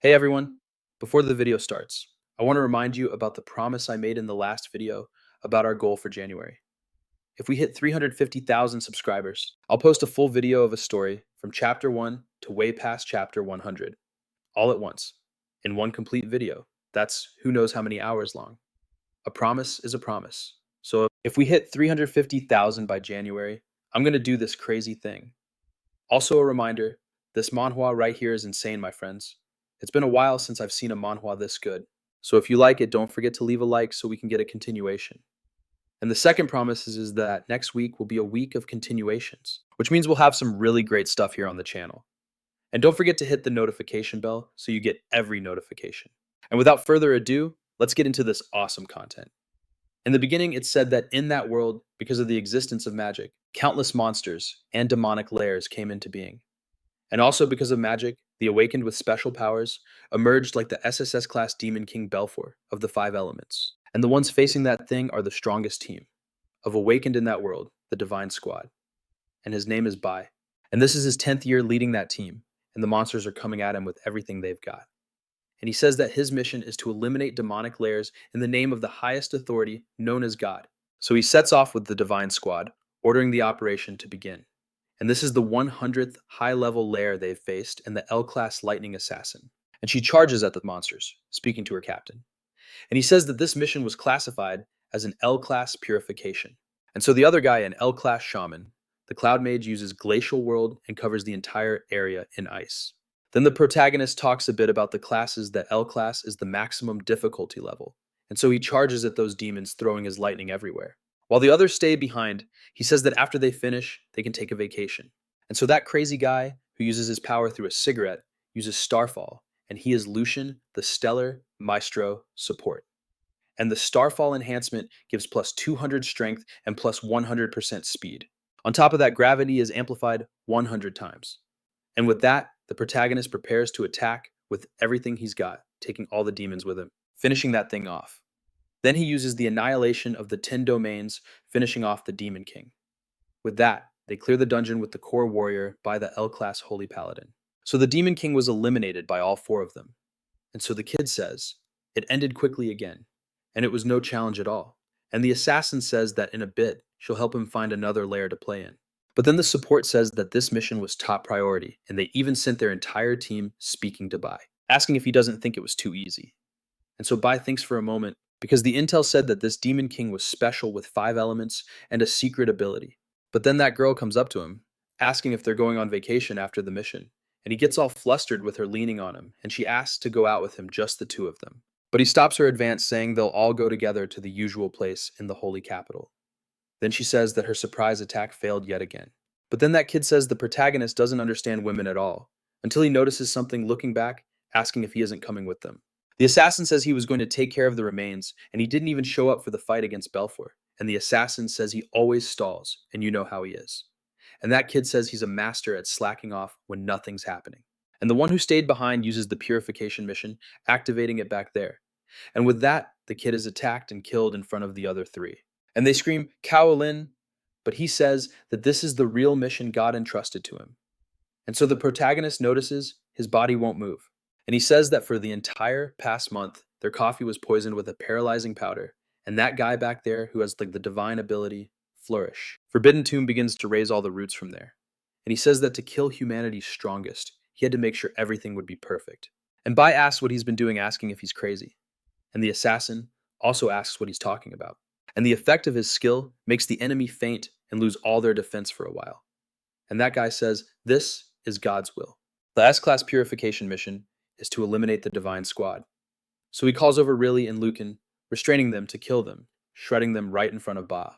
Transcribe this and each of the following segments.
Hey everyone! Before the video starts, I want to remind you about the promise I made in the last video about our goal for January. If we hit 350,000 subscribers, I'll post a full video of a story from chapter 1 to way past chapter 100, all at once, in one complete video. That's who knows how many hours long. A promise is a promise. So if we hit 350,000 by January, I'm going to do this crazy thing. Also a reminder, this manhwa right here is insane, my friends. It's been a while since I've seen a manhwa this good. So if you like it, don't forget to leave a like so we can get a continuation. And the second promise is that next week will be a week of continuations, which means we'll have some really great stuff here on the channel. And don't forget to hit the notification bell so you get every notification. And without further ado, let's get into this awesome content. In the beginning, it said that in that world, because of the existence of magic, countless monsters and demonic lairs came into being. And also because of magic, the awakened with special powers emerged like the SSS-Class Demon King Belfor of the five elements. And the ones facing that thing are the strongest team of awakened in that world, the Divine Squad. And his name is Bai. And this is his 10th year leading that team, and the monsters are coming at him with everything they've got. And he says that his mission is to eliminate demonic lairs in the name of the highest authority known as God. So he sets off with the Divine Squad, ordering the operation to begin. And this is the 100th high-level lair they've faced in the L-class Lightning Assassin. And she charges at the monsters, speaking to her captain. And he says that this mission was classified as an L-class purification. And so the other guy, an L-class shaman, the Cloud Mage uses Glacial World and covers the entire area in ice. Then the protagonist talks a bit about the classes that L-class is the maximum difficulty level. And so he charges at those demons, throwing his lightning everywhere. While the others stay behind, he says that after they finish, they can take a vacation. And so that crazy guy who uses his power through a cigarette uses Starfall, and he is Lucian, the Stellar Maestro support. And the Starfall enhancement gives plus 200 strength and plus 100% speed. On top of that, gravity is amplified 100 times. And with that, the protagonist prepares to attack with everything he's got, taking all the demons with him, finishing that thing off. Then he uses the annihilation of the 10 domains, finishing off the Demon King. With that, they clear the dungeon with the core warrior by the L-class Holy Paladin. So the Demon King was eliminated by all four of them. And so the kid says, it ended quickly again, and it was no challenge at all. And the assassin says that in a bit, she'll help him find another lair to play in. But then the support says that this mission was top priority, and they even sent their entire team speaking to Bai, asking if he doesn't think it was too easy. And so Bai thinks for a moment, because the intel said that this Demon King was special with 5 elements and a secret ability. But then that girl comes up to him, asking if they're going on vacation after the mission, and he gets all flustered with her leaning on him, and she asks to go out with him, just the two of them. But he stops her advance, saying they'll all go together to the usual place in the holy capital. Then she says that her surprise attack failed yet again. But then that kid says the protagonist doesn't understand women at all, until he notices something looking back, asking if he isn't coming with them. The assassin says he was going to take care of the remains, and he didn't even show up for the fight against Belfor. And the assassin says he always stalls, and you know how he is. And that kid says he's a master at slacking off when nothing's happening. And the one who stayed behind uses the purification mission, activating it back there. And with that, the kid is attacked and killed in front of the other 3. And they scream, Kaolin, but he says that this is the real mission God entrusted to him. And so the protagonist notices his body won't move. And he says that for the entire past month, their coffee was poisoned with a paralyzing powder. And that guy back there who has like the divine ability, Flourish. Forbidden Tomb begins to raise all the roots from there. And he says that to kill humanity's strongest, he had to make sure everything would be perfect. And Bai asks what he's been doing, asking if he's crazy. And the assassin also asks what he's talking about. And the effect of his skill makes the enemy faint and lose all their defense for a while. And that guy says, this is God's will. The S-Class Purification mission is to eliminate the Divine Squad. So he calls over Riley and Lucan, restraining them to kill them, shredding them right in front of Ba.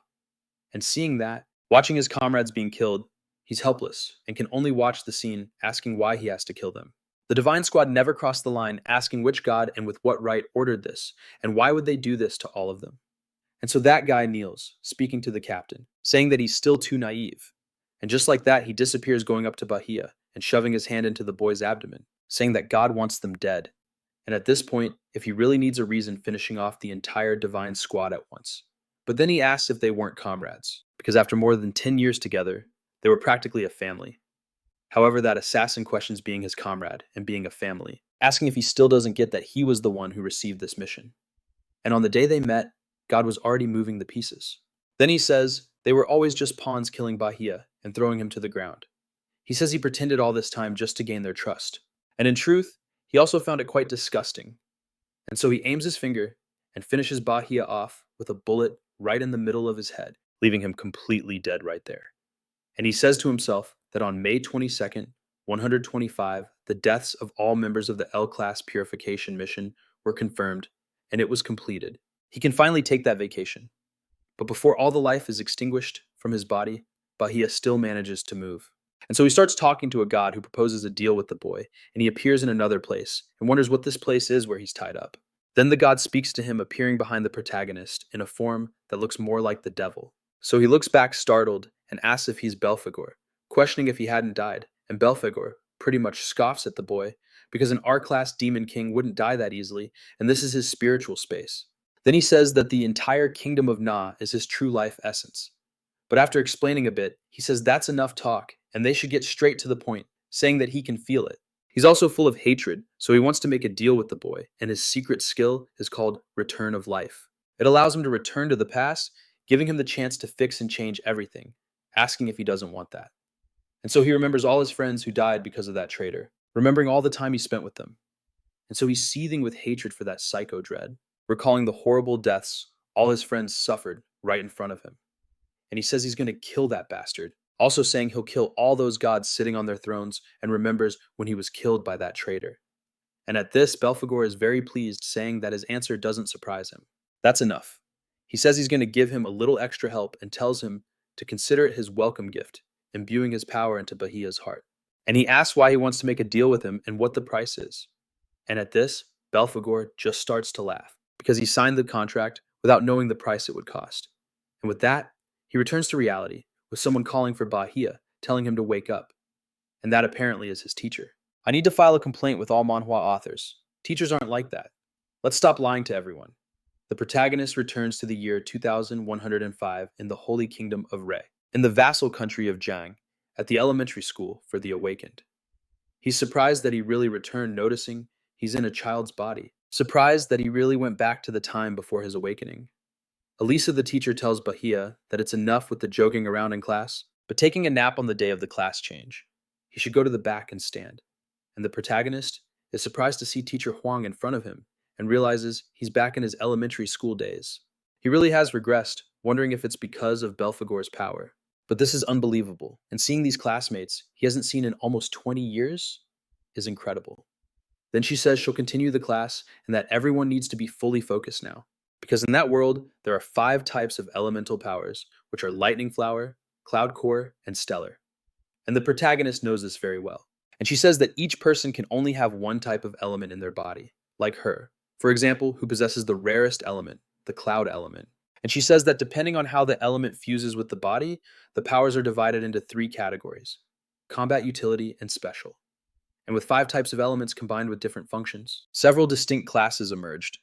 And seeing that, watching his comrades being killed, he's helpless and can only watch the scene, asking why he has to kill them. The Divine Squad never crossed the line, asking which god and with what right ordered this, and why would they do this to all of them. And so that guy kneels, speaking to the captain, saying that he's still too naive. And just like that, he disappears, going up to Bahia and shoving his hand into the boy's abdomen, saying that God wants them dead. And at this point, if he really needs a reason, finishing off the entire Divine Squad at once. But then he asks if they weren't comrades, because after more than 10 years together, they were practically a family. However, that assassin questions being his comrade and being a family, asking if he still doesn't get that he was the one who received this mission. And on the day they met, God was already moving the pieces. Then he says they were always just pawns killing Bahia and throwing him to the ground. He says he pretended all this time just to gain their trust. And in truth, he also found it quite disgusting. And so he aims his finger and finishes Bahia off with a bullet right in the middle of his head, leaving him completely dead right there. And he says to himself that on May 22nd, 125, the deaths of all members of the L-class purification mission were confirmed, and it was completed. He can finally take that vacation. But before all the life is extinguished from his body, Bahia still manages to move. And so he starts talking to a god who proposes a deal with the boy, and he appears in another place and wonders what this place is where he's tied up. Then the god speaks to him, appearing behind the protagonist in a form that looks more like the devil. So he looks back startled and asks if he's Belphegor, questioning if he hadn't died, and Belphegor pretty much scoffs at the boy because an R-class demon king wouldn't die that easily, and this is his spiritual space. Then he says that the entire kingdom of Na is his true life essence. But after explaining a bit, he says that's enough talk, and they should get straight to the point, saying that he can feel it. He's also full of hatred, so he wants to make a deal with the boy, and his secret skill is called Return of Life. It allows him to return to the past, giving him the chance to fix and change everything, asking if he doesn't want that. And so he remembers all his friends who died because of that traitor, remembering all the time he spent with them. And so he's seething with hatred for that psycho dread, recalling the horrible deaths all his friends suffered right in front of him. And he says he's going to kill that bastard, also saying he'll kill all those gods sitting on their thrones, and remembers when he was killed by that traitor. And at this, Belphegor is very pleased, saying that his answer doesn't surprise him. That's enough. He says he's going to give him a little extra help and tells him to consider it his welcome gift, imbuing his power into Bahia's heart. And he asks why he wants to make a deal with him and what the price is. And at this, Belphegor just starts to laugh, because he signed the contract without knowing the price it would cost. And with that, he returns to reality, with someone calling for Bahia, telling him to wake up. And that apparently is his teacher. I need to file a complaint with all Manhwa authors. Teachers aren't like that. Let's stop lying to everyone. The protagonist returns to the year 2105 in the Holy Kingdom of Rei, in the vassal country of Jiang, at the elementary school for the awakened. He's surprised that he really returned, noticing he's in a child's body. Surprised that he really went back to the time before his awakening. Elisa, the teacher, tells Bahia that it's enough with the joking around in class, but taking a nap on the day of the class change. He should go to the back and stand. And the protagonist is surprised to see teacher Huang in front of him and realizes he's back in his elementary school days. He really has regressed, wondering if it's because of Belphegor's power. But this is unbelievable, and seeing these classmates he hasn't seen in almost 20 years is incredible. Then she says she'll continue the class and that everyone needs to be fully focused now. Because in that world, there are 5 types of elemental powers, which are Lightning Flower, Cloud Core, and Stellar. And the protagonist knows this very well. And she says that each person can only have one type of element in their body, like her, for example, who possesses the rarest element, the Cloud element. And she says that depending on how the element fuses with the body, the powers are divided into 3 categories: combat, utility, and special. And with 5 types of elements combined with different functions, several distinct classes emerged.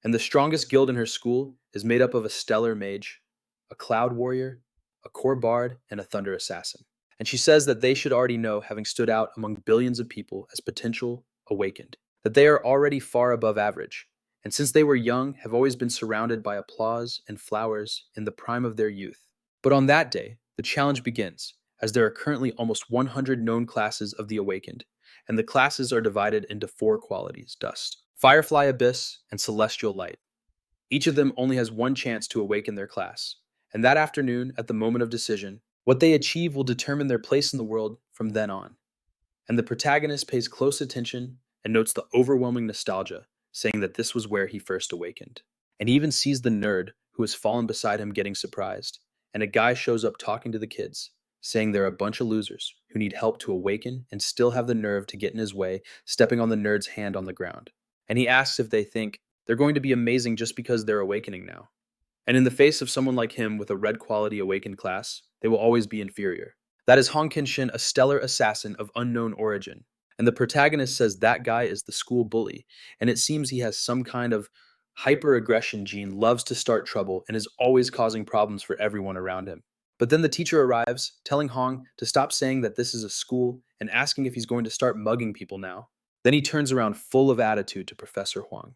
And the strongest guild in her school is made up of a stellar mage, a cloud warrior, a core bard, and a thunder assassin. And she says that they should already know, having stood out among billions of people as potential awakened, that they are already far above average, and since they were young, have always been surrounded by applause and flowers in the prime of their youth. But on that day, the challenge begins, as there are currently almost 100 known classes of the awakened, and the classes are divided into 4 qualities: dust, Firefly Abyss, and Celestial Light. Each of them only has one chance to awaken their class, and that afternoon, at the moment of decision, what they achieve will determine their place in the world from then on. And the protagonist pays close attention and notes the overwhelming nostalgia, saying that this was where he first awakened. And he even sees the nerd who has fallen beside him getting surprised, and a guy shows up talking to the kids, saying they're a bunch of losers who need help to awaken and still have the nerve to get in his way, stepping on the nerd's hand on the ground. And he asks if they think they're going to be amazing just because they're awakening now. And in the face of someone like him with a red quality awakened class, they will always be inferior. That is Hong Kenshin, a stellar assassin of unknown origin. And the protagonist says that guy is the school bully, and it seems he has some kind of hyper-aggression gene, loves to start trouble, and is always causing problems for everyone around him. But then the teacher arrives, telling Hong to stop saying that this is a school and asking if he's going to start mugging people now. Then he turns around full of attitude to Professor Huang,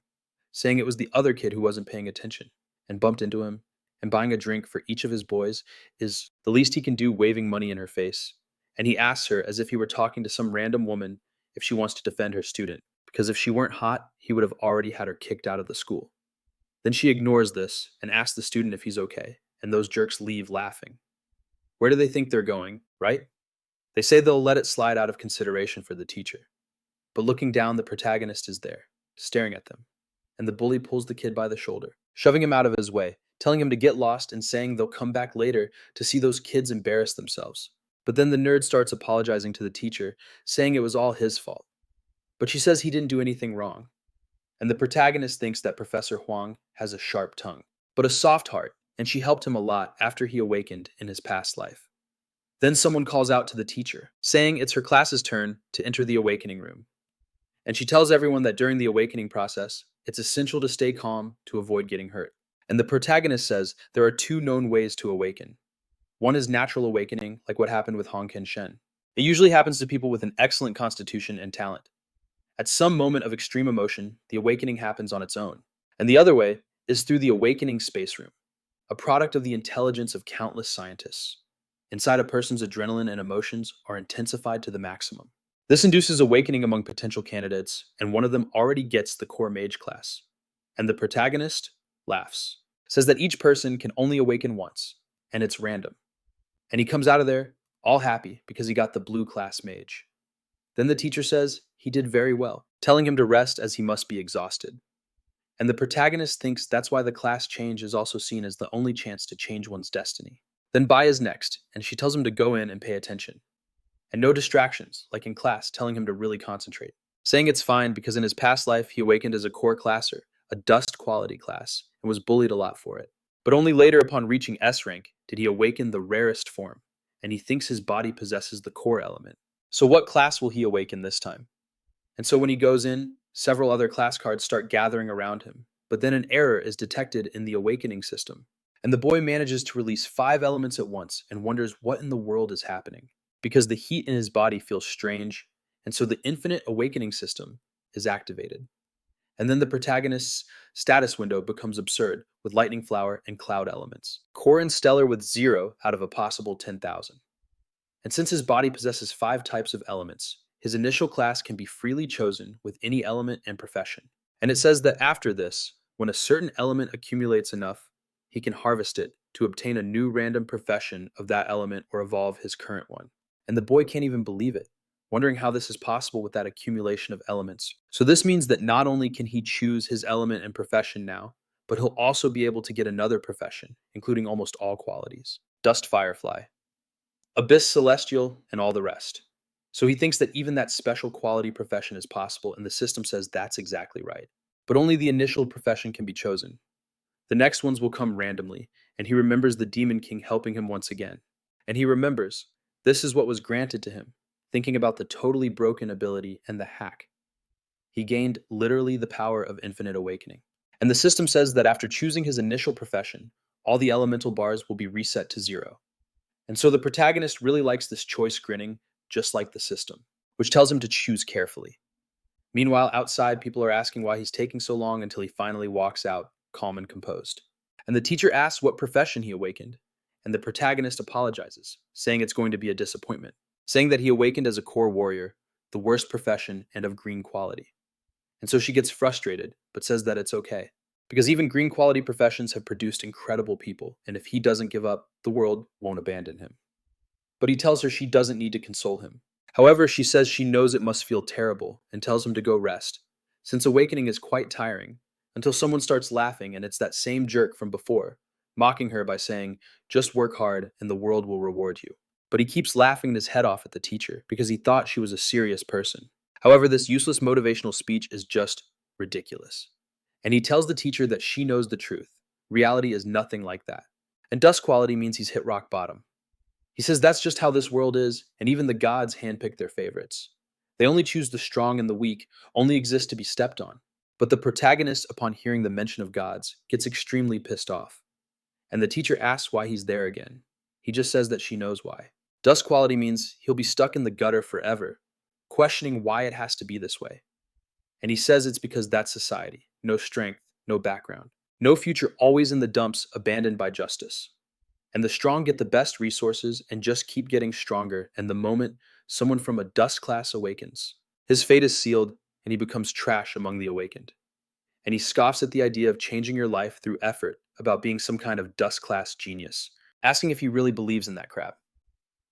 saying it was the other kid who wasn't paying attention and bumped into him, and buying a drink for each of his boys is the least he can do, waving money in her face. And he asks her as if he were talking to some random woman if she wants to defend her student, because if she weren't hot, he would have already had her kicked out of the school. Then she ignores this and asks the student if he's okay, and those jerks leave laughing. Where do they think they're going, right? They say they'll let it slide out of consideration for the teacher. But looking down, the protagonist is there, staring at them, and the bully pulls the kid by the shoulder, shoving him out of his way, telling him to get lost and saying they'll come back later to see those kids embarrass themselves. But then the nerd starts apologizing to the teacher, saying it was all his fault. But she says he didn't do anything wrong. And the protagonist thinks that Professor Huang has a sharp tongue, but a soft heart, and she helped him a lot after he awakened in his past life. Then someone calls out to the teacher, saying it's her class's turn to enter the awakening room. And she tells everyone that during the awakening process, it's essential to stay calm to avoid getting hurt. And the protagonist says there are two known ways to awaken. One is natural awakening, like what happened with Hong Ken Shen. It usually happens to people with an excellent constitution and talent. At some moment of extreme emotion, the awakening happens on its own. And the other way is through the awakening space room, a product of the intelligence of countless scientists. Inside, a person's adrenaline and emotions are intensified to the maximum. This induces awakening among potential candidates, and one of them already gets the core mage class. And the protagonist laughs, says that each person can only awaken once, and it's random. And he comes out of there all happy because he got the blue class mage. Then the teacher says he did very well, telling him to rest as he must be exhausted. And the protagonist thinks that's why the class change is also seen as the only chance to change one's destiny. Then Bai is next, and she tells him to go in and pay attention. And no distractions, like in class, telling him to really concentrate. Saying it's fine because in his past life, he awakened as a core classer, a dust quality class, and was bullied a lot for it. But only later, upon reaching S rank, did he awaken the rarest form, and he thinks his body possesses the core element. So what class will he awaken this time? And so when he goes in, several other class cards start gathering around him, but then an error is detected in the awakening system. And the boy manages to release 5 elements at once and wonders what in the world is happening, because the heat in his body feels strange, and so the infinite awakening system is activated. And then the protagonist's status window becomes absurd with lightning flower and cloud elements, core and stellar with 0 out of a possible 10,000. And since his body possesses 5 types of elements, his initial class can be freely chosen with any element and profession. And it says that after this, when a certain element accumulates enough, he can harvest it to obtain a new random profession of that element or evolve his current one. And the boy can't even believe it, wondering how this is possible with that accumulation of elements. So this means that not only can he choose his element and profession now, but he'll also be able to get another profession, including almost all qualities. Dust Firefly, Abyss Celestial, and all the rest. So he thinks that even that special quality profession is possible, and the system says that's exactly right. But only the initial profession can be chosen. The next ones will come randomly, and he remembers the Demon King helping him once again. And he remembers this is what was granted to him, thinking about the totally broken ability and the hack. He gained literally the power of infinite awakening. And the system says that after choosing his initial profession, all the elemental bars will be reset to 0. And so the protagonist really likes this choice grinning, just like the system, which tells him to choose carefully. Meanwhile, outside, people are asking why he's taking so long until he finally walks out, calm and composed. And the teacher asks what profession he awakened, and the protagonist apologizes, saying it's going to be a disappointment, saying that he awakened as a core warrior, the worst profession and of green quality. And so she gets frustrated, but says that it's okay, because even green quality professions have produced incredible people, and if he doesn't give up, the world won't abandon him. But he tells her she doesn't need to console him. However, she says she knows it must feel terrible and tells him to go rest, since awakening is quite tiring, until someone starts laughing and it's that same jerk from before, mocking her by saying, just work hard and the world will reward you. But he keeps laughing his head off at the teacher because he thought she was a serious person. However, this useless motivational speech is just ridiculous. And he tells the teacher that she knows the truth. Reality is nothing like that. And dust quality means he's hit rock bottom. He says that's just how this world is, and even the gods handpick their favorites. They only choose the strong and the weak, only exist to be stepped on. But the protagonist, upon hearing the mention of gods, gets extremely pissed off. And the teacher asks why he's there again. He just says that she knows why. Dust quality means he'll be stuck in the gutter forever, questioning why it has to be this way. And he says it's because that's society. No strength, no background. No future, always in the dumps, abandoned by justice. And the strong get the best resources and just keep getting stronger. And the moment someone from a dust class awakens, his fate is sealed and he becomes trash among the awakened. And he scoffs at the idea of changing your life through effort, about being some kind of dust class genius, asking if he really believes in that crap.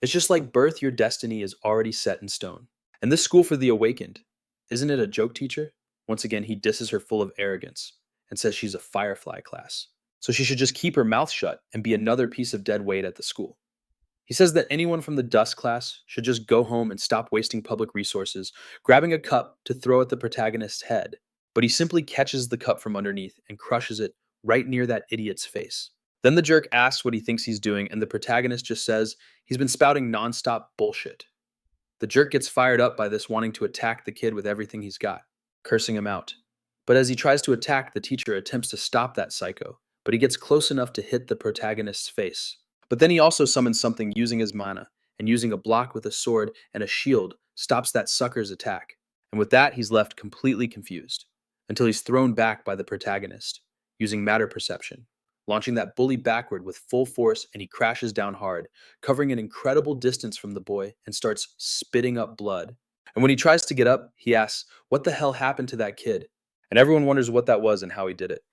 It's just like birth, your destiny is already set in stone. And this school for the awakened, isn't it a joke teacher? Once again, he disses her full of arrogance and says she's a firefly class. So she should just keep her mouth shut and be another piece of dead weight at the school. He says that anyone from the dust class should just go home and stop wasting public resources, grabbing a cup to throw at the protagonist's head. But he simply catches the cup from underneath and crushes it right near that idiot's face. Then the jerk asks what he thinks he's doing, and the protagonist just says he's been spouting nonstop bullshit. The jerk gets fired up by this, wanting to attack the kid with everything he's got, cursing him out. But as he tries to attack, the teacher attempts to stop that psycho, but he gets close enough to hit the protagonist's face. But then he also summons something using his mana, and using a block with a sword and a shield stops that sucker's attack. And with that, he's left completely confused, until he's thrown back by the protagonist, using matter perception, launching that bully backward with full force, and he crashes down hard, covering an incredible distance from the boy and starts spitting up blood. And when he tries to get up, he asks, "What the hell happened to that kid?" And everyone wonders what that was and how he did it,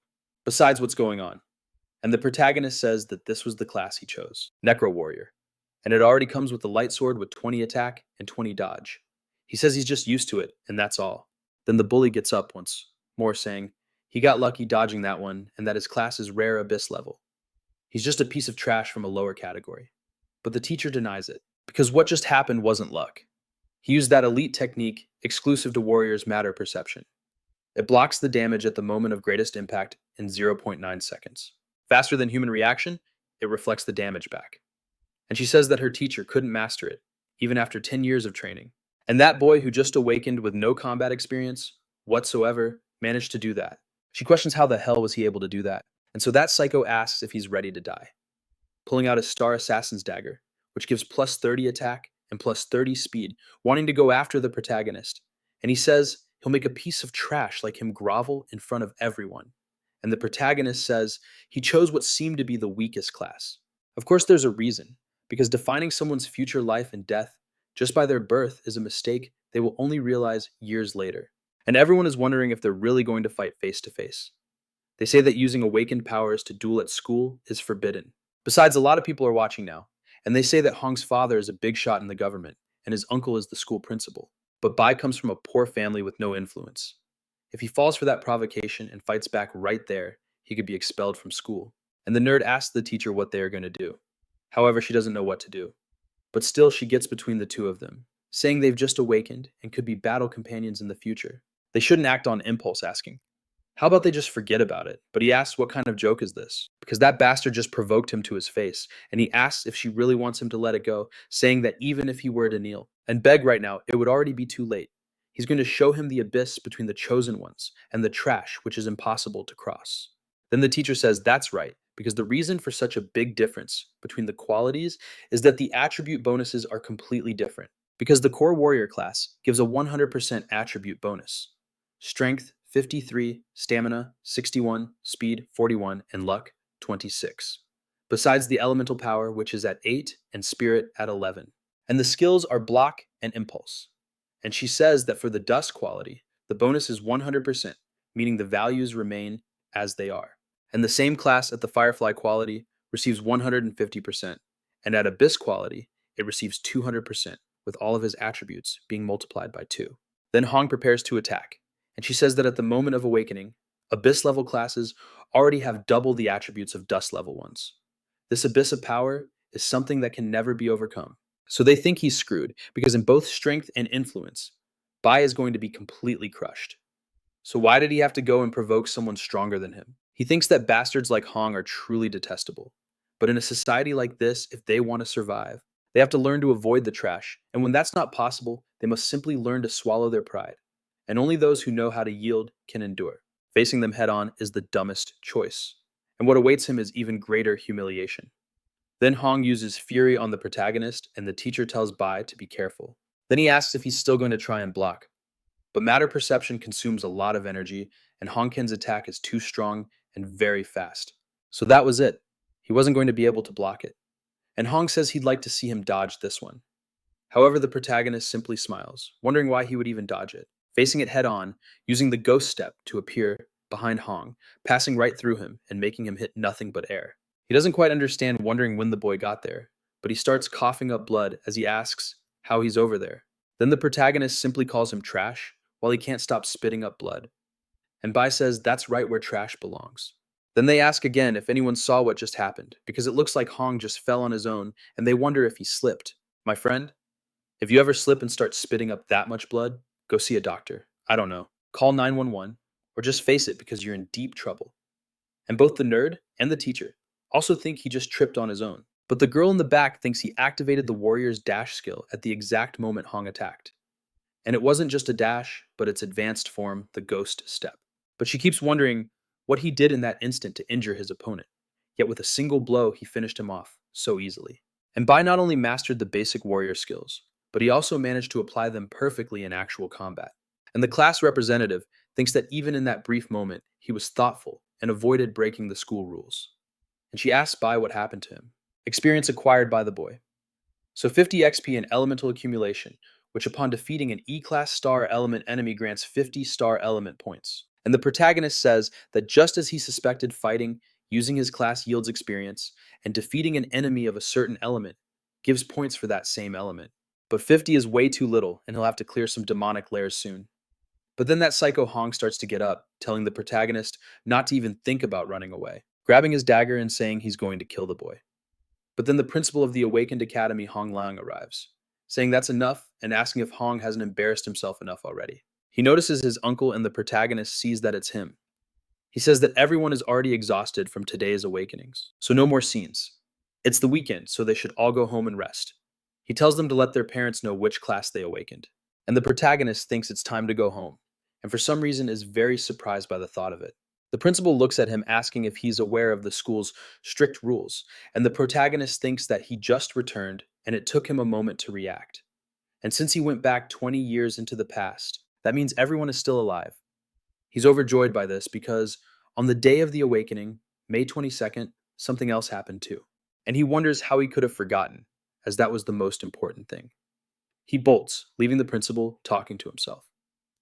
besides what's going on. And the protagonist says that this was the class he chose, Necro Warrior, and it already comes with a light sword with 20 attack and 20 dodge. He says he's just used to it, and that's all. Then the bully gets up once more, saying he got lucky dodging that one and that his class is rare abyss level. He's just a piece of trash from a lower category. But the teacher denies it, because what just happened wasn't luck. He used that elite technique exclusive to Warrior's matter perception. It blocks the damage at the moment of greatest impact in 0.9 seconds. Faster than human reaction, it reflects the damage back. And she says that her teacher couldn't master it, even after 10 years of training. And that boy who just awakened with no combat experience whatsoever managed to do that. She questions how the hell was he able to do that. And so that psycho asks if he's ready to die, pulling out his Star Assassin's dagger, which gives plus 30 attack and plus 30 speed, wanting to go after the protagonist. And he says he'll make a piece of trash like him grovel in front of everyone. And the protagonist says he chose what seemed to be the weakest class. Of course, there's a reason, because defining someone's future life and death just by their birth is a mistake they will only realize years later. And everyone is wondering if they're really going to fight face to face. They say that using awakened powers to duel at school is forbidden. Besides, a lot of people are watching now, and they say that Hong's father is a big shot in the government, and his uncle is the school principal. But Bai comes from a poor family with no influence. If he falls for that provocation and fights back right there, he could be expelled from school. And the nerd asks the teacher what they are going to do. However, she doesn't know what to do. But still, she gets between the two of them, saying they've just awakened and could be battle companions in the future. They shouldn't act on impulse, asking, how about they just forget about it? But he asks what kind of joke is this? Because that bastard just provoked him to his face, and he asks if she really wants him to let it go, saying that even if he were to kneel and beg right now, it would already be too late. He's going to show him the abyss between the chosen ones and the trash, which is impossible to cross. Then the teacher says that's right, because the reason for such a big difference between the qualities is that the attribute bonuses are completely different. Because the core warrior class gives a 100% attribute bonus. Strength 53, stamina 61, speed 41, and luck 26. Besides the elemental power, which is at 8, and spirit at 11. And the skills are block and impulse. And she says that for the dust quality, the bonus is 100%, meaning the values remain as they are. And the same class at the firefly quality receives 150%, and at abyss quality, it receives 200%, with all of his attributes being multiplied by 2. Then Hong prepares to attack, and she says that at the moment of awakening, abyss level classes already have double the attributes of dust level ones. This abyss of power is something that can never be overcome. So they think he's screwed, because in both strength and influence, Bai is going to be completely crushed. So why did he have to go and provoke someone stronger than him? He thinks that bastards like Hong are truly detestable. But in a society like this, if they want to survive, they have to learn to avoid the trash. And when that's not possible, they must simply learn to swallow their pride. And only those who know how to yield can endure. Facing them head on is the dumbest choice. And what awaits him is even greater humiliation. Then Hong uses fury on the protagonist, and the teacher tells Bai to be careful. Then he asks if he's still going to try and block. But matter perception consumes a lot of energy, and Hongkin's attack is too strong and very fast. So that was it. He wasn't going to be able to block it. And Hong says he'd like to see him dodge this one. However, the protagonist simply smiles, wondering why he would even dodge it, facing it head on, using the ghost step to appear behind Hong, passing right through him and making him hit nothing but air. He doesn't quite understand, wondering when the boy got there, but he starts coughing up blood as he asks how he's over there. Then the protagonist simply calls him trash, while he can't stop spitting up blood. And Bai says that's right where trash belongs. Then they ask again if anyone saw what just happened, because it looks like Hong just fell on his own, and they wonder if he slipped. My friend, if you ever slip and start spitting up that much blood, go see a doctor. I don't know. Call 911, or just face it because you're in deep trouble. And both the nerd and the teacher also think he just tripped on his own. But the girl in the back thinks he activated the warrior's dash skill at the exact moment Hong attacked. And it wasn't just a dash, but its advanced form, the ghost step. But she keeps wondering what he did in that instant to injure his opponent. Yet with a single blow, he finished him off so easily. And Bai not only mastered the basic warrior skills, but he also managed to apply them perfectly in actual combat. And the class representative thinks that even in that brief moment, he was thoughtful and avoided breaking the school rules. And she asks Bai what happened to him. Experience acquired by the boy. So 50 XP in elemental accumulation, which upon defeating an E-class star element enemy grants 50 star element points. And the protagonist says that just as he suspected, fighting using his class yields experience, and defeating an enemy of a certain element gives points for that same element. But 50 is way too little, and he'll have to clear some demonic lairs soon. But then that psycho Hong starts to get up, telling the protagonist not to even think about running away, grabbing his dagger and saying he's going to kill the boy. But then the principal of the Awakened Academy, Hong Lang, arrives, saying that's enough and asking if Hong hasn't embarrassed himself enough already. He notices his uncle, and the protagonist sees that it's him. He says that everyone is already exhausted from today's awakenings, so no more scenes. It's the weekend, so they should all go home and rest. He tells them to let their parents know which class they awakened. And the protagonist thinks it's time to go home, and for some reason is very surprised by the thought of it. The principal looks at him, asking if he's aware of the school's strict rules, and the protagonist thinks that he just returned and it took him a moment to react. And since he went back 20 years into the past, that means everyone is still alive. He's overjoyed by this because on the day of the awakening, May 22nd, something else happened too. And he wonders how he could have forgotten, as that was the most important thing. He bolts, leaving the principal talking to himself.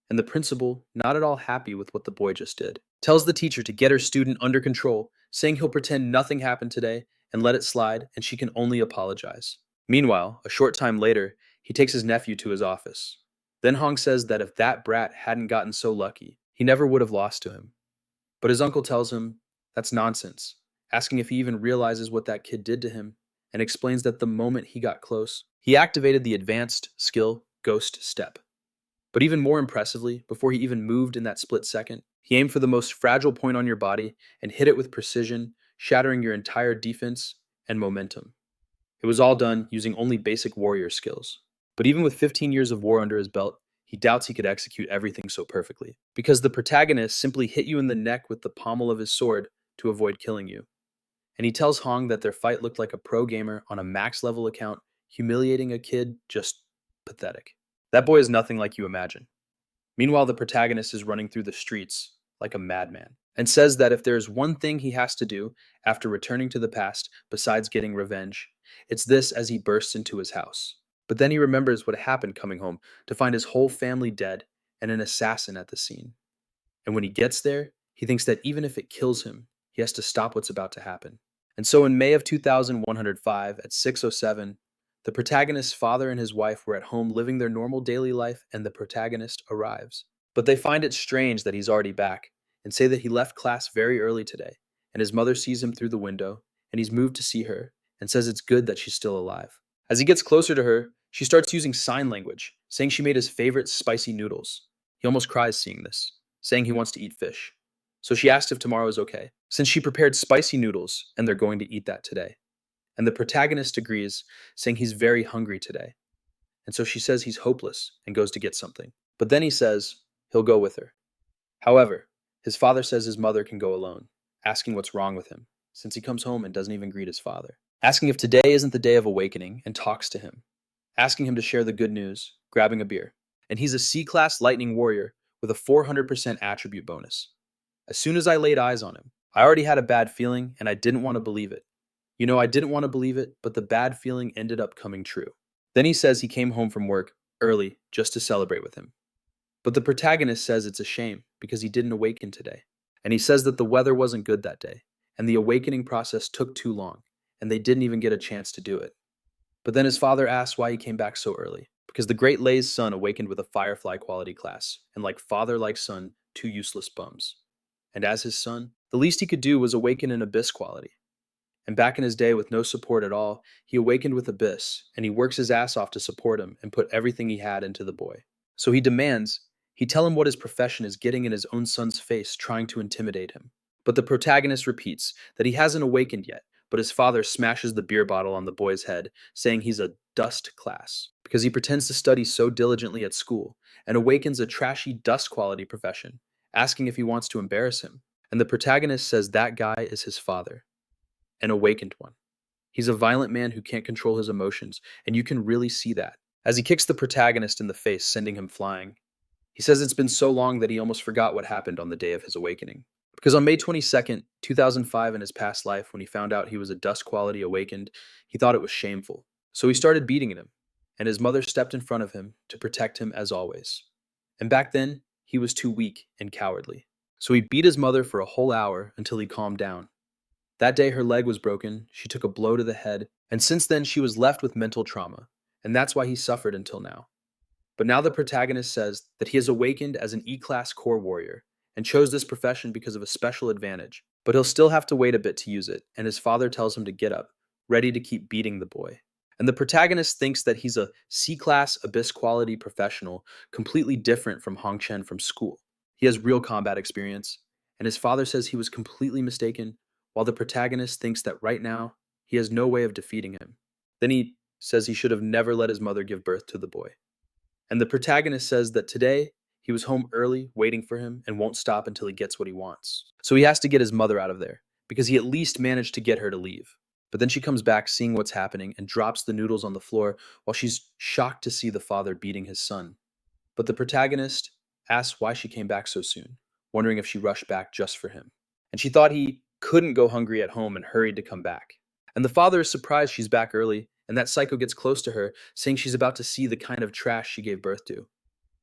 And the principal, not at all happy with what the boy just did, tells the teacher to get her student under control, saying he'll pretend nothing happened today and let it slide, and she can only apologize. Meanwhile, a short time later, he takes his nephew to his office. Then Hong says that if that brat hadn't gotten so lucky, he never would have lost to him. But his uncle tells him that's nonsense, asking if he even realizes what that kid did to him, and explains that the moment he got close, he activated the advanced skill Ghost Step. But even more impressively, before he even moved in that split second, he aimed for the most fragile point on your body and hit it with precision, shattering your entire defense and momentum. It was all done using only basic warrior skills. But even with 15 years of war under his belt, he doubts he could execute everything so perfectly, because the protagonist simply hit you in the neck with the pommel of his sword to avoid killing you. And he tells Hong that their fight looked like a pro gamer on a max level account, humiliating a kid, just pathetic. That boy is nothing like you imagine. Meanwhile, the protagonist is running through the streets like a madman, and says that if there is one thing he has to do after returning to the past besides getting revenge, it's this as he bursts into his house. But then he remembers what happened coming home to find his whole family dead and an assassin at the scene. And when he gets there, he thinks that even if it kills him, he has to stop what's about to happen. And so in May of 2105 at 6:07, the protagonist's father and his wife were at home living their normal daily life, and the protagonist arrives. But they find it strange that he's already back, and say that he left class very early today, and his mother sees him through the window, and he's moved to see her, and says it's good that she's still alive. As he gets closer to her, she starts using sign language, saying she made his favorite spicy noodles. He almost cries seeing this, saying he wants to eat fish. So she asks if tomorrow is okay, since she prepared spicy noodles, and they're going to eat that today. And the protagonist agrees, saying he's very hungry today. And so she says he's hopeless and goes to get something. But then he says he'll go with her. However, his father says his mother can go alone, asking what's wrong with him, since he comes home and doesn't even greet his father. Asking if today isn't the day of awakening, and talks to him. Asking him to share the good news, grabbing a beer. and he's a C-Class Lightning Warrior with a 400% attribute bonus. As soon as I laid eyes on him, I already had a bad feeling and I didn't want to believe it. I didn't want to believe it, but the bad feeling ended up coming true. Then he says he came home from work early just to celebrate with him. But the protagonist says it's a shame because he didn't awaken today. And he says that the weather wasn't good that day, and the awakening process took too long, and they didn't even get a chance to do it. But then his father asks why he came back so early, because the great Lei's son awakened with a Firefly quality class, and like father, like son, two useless bums. And as his son, the least he could do was awaken an Abyss quality. And back in his day with no support at all, he awakened with Abyss, and he works his ass off to support him and put everything he had into the boy. So he demands he tell him what his profession is getting in his own son's face, trying to intimidate him. But the protagonist repeats that he hasn't awakened yet, but his father smashes the beer bottle on the boy's head, saying he's a dust class, because he pretends to study so diligently at school, and awakens a trashy dust quality profession, asking if he wants to embarrass him. And the protagonist says that guy is his father, an awakened one. He's a violent man who can't control his emotions, and you can really see that, as he kicks the protagonist in the face, sending him flying. He says it's been so long that he almost forgot what happened on the day of his awakening. Because on May 22nd, 2005, in his past life, when he found out he was a dust quality awakened, he thought it was shameful. So he started beating him, and his mother stepped in front of him to protect him as always. And back then, he was too weak and cowardly. So he beat his mother for a whole hour until he calmed down. That day her leg was broken, she took a blow to the head, and since then she was left with mental trauma, and that's why he suffered until now. But now the protagonist says that he has awakened as an E-class core warrior, and chose this profession because of a special advantage, but he'll still have to wait a bit to use it, and his father tells him to get up, ready to keep beating the boy. And the protagonist thinks that he's a C-class Abyss quality professional, completely different from Hong Chen from school. He has real combat experience, and his father says he was completely mistaken, while the protagonist thinks that right now, he has no way of defeating him. Then he says he should have never let his mother give birth to the boy. And the protagonist says that today, he was home early, waiting for him, and won't stop until he gets what he wants. So he has to get his mother out of there, because he at least managed to get her to leave. But then she comes back, seeing what's happening, and drops the noodles on the floor while she's shocked to see the father beating his son. But the protagonist asks why she came back so soon, wondering if she rushed back just for him. And she thought he couldn't go hungry at home and hurried to come back. And the father is surprised she's back early, and that psycho gets close to her, saying she's about to see the kind of trash she gave birth to.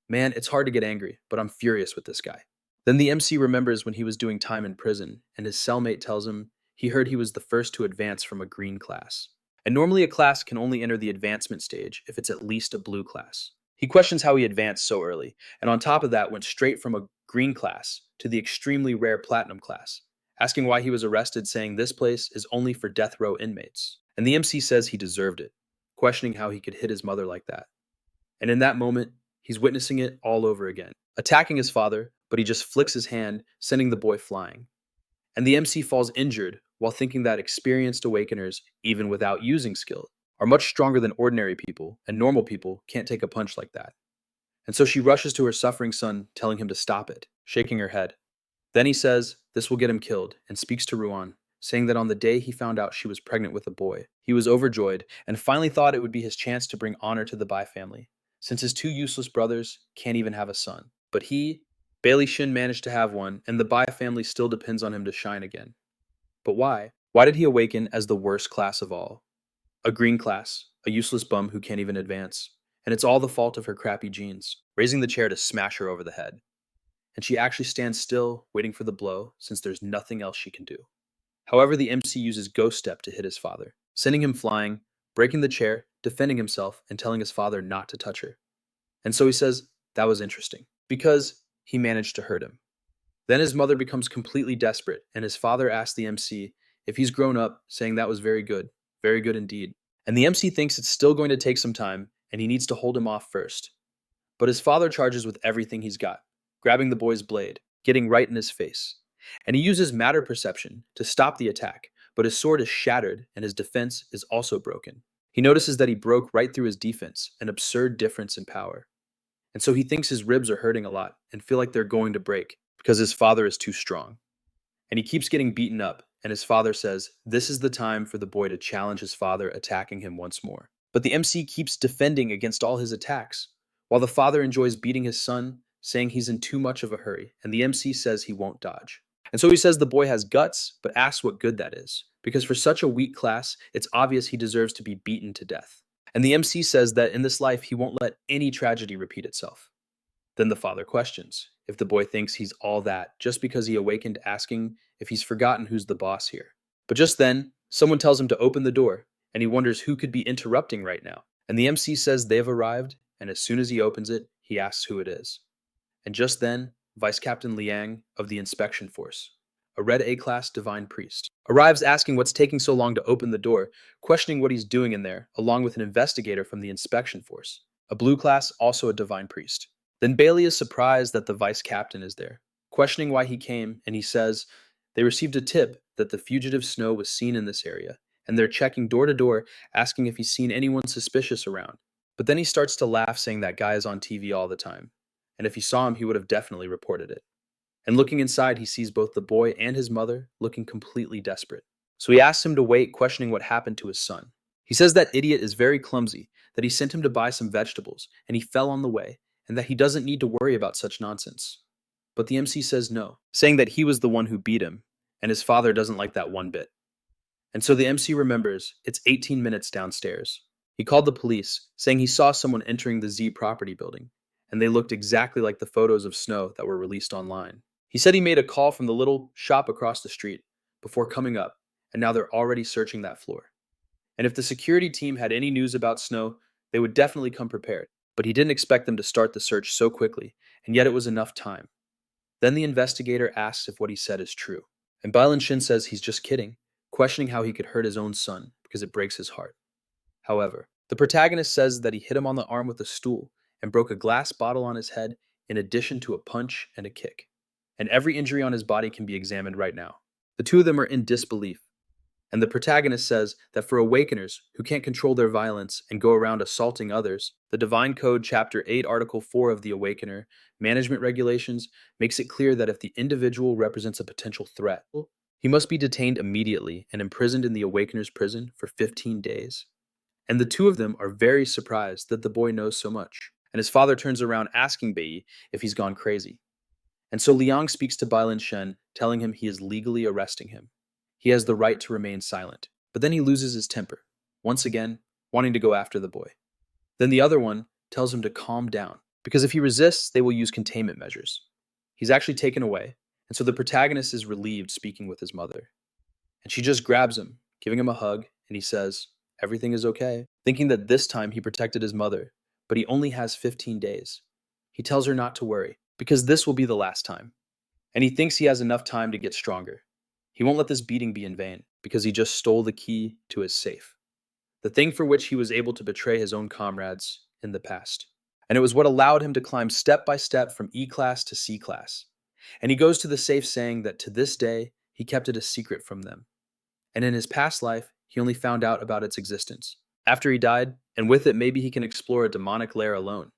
Man, it's hard to get angry, but I'm furious with this guy. Then the MC remembers when he was doing time in prison, and his cellmate tells him he heard he was the first to advance from a green class. And normally a class can only enter the advancement stage if it's at least a blue class. He questions how he advanced so early, and on top of that went straight from a green class to the extremely rare platinum class, asking why he was arrested, saying this place is only for death row inmates. And the MC says he deserved it, questioning how he could hit his mother like that. And in that moment, he's witnessing it all over again, attacking his father, but he just flicks his hand, sending the boy flying. And the MC falls injured while thinking that experienced awakeners, even without using skill, are much stronger than ordinary people, and normal people can't take a punch like that. And so she rushes to her suffering son, telling him to stop it, shaking her head. Then he says this will get him killed, and speaks to Ruan, saying that on the day he found out she was pregnant with a boy, he was overjoyed and finally thought it would be his chance to bring honor to the Bai family, since his two useless brothers can't even have a son. But he, Bailey Shin, managed to have one, and the Bai family still depends on him to shine again. But why? Why did he awaken as the worst class of all? A green class, a useless bum who can't even advance. And it's all the fault of her crappy genes, raising the chair to smash her over the head. And she actually stands still, waiting for the blow, since there's nothing else she can do. However, the MC uses Ghost Step to hit his father, sending him flying, breaking the chair, defending himself, and telling his father not to touch her. And so he says that was interesting, because he managed to hurt him. Then his mother becomes completely desperate, and his father asks the MC if he's grown up, saying that was very good indeed. And the MC thinks it's still going to take some time, and he needs to hold him off first. But his father charges with everything he's got, grabbing the boy's blade, getting right in his face. And he uses matter perception to stop the attack, but his sword is shattered and his defense is also broken. He notices that he broke right through his defense, an absurd difference in power. And so he thinks his ribs are hurting a lot and feel like they're going to break because his father is too strong. And he keeps getting beaten up, and his father says this is the time for the boy to challenge his father, attacking him once more. But the MC keeps defending against all his attacks, while the father enjoys beating his son, saying he's in too much of a hurry, and the MC says he won't dodge. And so he says the boy has guts, but asks what good that is, because for such a weak class, it's obvious he deserves to be beaten to death. And the MC says that in this life, he won't let any tragedy repeat itself. Then the father questions if the boy thinks he's all that just because he awakened asking if he's forgotten who's the boss here. But just then, someone tells him to open the door, and he wonders who could be interrupting right now. And the MC says they've arrived, and as soon as he opens it, he asks who it is. And just then, Vice Captain Liang of the Inspection Force, a red A-class divine priest, arrives asking what's taking so long to open the door, questioning what he's doing in there, along with an investigator from the Inspection Force, a blue class, also a divine priest. Then Bailey is surprised that the vice captain is there, questioning why he came, and he says they received a tip that the fugitive Snow was seen in this area, and they're checking door to door, asking if he's seen anyone suspicious around. But then he starts to laugh, saying that guy is on TV all the time, and if he saw him, he would have definitely reported it. And looking inside, he sees both the boy and his mother looking completely desperate. So he asks him to wait, questioning what happened to his son. He says that idiot is very clumsy, that he sent him to buy some vegetables, and he fell on the way, and that he doesn't need to worry about such nonsense. But the MC says no, saying that he was the one who beat him, and his father doesn't like that one bit. And so the MC remembers it's 18 minutes downstairs. He called the police, saying he saw someone entering the Z property building, and they looked exactly like the photos of Snow that were released online. He said he made a call from the little shop across the street before coming up, and now they're already searching that floor. And if the security team had any news about Snow, they would definitely come prepared. But he didn't expect them to start the search so quickly, and yet it was enough time. Then the investigator asks if what he said is true, and Bailin Shin says he's just kidding, questioning how he could hurt his own son because it breaks his heart. However, the protagonist says that he hit him on the arm with a stool and broke a glass bottle on his head in addition to a punch and a kick. And every injury on his body can be examined right now. The two of them are in disbelief. And the protagonist says that for awakeners who can't control their violence and go around assaulting others, the Divine Code Chapter 8, Article 4 of the Awakener Management Regulations makes it clear that if the individual represents a potential threat, he must be detained immediately and imprisoned in the Awakener's prison for 15 days. And the two of them are very surprised that the boy knows so much. And his father turns around asking Bei if he's gone crazy. And so Liang speaks to Bailin Shen, telling him he is legally arresting him. He has the right to remain silent, but then he loses his temper, once again, wanting to go after the boy. Then the other one tells him to calm down, because if he resists, they will use containment measures. He's actually taken away, and so the protagonist is relieved speaking with his mother. And she just grabs him, giving him a hug, and he says, everything is okay, thinking that this time he protected his mother, but he only has 15 days. He tells her not to worry, because this will be the last time. And he thinks he has enough time to get stronger. He won't let this beating be in vain, because he just stole the key to his safe. The thing for which he was able to betray his own comrades in the past. And it was what allowed him to climb step by step from E-class to C-class. And he goes to the safe saying that to this day, he kept it a secret from them. And in his past life, he only found out about its existence after he died, and with it maybe he can explore a demonic lair alone.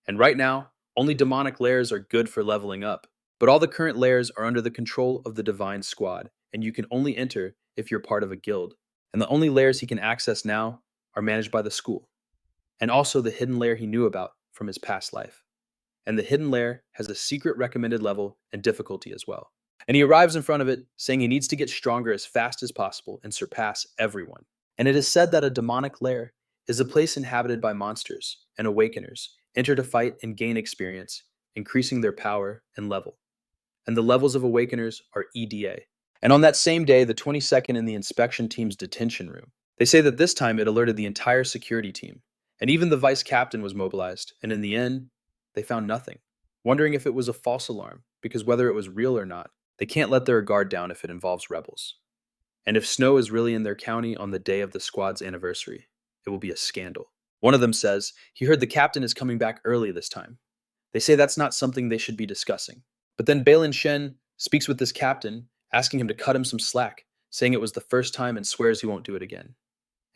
And right now, only demonic lairs are good for leveling up, but all the current lairs are under the control of the Divine Squad, and you can only enter if you're part of a guild. And the only lairs he can access now are managed by the school, and also the hidden lair he knew about from his past life. And the hidden lair has a secret recommended level and difficulty as well. And he arrives in front of it, saying he needs to get stronger as fast as possible and surpass everyone. And it is said that a demonic lair is a place inhabited by monsters and awakeners enter to fight and gain experience, increasing their power and level. And the levels of awakeners are EDA. And on that same day, the 22nd in the inspection team's detention room, they say that this time it alerted the entire security team, and even the vice captain was mobilized, and in the end, they found nothing, wondering if it was a false alarm, because whether it was real or not, they can't let their guard down if it involves rebels. And if Snow is really in their county on the day of the squad's anniversary, it will be a scandal. One of them says he heard the captain is coming back early this time. They say that's not something they should be discussing. But then Bailin Shen speaks with this captain, asking him to cut him some slack, saying it was the first time and swears he won't do it again.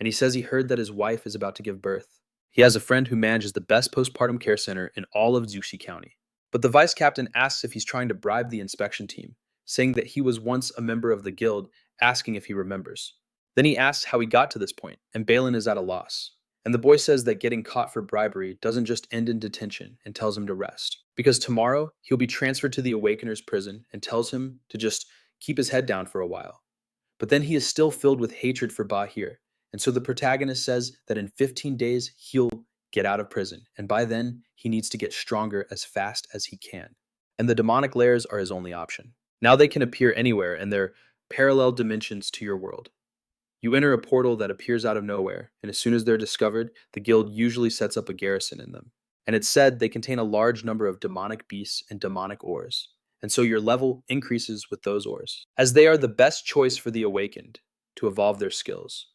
And he says he heard that his wife is about to give birth. He has a friend who manages the best postpartum care center in all of Zushi County. But the vice captain asks if he's trying to bribe the inspection team, saying that he was once a member of the guild, asking if he remembers. Then he asks how he got to this point, and Bailin is at a loss. And the boy says that getting caught for bribery doesn't just end in detention and tells him to rest. Because tomorrow, he'll be transferred to the Awakener's prison and tells him to just keep his head down for a while. But then he is still filled with hatred for Bahir. And so the protagonist says that in 15 days, he'll get out of prison. And by then, he needs to get stronger as fast as he can. And the demonic lairs are his only option. Now they can appear anywhere, and they're parallel dimensions to your world. You enter a portal that appears out of nowhere, and as soon as they're discovered, the guild usually sets up a garrison in them. And it's said they contain a large number of demonic beasts and demonic ores, and so your level increases with those ores, as they are the best choice for the awakened to evolve their skills.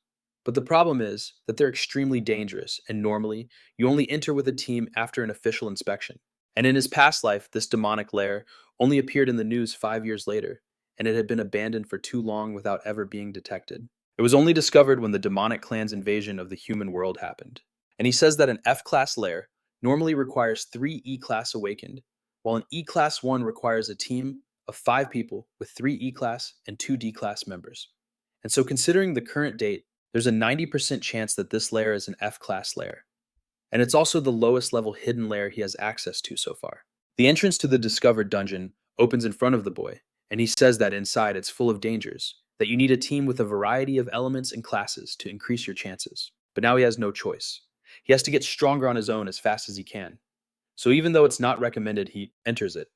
But the problem is that they're extremely dangerous, and normally, you only enter with a team after an official inspection. And in his past life, this demonic lair only appeared in the news 5 years later, and it had been abandoned for too long without ever being detected. It was only discovered when the demonic clan's invasion of the human world happened. And he says that an F-class lair normally requires 3 E-class awakened, while an E-class 1 requires a team of 5 people with 3 E-class and 2 D-class members. And so considering the current date, there's a 90% chance that this lair is an F-class lair. And it's also the lowest level hidden lair he has access to so far. The entrance to the discovered dungeon opens in front of the boy, and he says that inside it's full of dangers, that you need a team with a variety of elements and classes to increase your chances. But now he has no choice. He has to get stronger on his own as fast as he can. So even though it's not recommended, he enters it.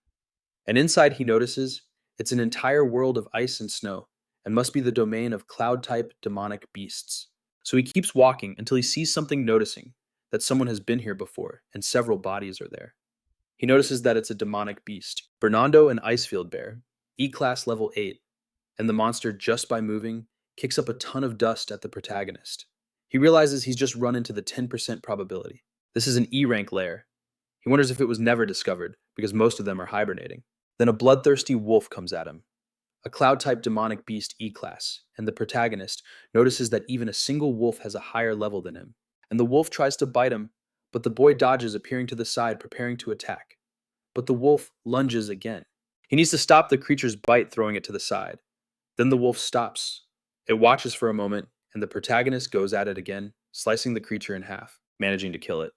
And inside he notices it's an entire world of ice and snow, and must be the domain of cloud-type demonic beasts. So he keeps walking until he sees something, noticing that someone has been here before, and several bodies are there. He notices that it's a demonic beast, Bernardo an Icefield bear, E-class level 8, and the monster, just by moving, kicks up a ton of dust at the protagonist. He realizes he's just run into the 10% probability. This is an E-rank lair. He wonders if it was never discovered, because most of them are hibernating. Then a bloodthirsty wolf comes at him, a cloud-type demonic beast E-class, and the protagonist notices that even a single wolf has a higher level than him. And the wolf tries to bite him, but the boy dodges, appearing to the side, preparing to attack. But the wolf lunges again. He needs to stop the creature's bite, throwing it to the side. Then the wolf stops. It watches for a moment, and the protagonist goes at it again, slicing the creature in half, managing to kill it.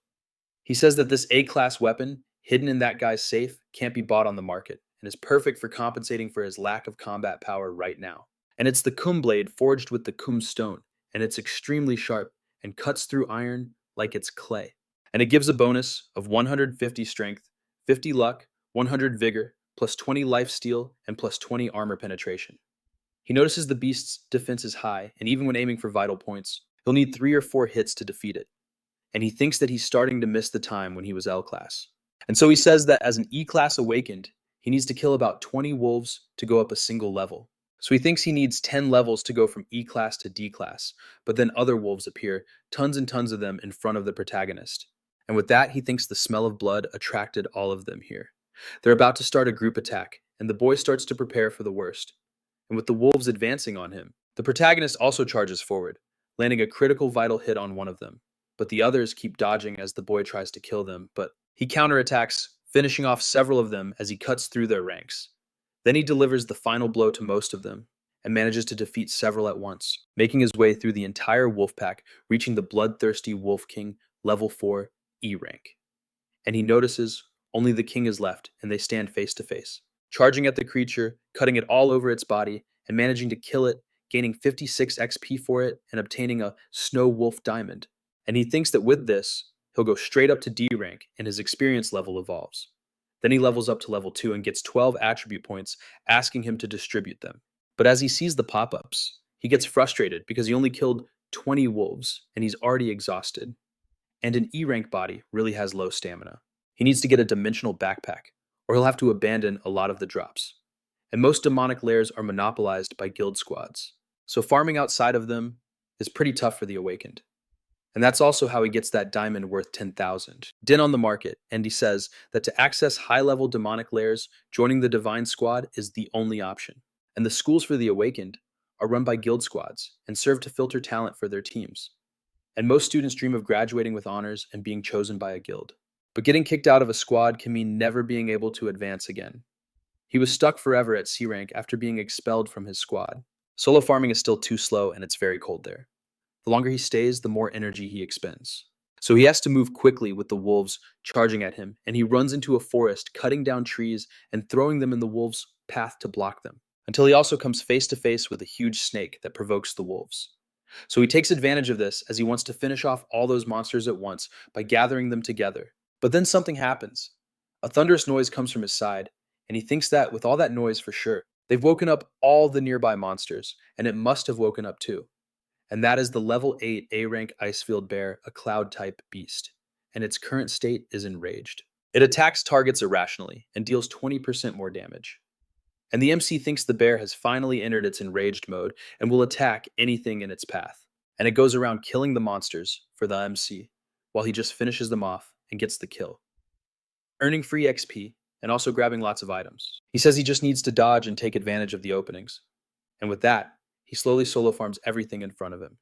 He says that this A-class weapon, hidden in that guy's safe, can't be bought on the market, and is perfect for compensating for his lack of combat power right now. And it's the Kum blade forged with the Kum stone, and it's extremely sharp and cuts through iron like it's clay. And it gives a bonus of 150 strength, 50 luck, 100 vigor, plus 20 life steal, and plus 20 armor penetration. He notices the beast's defense is high, and even when aiming for vital points, he'll need 3 or 4 hits to defeat it. And he thinks that he's starting to miss the time when he was L-class. And so he says that as an E-class awakened, he needs to kill about 20 wolves to go up a single level. So he thinks he needs 10 levels to go from E-class to D-class, but then other wolves appear, tons and tons of them in front of the protagonist. And with that, he thinks the smell of blood attracted all of them here. They're about to start a group attack, and the boy starts to prepare for the worst. And with the wolves advancing on him, the protagonist also charges forward, landing a critical vital hit on one of them. But the others keep dodging as the boy tries to kill them, but he counterattacks, finishing off several of them as he cuts through their ranks. Then he delivers the final blow to most of them, and manages to defeat several at once, making his way through the entire wolf pack, reaching the bloodthirsty Wolf King level 4 E rank. And he notices only the king is left, and they stand face to face, charging at the creature, cutting it all over its body, and managing to kill it, gaining 56 XP for it, and obtaining a Snow Wolf Diamond. And he thinks that with this, he'll go straight up to D rank, and his experience level evolves. Then he levels up to level 2 and gets 12 attribute points, asking him to distribute them. But as he sees the pop-ups, he gets frustrated because he only killed 20 wolves, and he's already exhausted. And an E-rank body really has low stamina. He needs to get a dimensional backpack, or he'll have to abandon a lot of the drops. And most demonic lairs are monopolized by guild squads, so farming outside of them is pretty tough for the awakened. And that's also how he gets that diamond worth 10,000. Din on the market, and he says that to access high-level demonic lairs, joining the Divine Squad is the only option. And the schools for the awakened are run by guild squads and serve to filter talent for their teams. And most students dream of graduating with honors and being chosen by a guild. But getting kicked out of a squad can mean never being able to advance again. He was stuck forever at C rank after being expelled from his squad. Solo farming is still too slow, and it's very cold there. The longer he stays, the more energy he expends. So he has to move quickly with the wolves charging at him, and he runs into a forest, cutting down trees and throwing them in the wolves' path to block them, until he also comes face to face with a huge snake that provokes the wolves. So he takes advantage of this as he wants to finish off all those monsters at once by gathering them together. But then something happens. A thunderous noise comes from his side, and he thinks that with all that noise for sure, they've woken up all the nearby monsters, and it must have woken up too. And that is the level 8 A rank Icefield Bear, a cloud type beast, and its current state is enraged. It attacks targets irrationally and deals 20% more damage. And the MC thinks the bear has finally entered its enraged mode and will attack anything in its path. And it goes around killing the monsters for the MC, while he just finishes them off and gets the kill, earning free XP and also grabbing lots of items. He says he just needs to dodge and take advantage of the openings. And with that, he slowly solo farms everything in front of him.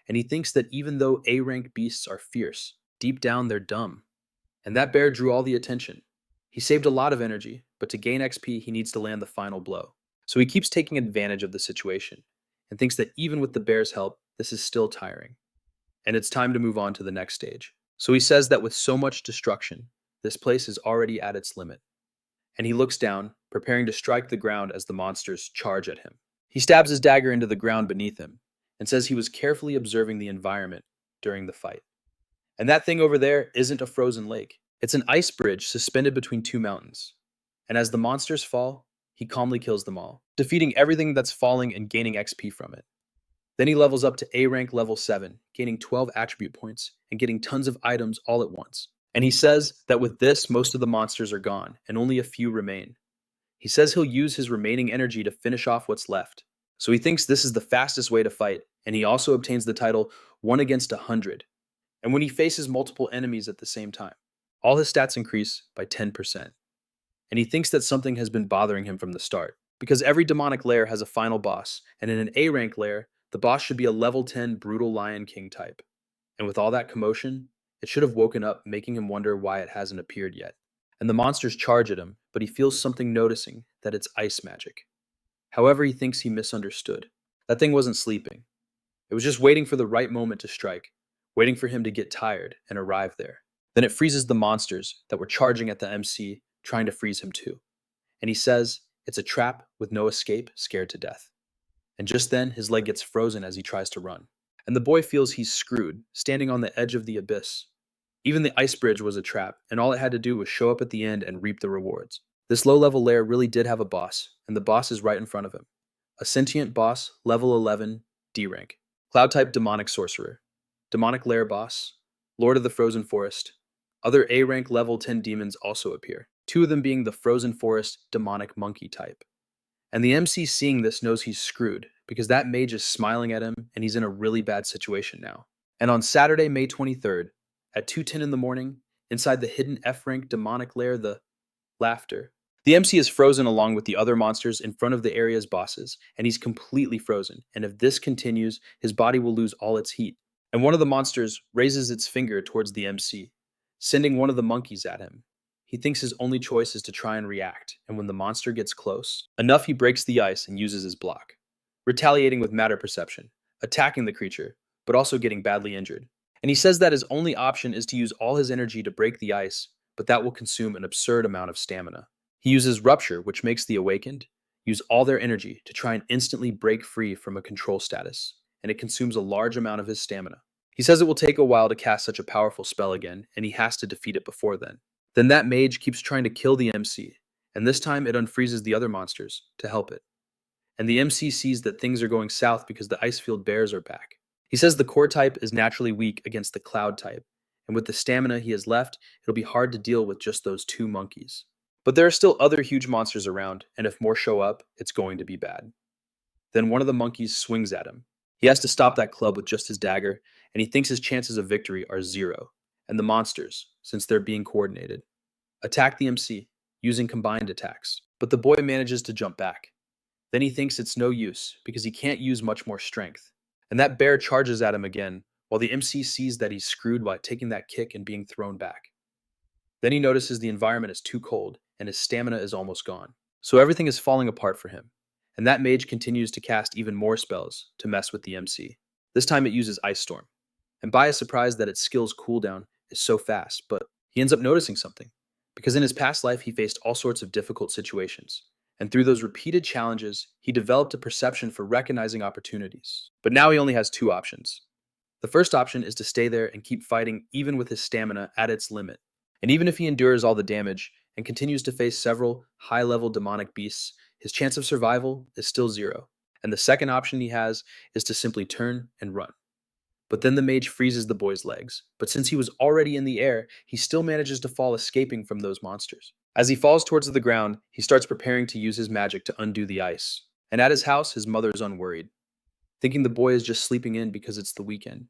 And he thinks that even though A rank beasts are fierce, deep down they're dumb. And that bear drew all the attention. He saved a lot of energy, but to gain XP, he needs to land the final blow. So he keeps taking advantage of the situation and thinks that even with the bear's help, this is still tiring. And it's time to move on to the next stage. So he says that with so much destruction, this place is already at its limit. And he looks down, preparing to strike the ground as the monsters charge at him. He stabs his dagger into the ground beneath him and says he was carefully observing the environment during the fight. And that thing over there isn't a frozen lake. It's an ice bridge suspended between two mountains. And as the monsters fall, he calmly kills them all, defeating everything that's falling and gaining XP from it. Then he levels up to A rank level 7, gaining 12 attribute points and getting tons of items all at once. And he says that with this, most of the monsters are gone and only a few remain. He says he'll use his remaining energy to finish off what's left. So he thinks this is the fastest way to fight, and he also obtains the title 1 against 100. And when he faces multiple enemies at the same time, all his stats increase by 10%. And he thinks that something has been bothering him from the start, because every demonic lair has a final boss, and in an A rank lair, the boss should be a level 10 brutal Lion King type. And with all that commotion, it should have woken up, making him wonder why it hasn't appeared yet. And the monsters charge at him, but he feels something noticing that it's ice magic. However, he thinks he misunderstood. That thing wasn't sleeping. It was just waiting for the right moment to strike, waiting for him to get tired and arrive there. Then it freezes the monsters that were charging at the MC, trying to freeze him too. And he says it's a trap with no escape, scared to death. And just then, his leg gets frozen as he tries to run. And the boy feels he's screwed, standing on the edge of the abyss. Even the ice bridge was a trap, and all it had to do was show up at the end and reap the rewards. This low-level lair really did have a boss, and the boss is right in front of him. A sentient boss, level 11, D rank. Cloud-type demonic sorcerer. Demonic lair boss. Lord of the Frozen Forest. Other A rank level 10 demons also appear, 2 of them being the Frozen Forest demonic monkey type. And the MC seeing this knows he's screwed, because that mage is smiling at him and he's in a really bad situation now. And on Saturday, May 23rd, at 2:10 in the morning, inside the hidden F rank demonic lair, the Laughter, the MC is frozen along with the other monsters in front of the area's bosses, and he's completely frozen. And if this continues, his body will lose all its heat. And one of the monsters raises its finger towards the MC, sending one of the monkeys at him. He thinks his only choice is to try and react, and when the monster gets close enough, he breaks the ice and uses his block, retaliating with matter perception, attacking the creature, but also getting badly injured. And he says that his only option is to use all his energy to break the ice, but that will consume an absurd amount of stamina. He uses Rupture, which makes the awakened use all their energy to try and instantly break free from a control status, and it consumes a large amount of his stamina. He says it will take a while to cast such a powerful spell again, and he has to defeat it before then. Then that mage keeps trying to kill the MC, and this time it unfreezes the other monsters to help it. And the MC sees that things are going south because the Icefield Bears are back. He says the core type is naturally weak against the cloud type, and with the stamina he has left, it'll be hard to deal with just those 2 monkeys. But there are still other huge monsters around, and if more show up, it's going to be bad. Then one of the monkeys swings at him. He has to stop that club with just his dagger, and he thinks his chances of victory are 0. And the monsters, since they're being coordinated, attack the MC using combined attacks. But the boy manages to jump back. Then he thinks it's no use because he can't use much more strength. And that bear charges at him again, while the MC sees that he's screwed by taking that kick and being thrown back. Then he notices the environment is too cold and his stamina is almost gone. So everything is falling apart for him. And that mage continues to cast even more spells to mess with the MC. This time it uses Ice Storm. And Bai is surprised that its skill's cooldown is so fast, but he ends up noticing something. Because in his past life, he faced all sorts of difficult situations. And through those repeated challenges, he developed a perception for recognizing opportunities. But now he only has two options. The first option is to stay there and keep fighting even with his stamina at its limit. And even if he endures all the damage and continues to face several high-level demonic beasts, his chance of survival is still zero. And the second option he has is to simply turn and run. But then the mage freezes the boy's legs. But since he was already in the air, he still manages to fall escaping from those monsters. As he falls towards the ground, he starts preparing to use his magic to undo the ice. And at his house, his mother is unworried, thinking the boy is just sleeping in because it's the weekend.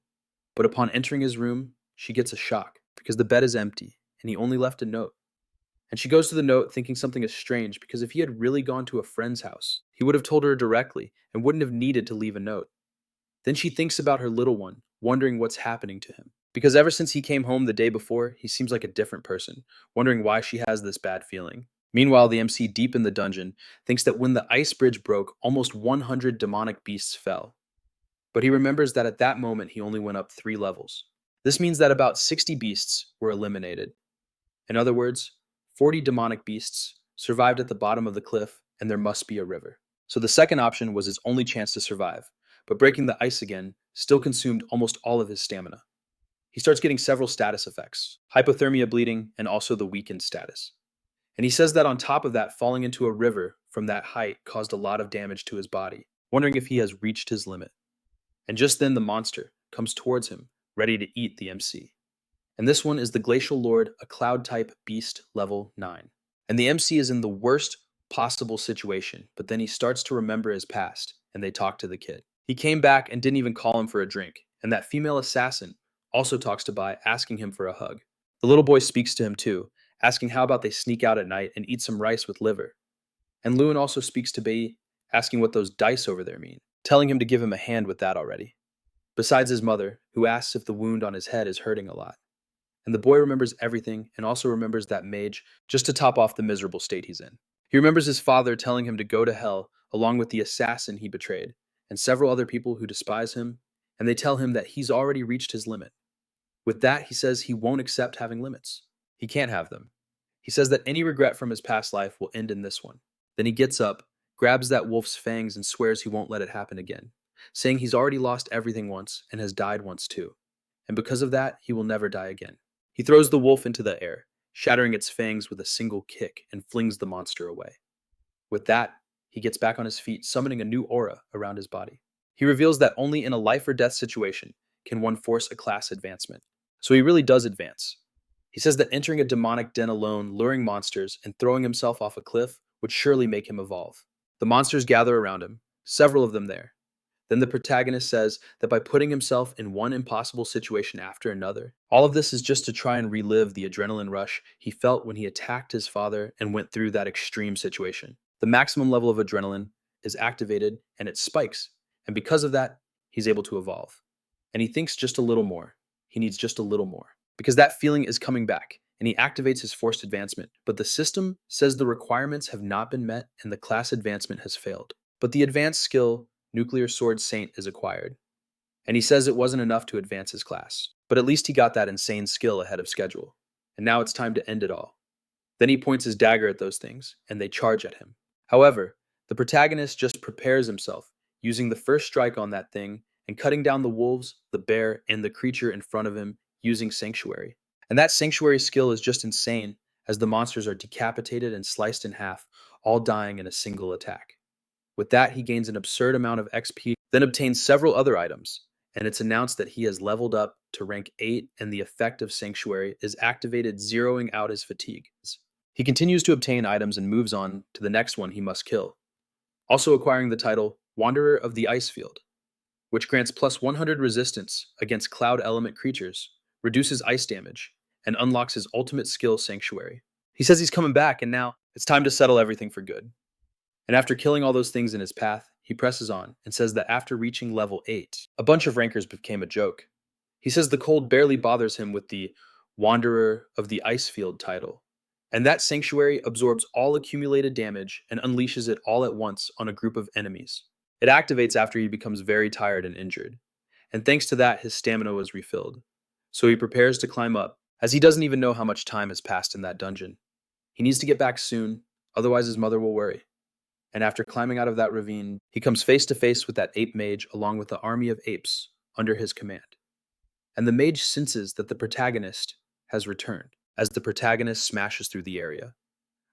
But upon entering his room, she gets a shock because the bed is empty and he only left a note. And she goes to the note thinking something is strange because if he had really gone to a friend's house, he would have told her directly and wouldn't have needed to leave a note. Then she thinks about her little one, wondering what's happening to him. Because ever since he came home the day before, he seems like a different person, wondering why she has this bad feeling. Meanwhile, the MC deep in the dungeon thinks that when the ice bridge broke, almost 100 demonic beasts fell. But he remembers that at that moment he only went up 3 levels. This means that about 60 beasts were eliminated. In other words, 40 demonic beasts survived at the bottom of the cliff, and there must be a river. So the second option was his only chance to survive, but breaking the ice again still consumed almost all of his stamina. He starts getting several status effects, hypothermia bleeding, and also the weakened status. And he says that on top of that, falling into a river from that height caused a lot of damage to his body, wondering if he has reached his limit. And just then the monster comes towards him, ready to eat the MC. And this one is the Glacial Lord, a cloud-type beast level 9. And the MC is in the worst possible situation, but then he starts to remember his past, and they talk to the kid. He came back and didn't even call him for a drink, and that female assassin also talks to Bai, asking him for a hug. The little boy speaks to him too, asking how about they sneak out at night and eat some rice with liver. And Lewin also speaks to Bai, asking what those dice over there mean, telling him to give him a hand with that already. Besides his mother, who asks if the wound on his head is hurting a lot. And the boy remembers everything and also remembers that mage just to top off the miserable state he's in. He remembers his father telling him to go to hell along with the assassin he betrayed and several other people who despise him, and they tell him that he's already reached his limit. With that, he says he won't accept having limits. He can't have them. He says that any regret from his past life will end in this one. Then he gets up, grabs that wolf's fangs, and swears he won't let it happen again, saying he's already lost everything once and has died once too. And because of that, he will never die again. He throws the wolf into the air, shattering its fangs with a single kick, and flings the monster away. With that, he gets back on his feet, summoning a new aura around his body. He reveals that only in a life or death situation can one force a class advancement. So he really does advance. He says that entering a demonic den alone, luring monsters, and throwing himself off a cliff would surely make him evolve. The monsters gather around him, several of them there. Then the protagonist says that by putting himself in one impossible situation after another, all of this is just to try and relive the adrenaline rush he felt when he attacked his father and went through that extreme situation. The maximum level of adrenaline is activated and it spikes, and because of that, he's able to evolve. And he thinks just a little more. He needs just a little more. Because that feeling is coming back, and he activates his forced advancement, but the system says the requirements have not been met and the class advancement has failed. But the advanced skill Nuclear Sword Saint is acquired. And he says it wasn't enough to advance his class, but at least he got that insane skill ahead of schedule. And now it's time to end it all. Then he points his dagger at those things, and they charge at him. However, the protagonist just prepares himself, using the first strike on that thing and cutting down the wolves, the bear, and the creature in front of him using Sanctuary. And that Sanctuary skill is just insane, as the monsters are decapitated and sliced in half, all dying in a single attack. With that, he gains an absurd amount of XP, then obtains several other items, and it's announced that he has leveled up to rank 8 and the effect of Sanctuary is activated, zeroing out his fatigue. He continues to obtain items and moves on to the next one he must kill, also acquiring the title Wanderer of the Ice Field, which grants plus 100 resistance against cloud element creatures, reduces ice damage, and unlocks his ultimate skill Sanctuary. He says he's coming back, and now it's time to settle everything for good. And after killing all those things in his path, he presses on and says that after reaching level 8, a bunch of rankers became a joke. He says the cold barely bothers him with the Wanderer of the Ice Field title, and that Sanctuary absorbs all accumulated damage and unleashes it all at once on a group of enemies. It activates after he becomes very tired and injured. and thanks to that, his stamina was refilled. So he prepares to climb up, as he doesn't even know how much time has passed in that dungeon. He needs to get back soon, otherwise his mother will worry. And after climbing out of that ravine, he comes face to face with that ape mage along with the army of apes under his command. And the mage senses that the protagonist has returned, as the protagonist smashes through the area.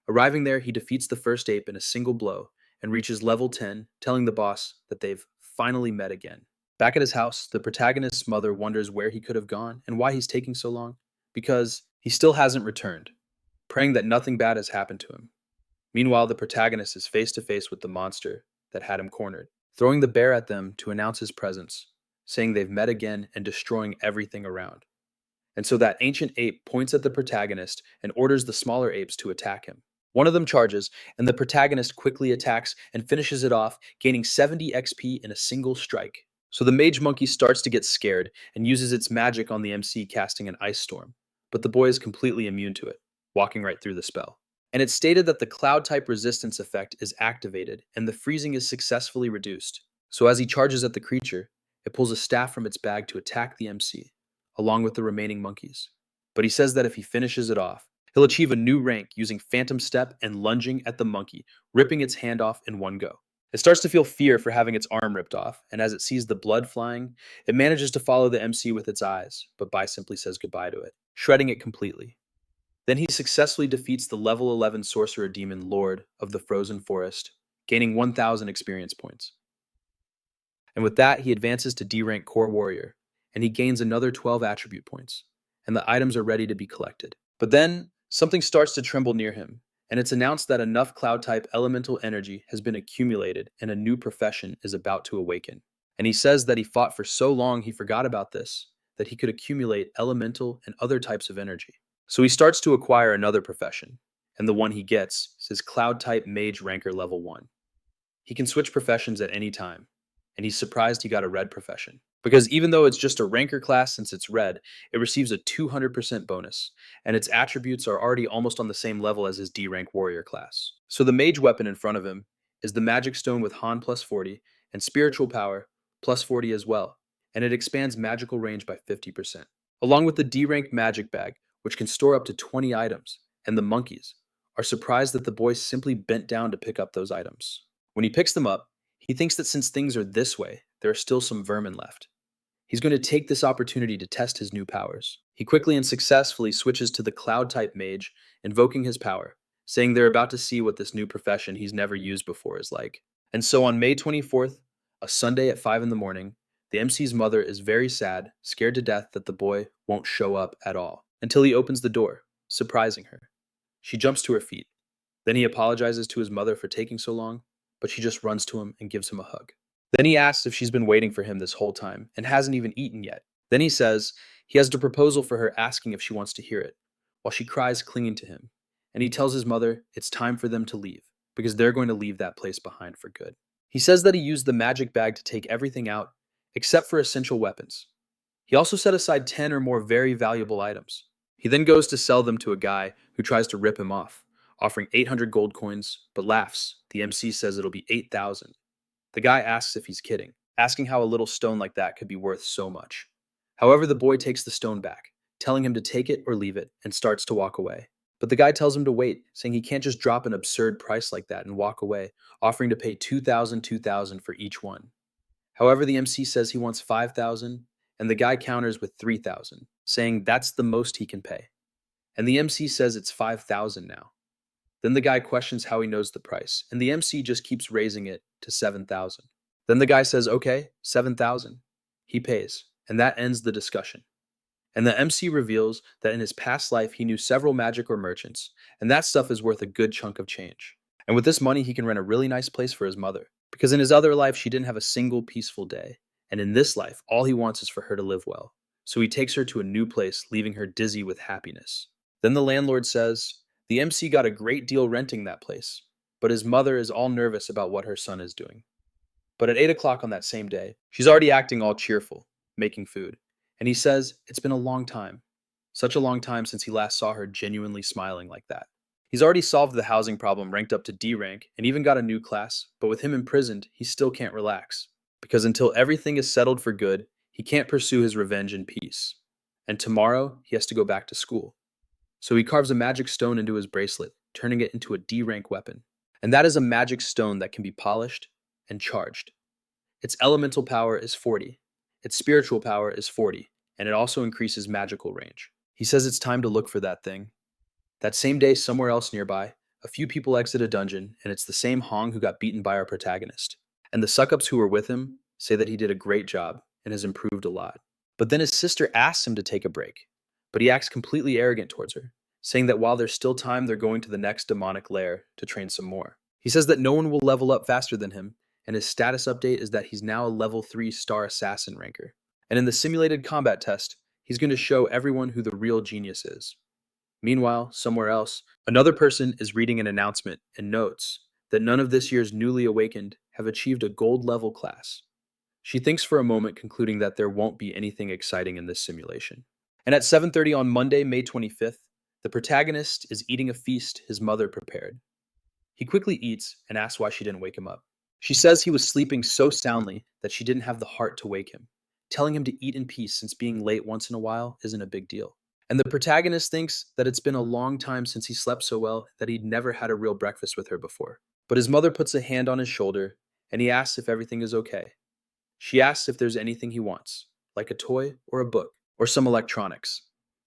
Arriving there, he defeats the first ape in a single blow and reaches level 10, telling the boss that they've finally met again. Back at his house, the protagonist's mother wonders where he could have gone and why he's taking so long, because he still hasn't returned, praying that nothing bad has happened to him. Meanwhile, the protagonist is face to face with the monster that had him cornered, throwing the bear at them to announce his presence, saying they've met again and destroying everything around. And so that ancient ape points at the protagonist and orders the smaller apes to attack him. One of them charges, and the protagonist quickly attacks and finishes it off, gaining 70 XP in a single strike. So the mage monkey starts to get scared and uses its magic on the MC, casting an ice storm, but the boy is completely immune to it, walking right through the spell. And it's stated that the cloud-type resistance effect is activated and the freezing is successfully reduced. So as he charges at the creature, it pulls a staff from its bag to attack the MC, along with the remaining monkeys. But he says that if he finishes it off, he'll achieve a new rank using Phantom Step and lunging at the monkey, ripping its hand off in one go. It starts to feel fear for having its arm ripped off, and as it sees the blood flying, it manages to follow the MC with its eyes, but Bai simply says goodbye to it, shredding it completely. Then he successfully defeats the level 11 sorcerer demon Lord of the Frozen Forest, gaining 1,000 experience points. And with that, he advances to D-rank Core Warrior, and he gains another 12 attribute points, and the items are ready to be collected. But then, something starts to tremble near him, and it's announced that enough cloud-type elemental energy has been accumulated and a new profession is about to awaken. And he says that he fought for so long he forgot about this, that he could accumulate elemental and other types of energy. So he starts to acquire another profession, and the one he gets is his cloud-type mage ranker level 1. He can switch professions at any time, and he's surprised he got a red profession. Because even though it's just a ranker class since it's red, it receives a 200% bonus, and its attributes are already almost on the same level as his D-rank warrior class. So the mage weapon in front of him is the magic stone with Han plus 40 and spiritual power plus 40 as well, and it expands magical range by 50%. Along with the D-rank magic bag, which can store up to 20 items, and the monkeys are surprised that the boy simply bent down to pick up those items. When he picks them up, he thinks that since things are this way, there are still some vermin left. He's going to take this opportunity to test his new powers. He quickly and successfully switches to the cloud-type mage, invoking his power, saying they're about to see what this new profession he's never used before is like. And so on May 24th, a Sunday at 5 in the morning, the MC's mother is very sad, scared to death that the boy won't show up at all, until he opens the door, surprising her. She jumps to her feet. Then he apologizes to his mother for taking so long, but she just runs to him and gives him a hug. Then he asks if she's been waiting for him this whole time and hasn't even eaten yet. Then he says he has a proposal for her, asking if she wants to hear it, while she cries, clinging to him. And he tells his mother it's time for them to leave, because they're going to leave that place behind for good. He says that he used the magic bag to take everything out, except for essential weapons. He also set aside 10 or more very valuable items. He then goes to sell them to a guy who tries to rip him off, offering 800 gold coins, but laughs. The MC says it'll be 8,000. The guy asks if he's kidding, asking how a little stone like that could be worth so much. However, the boy takes the stone back, telling him to take it or leave it, and starts to walk away. But the guy tells him to wait, saying he can't just drop an absurd price like that and walk away, offering to pay 2,000 for each one. However, the MC says he wants 5,000, and the guy counters with 3,000, saying that's the most he can pay. And the MC says it's 5,000 now. Then the guy questions how he knows the price, and the MC just keeps raising it to 7,000. Then the guy says, okay, 7,000. He pays, and that ends the discussion. And the MC reveals that in his past life he knew several magic or merchants, and that stuff is worth a good chunk of change. And with this money he can rent a really nice place for his mother, because in his other life she didn't have a single peaceful day, and in this life all he wants is for her to live well. So he takes her to a new place, leaving her dizzy with happiness. Then the landlord says, the MC got a great deal renting that place, but his mother is all nervous about what her son is doing. But at 8 o'clock on that same day, she's already acting all cheerful, making food. And he says it's been a long time. Such a long time since he last saw her genuinely smiling like that. He's already solved the housing problem, ranked up to D rank, and even got a new class, but with him imprisoned, he still can't relax. Because until everything is settled for good, He can't pursue his revenge in peace. And tomorrow, he has to go back to school. So he carves a magic stone into his bracelet, turning it into a D-rank weapon. And that is a magic stone that can be polished and charged. Its elemental power is 40. Its spiritual power is 40, and it also increases magical range. He says it's time to look for that thing. That same day, somewhere else nearby, a few people exit a dungeon, and it's the same Hong who got beaten by our protagonist. And the suck-ups who were with him say that he did a great job and has improved a lot. But then his sister asks him to take a break, but he acts completely arrogant towards her, saying that while there's still time, they're going to the next demonic lair to train some more. He says that no one will level up faster than him, and his status update is that he's now a level 3 star assassin ranker. And in the simulated combat test, he's going to show everyone who the real genius is. Meanwhile, somewhere else, another person is reading an announcement and notes that none of this year's newly awakened have achieved a gold level class. She thinks for a moment, concluding that there won't be anything exciting in this simulation. And at 7:30 on Monday, May 25th, the protagonist is eating a feast his mother prepared. He quickly eats and asks why she didn't wake him up. She says he was sleeping so soundly that she didn't have the heart to wake him, telling him to eat in peace since being late once in a while isn't a big deal. And the protagonist thinks that it's been a long time since he slept so well that he'd never had a real breakfast with her before. But his mother puts a hand on his shoulder, and he asks if everything is okay. She asks if there's anything he wants, like a toy or a book or some electronics.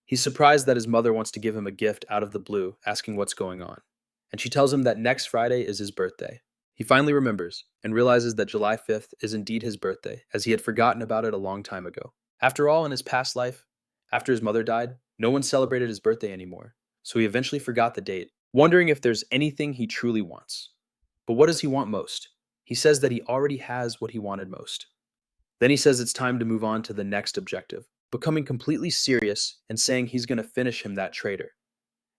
He's surprised that his mother wants to give him a gift out of the blue, asking what's going on. And she tells him that next Friday is his birthday. He finally remembers and realizes that July 5th is indeed his birthday, as he had forgotten about it a long time ago. After all, in his past life, after his mother died, no one celebrated his birthday anymore, so he eventually forgot the date, wondering if there's anything he truly wants. But what does he want most? He says that he already has what he wanted most. Then he says it's time to move on to the next objective, becoming completely serious and saying he's going to finish him that traitor.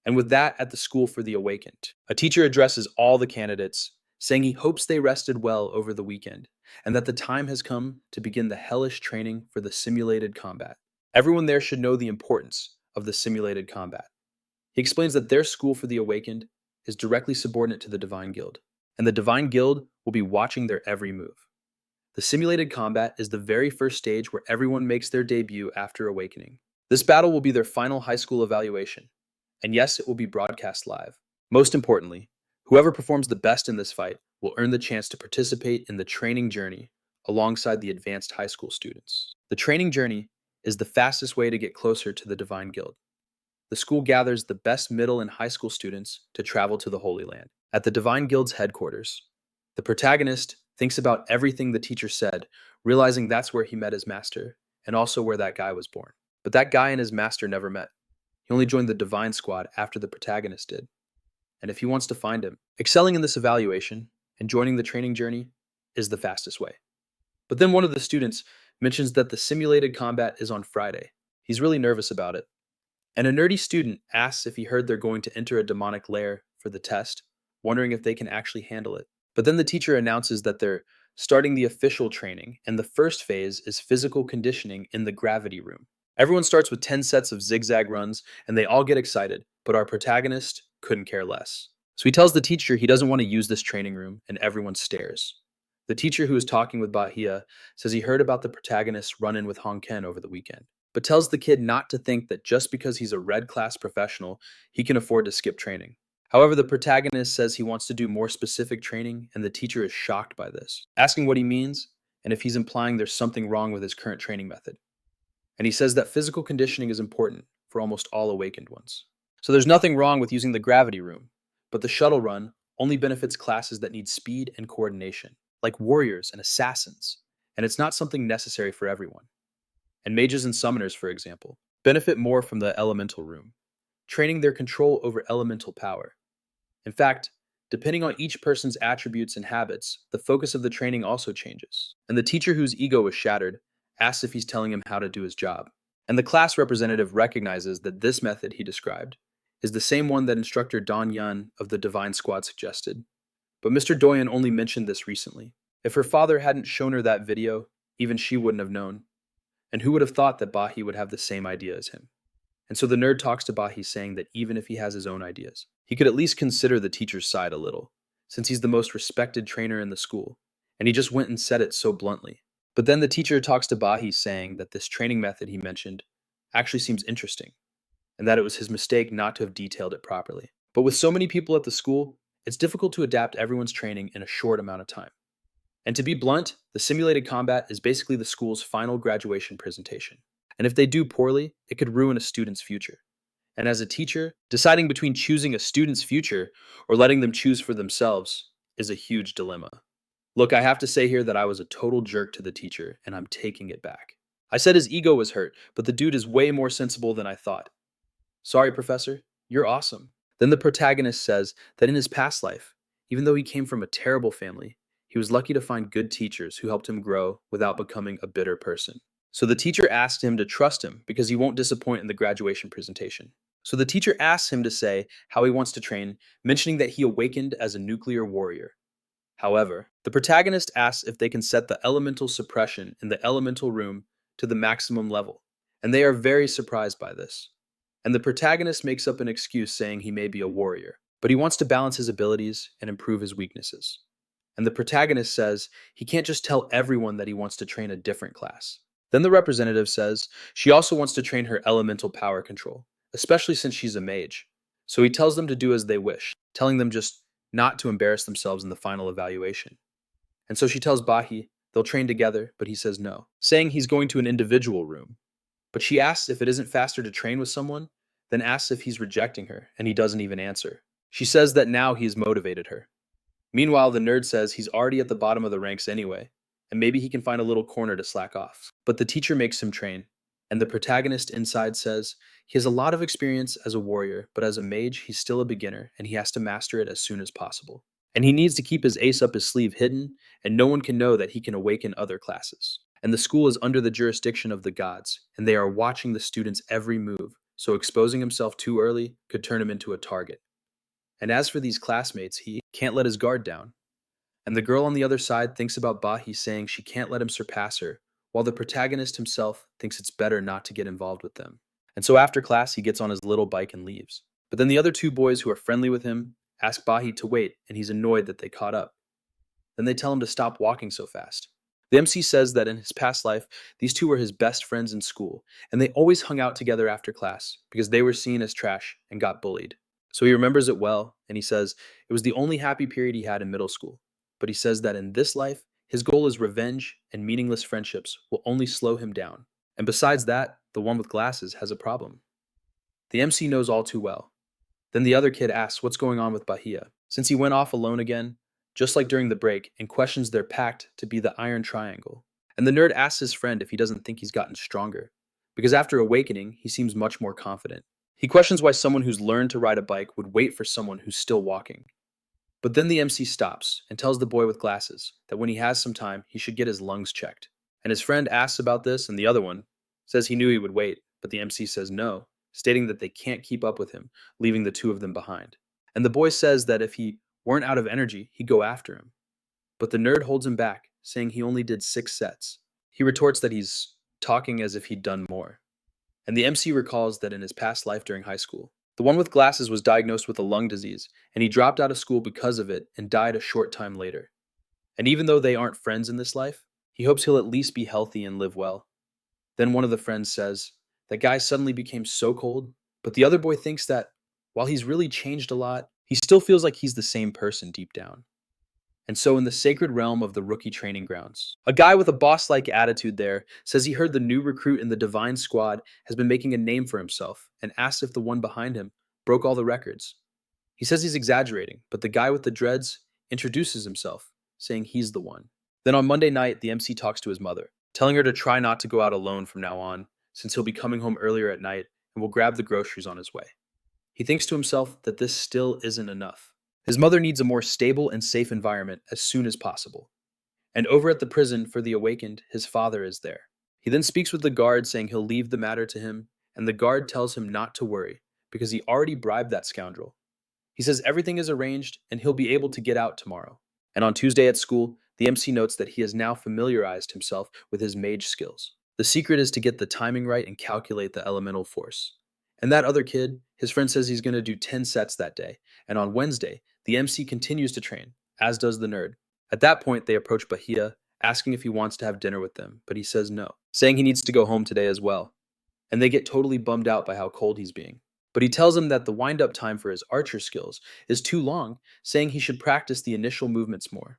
And with that, at the school for the awakened, a teacher addresses all the candidates, saying he hopes they rested well over the weekend, and that the time has come to begin the hellish training for the simulated combat. Everyone there should know the importance of the simulated combat. He explains that their school for the awakened is directly subordinate to the Divine Guild, and the Divine Guild will be watching their every move. The simulated combat is the very first stage where everyone makes their debut after awakening. This battle will be their final high school evaluation, and yes, it will be broadcast live. Most importantly, whoever performs the best in this fight will earn the chance to participate in the training journey alongside the advanced high school students. The training journey is the fastest way to get closer to the Divine Guild. The school gathers the best middle and high school students to travel to the Holy Land. At the Divine Guild's headquarters, the protagonist thinks about everything the teacher said, realizing that's where he met his master, and also where that guy was born. But that guy and his master never met. He only joined the Divine Squad after the protagonist did. And if he wants to find him, excelling in this evaluation and joining the training journey is the fastest way. But then one of the students mentions that the simulated combat is on Friday. He's really nervous about it. And a nerdy student asks if he heard they're going to enter a demonic lair for the test, wondering if they can actually handle it. But then the teacher announces that they're starting the official training, and the first phase is physical conditioning in the gravity room. Everyone starts with 10 sets of zigzag runs, and they all get excited, but our protagonist couldn't care less. So he tells the teacher he doesn't want to use this training room, and everyone stares. The teacher who is talking with Bahia says he heard about the protagonist's run-in with Hong Ken over the weekend, but tells the kid not to think that just because he's a red class professional, he can afford to skip training. However, the protagonist says he wants to do more specific training, and the teacher is shocked by this, asking what he means and if he's implying there's something wrong with his current training method. And he says that physical conditioning is important for almost all awakened ones. So there's nothing wrong with using the gravity room, but the shuttle run only benefits classes that need speed and coordination, like warriors and assassins, and it's not something necessary for everyone. And mages and summoners, for example, benefit more from the elemental room, training their control over elemental power. In fact, depending on each person's attributes and habits, the focus of the training also changes. And the teacher whose ego was shattered asks if he's telling him how to do his job. And the class representative recognizes that this method he described is the same one that instructor Don Yun of the Divine Squad suggested. But Mr. Doyen only mentioned this recently. If her father hadn't shown her that video, even she wouldn't have known. And who would have thought that Bahi would have the same idea as him? And so the nerd talks to Bahi, saying that even if he has his own ideas, he could at least consider the teacher's side a little, since he's the most respected trainer in the school, and he just went and said it so bluntly. But then the teacher talks to Bahi saying that this training method he mentioned actually seems interesting, and that it was his mistake not to have detailed it properly. But with so many people at the school, it's difficult to adapt everyone's training in a short amount of time. And to be blunt, the simulated combat is basically the school's final graduation presentation. And if they do poorly, it could ruin a student's future. And as a teacher, deciding between choosing a student's future or letting them choose for themselves is a huge dilemma. Look, I have to say here that I was a total jerk to the teacher, and I'm taking it back. I said his ego was hurt, but the dude is way more sensible than I thought. Sorry, Professor, you're awesome. Then the protagonist says that in his past life, even though he came from a terrible family, he was lucky to find good teachers who helped him grow without becoming a bitter person. So the teacher asked him to trust him because he won't disappoint in the graduation presentation. So the teacher asks him to say how he wants to train, mentioning that he awakened as a nuclear warrior. However, the protagonist asks if they can set the elemental suppression in the elemental room to the maximum level, and they are very surprised by this. And the protagonist makes up an excuse saying he may be a warrior, but he wants to balance his abilities and improve his weaknesses. And the protagonist says he can't just tell everyone that he wants to train a different class. Then the representative says she also wants to train her elemental power control, especially since she's a mage. So he tells them to do as they wish, telling them just not to embarrass themselves in the final evaluation. And so she tells Bahi they'll train together, but he says no, saying he's going to an individual room. But she asks if it isn't faster to train with someone, then asks if he's rejecting her, and he doesn't even answer. She says that now he's motivated her. Meanwhile, the nerd says he's already at the bottom of the ranks anyway, and maybe he can find a little corner to slack off. But the teacher makes him train, and the protagonist inside says he has a lot of experience as a warrior, but as a mage, he's still a beginner, and he has to master it as soon as possible. And he needs to keep his ace up his sleeve hidden, and no one can know that he can awaken other classes. And the school is under the jurisdiction of the gods, and they are watching the student's every move, so exposing himself too early could turn him into a target. And as for these classmates, he can't let his guard down. And the girl on the other side thinks about Bahi saying she can't let him surpass her, while the protagonist himself thinks it's better not to get involved with them. And so after class, he gets on his little bike and leaves. But then the other two boys who are friendly with him ask Bahi to wait, and he's annoyed that they caught up. Then they tell him to stop walking so fast. The MC says that in his past life, these two were his best friends in school, and they always hung out together after class because they were seen as trash and got bullied. So he remembers it well, and he says it was the only happy period he had in middle school. But he says that in this life, his goal is revenge, and meaningless friendships will only slow him down. And besides that, the one with glasses has a problem. The MC knows all too well. Then the other kid asks what's going on with Bahia, since he went off alone again, just like during the break, and questions their pact to be the Iron Triangle. And the nerd asks his friend if he doesn't think he's gotten stronger, because after awakening, he seems much more confident. He questions why someone who's learned to ride a bike would wait for someone who's still walking. But then the MC stops and tells the boy with glasses that when he has some time, he should get his lungs checked. And his friend asks about this, and the other one says he knew he would wait, but the MC says no, stating that they can't keep up with him, leaving the two of them behind. And the boy says that if he weren't out of energy, he'd go after him. But the nerd holds him back, saying he only did 6 sets. He retorts that he's talking as if he'd done more. And the MC recalls that in his past life during high school, the one with glasses was diagnosed with a lung disease, and he dropped out of school because of it and died a short time later. And even though they aren't friends in this life, he hopes he'll at least be healthy and live well. Then one of the friends says, that guy suddenly became so cold, but the other boy thinks that while he's really changed a lot, he still feels like he's the same person deep down. And so in the sacred realm of the rookie training grounds, a guy with a boss-like attitude there says he heard the new recruit in the Divine Squad has been making a name for himself and asks if the one behind him broke all the records. He says he's exaggerating, but the guy with the dreads introduces himself, saying he's the one. Then on Monday night, the MC talks to his mother, telling her to try not to go out alone from now on, since he'll be coming home earlier at night and will grab the groceries on his way. He thinks to himself that this still isn't enough. His mother needs a more stable and safe environment as soon as possible. And over at the prison for the awakened, his father is there. He then speaks with the guard saying he'll leave the matter to him, and the guard tells him not to worry because he already bribed that scoundrel. He says everything is arranged and he'll be able to get out tomorrow. And on Tuesday at school, the MC notes that he has now familiarized himself with his mage skills. The secret is to get the timing right and calculate the elemental force. And that other kid, his friend says he's going to do 10 sets that day, and on Wednesday, the MC continues to train, as does the nerd. At that point, they approach Bahia, asking if he wants to have dinner with them, but he says no, saying he needs to go home today as well. And they get totally bummed out by how cold he's being. But he tells him that the wind-up time for his archer skills is too long, saying he should practice the initial movements more.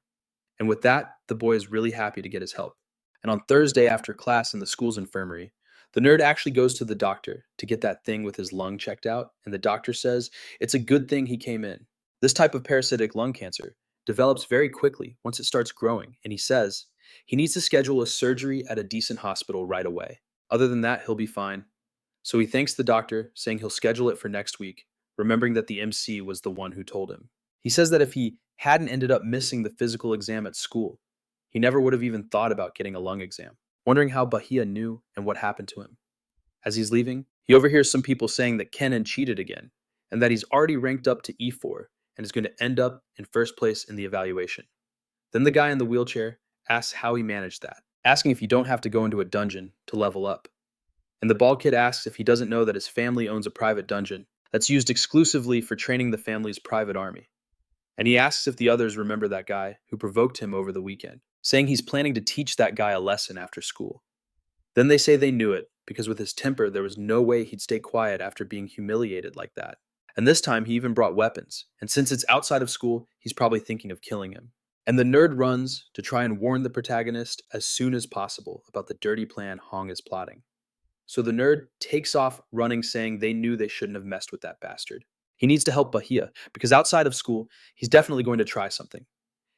And with that, the boy is really happy to get his help. And on Thursday after class in the school's infirmary, the nerd actually goes to the doctor to get that thing with his lung checked out, and the doctor says it's a good thing he came in. This type of parasitic lung cancer develops very quickly once it starts growing, and he says he needs to schedule a surgery at a decent hospital right away. Other than that, he'll be fine. So he thanks the doctor, saying he'll schedule it for next week, remembering that the MC was the one who told him. He says that if he hadn't ended up missing the physical exam at school, he never would have even thought about getting a lung exam, wondering how Bahia knew and what happened to him. As he's leaving, he overhears some people saying that Kennen cheated again, and that he's already ranked up to E4 and is going to end up in first place in the evaluation. Then the guy in the wheelchair asks how he managed that, asking if you don't have to go into a dungeon to level up. And the bald kid asks if he doesn't know that his family owns a private dungeon that's used exclusively for training the family's private army. And he asks if the others remember that guy who provoked him over the weekend, saying he's planning to teach that guy a lesson after school. Then they say they knew it, because with his temper, there was no way he'd stay quiet after being humiliated like that. And this time, he even brought weapons, and since it's outside of school, he's probably thinking of killing him. And the nerd runs to try and warn the protagonist as soon as possible about the dirty plan Hong is plotting. So the nerd takes off running, saying they knew they shouldn't have messed with that bastard. He needs to help Bahia, because outside of school, he's definitely going to try something.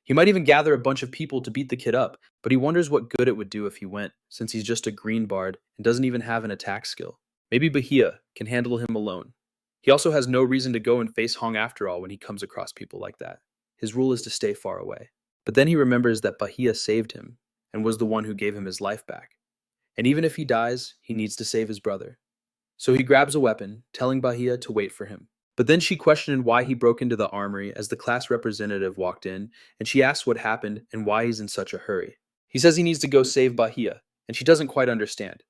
He might even gather a bunch of people to beat the kid up, but he wonders what good it would do if he went, since he's just a green bard and doesn't even have an attack skill. Maybe Bahia can handle him alone. He also has no reason to go and face Hong after all when he comes across people like that. His rule is to stay far away. But then he remembers that Bahia saved him and was the one who gave him his life back. And even if he dies, he needs to save his brother. So he grabs a weapon, telling Bahia to wait for him. But then she questioned why he broke into the armory as the class representative walked in, and she asks what happened and why he's in such a hurry. He says he needs to go save Bahia, and she doesn't quite understand.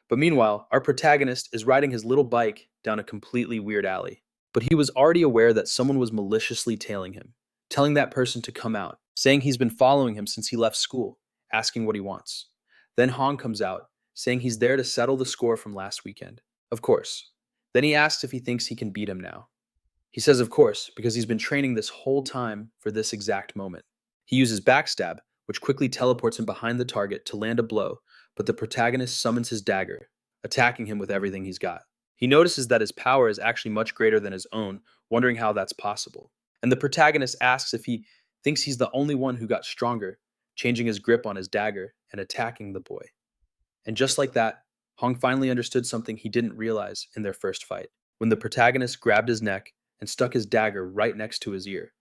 But meanwhile, our protagonist is riding his little bike down a completely weird alley. But he was already aware that someone was maliciously tailing him, telling that person to come out, saying he's been following him since he left school, asking what he wants. Then Hong comes out, saying he's there to settle the score from last weekend. Of course. Then he asks if he thinks he can beat him now. He says of course, because he's been training this whole time for this exact moment. He uses backstab, which quickly teleports him behind the target to land a blow, but the protagonist summons his dagger, attacking him with everything he's got. He notices that his power is actually much greater than his own, wondering how that's possible. And the protagonist asks if he thinks he's the only one who got stronger, changing his grip on his dagger and attacking the boy. And just like that, Hong finally understood something he didn't realize in their first fight, when the protagonist grabbed his neck and stuck his dagger right next to his ear.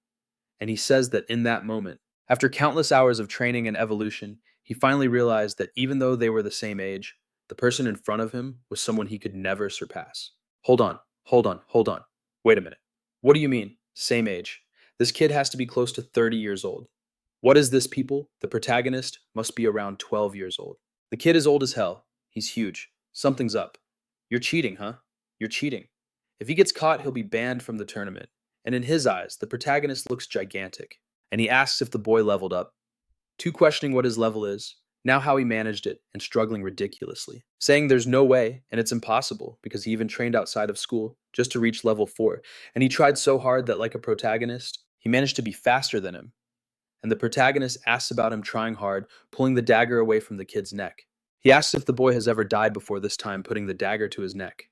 And he says that in that moment, after countless hours of training and evolution, he finally realized that even though they were the same age, the person in front of him was someone he could never surpass. Hold on. Wait a minute. What do you mean, same age? This kid has to be close to 30 years old. What is this, people? The protagonist must be around 12 years old. The kid is old as hell. He's huge. Something's up. You're cheating, huh? You're cheating. If he gets caught, he'll be banned from the tournament. And in his eyes, the protagonist looks gigantic. And he asks if the boy leveled up. Too questioning what his level is, now how he managed it, and struggling ridiculously. Saying there's no way, and it's impossible, because he even trained outside of school just to reach level 4. And he tried so hard that, like a protagonist, he managed to be faster than him. And the protagonist asks about him trying hard, pulling the dagger away from the kid's neck. He asks if the boy has ever died before this time, putting the dagger to his neck.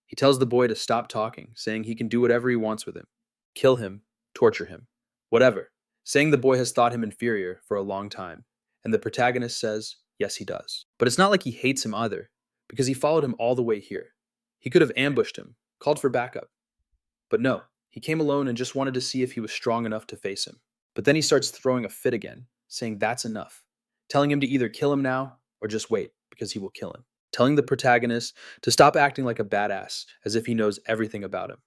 He tells the boy to stop talking, saying he can do whatever he wants with him. Kill him, torture him, whatever, saying the boy has thought him inferior for a long time. And the protagonist says, yes, he does. But it's not like he hates him either, because he followed him all the way here. He could have ambushed him, called for backup. But no, he came alone and just wanted to see if he was strong enough to face him. But then he starts throwing a fit again, saying that's enough, telling him to either kill him now or just wait, because he will kill him. Telling the protagonist to stop acting like a badass, as if he knows everything about him.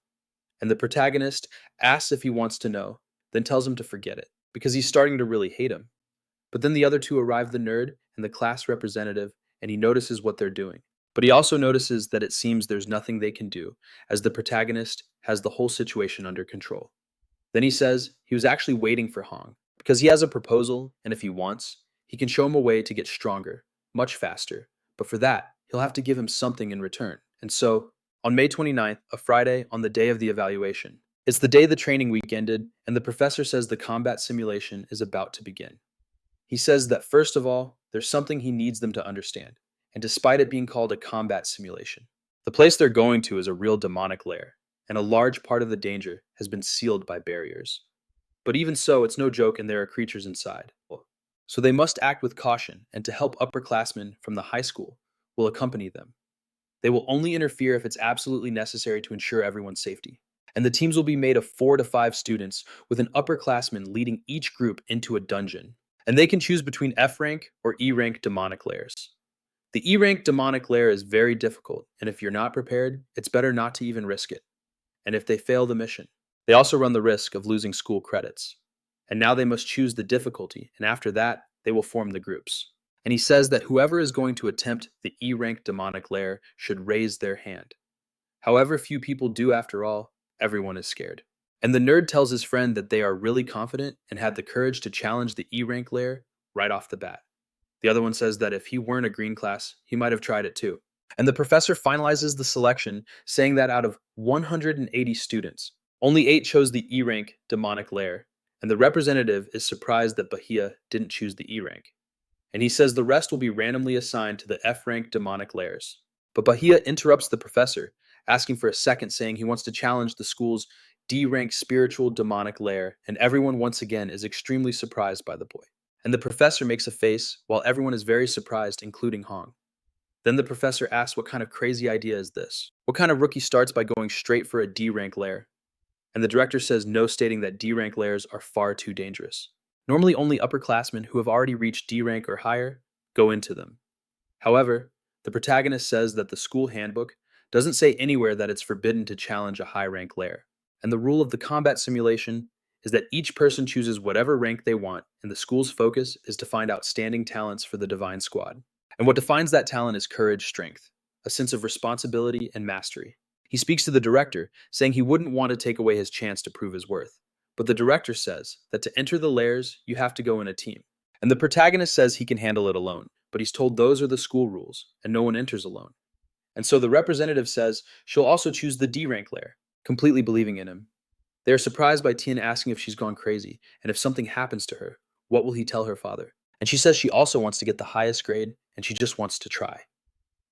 And the protagonist asks if he wants to know, then tells him to forget it, because he's starting to really hate him. But then the other two arrive, the nerd and the class representative, and he notices what they're doing. But he also notices that it seems there's nothing they can do, as the protagonist has the whole situation under control. Then he says he was actually waiting for Hong, because he has a proposal, and if he wants, He can show him a way to get stronger, much faster, but for that, he'll have to give him something in return. And so, on May 29th, a Friday, on the day of the evaluation, it's the day the training week ended, and the professor says the combat simulation is about to begin. He says that first of all, there's something he needs them to understand, and despite it being called a combat simulation, the place they're going to is a real demonic lair, and a large part of the danger has been sealed by barriers. But even so, it's no joke and there are creatures inside. So they must act with caution, and to help upperclassmen from the high school will accompany them. They will only interfere if it's absolutely necessary to ensure everyone's safety. And the teams will be made of 4 to 5 students, with an upperclassman leading each group into a dungeon. And they can choose between F rank or E rank demonic lairs. The E rank demonic lair is very difficult, and if you're not prepared, it's better not to even risk it. And if they fail the mission, they also run the risk of losing school credits. And now they must choose the difficulty, and after that, they will form the groups. And he says that whoever is going to attempt the E rank demonic lair should raise their hand. However few people do after all, everyone is scared. And the nerd tells his friend that they are really confident and had the courage to challenge the E rank lair right off the bat. The other one says that if he weren't a green class, he might have tried it too. And the professor finalizes the selection, saying that out of 180 students, only 8 chose the E rank demonic lair, and the representative is surprised that Bahia didn't choose the E rank. And he says the rest will be randomly assigned to the F rank demonic lairs. But Bahia interrupts the professor, asking for a second, saying he wants to challenge the school's D rank spiritual demonic lair, and everyone once again is extremely surprised by the boy. And the professor makes a face while everyone is very surprised, including Hong. Then the professor asks what kind of crazy idea is this? What kind of rookie starts by going straight for a D rank lair? And the director says no, stating that D rank lairs are far too dangerous. Normally only upperclassmen who have already reached D rank or higher go into them. However, the protagonist says that the school handbook doesn't say anywhere that it's forbidden to challenge a high rank lair. And the rule of the combat simulation is that each person chooses whatever rank they want, and the school's focus is to find outstanding talents for the Divine Squad. And what defines that talent is courage, strength, a sense of responsibility, and mastery. He speaks to the director, saying he wouldn't want to take away his chance to prove his worth. But the director says that to enter the lairs, you have to go in a team. And the protagonist says he can handle it alone, but he's told those are the school rules, and no one enters alone. And so the representative says she'll also choose the D rank lair, completely believing in him. They are surprised by Tien asking if she's gone crazy, and if something happens to her, what will he tell her father? And she says she also wants to get the highest grade, and she just wants to try.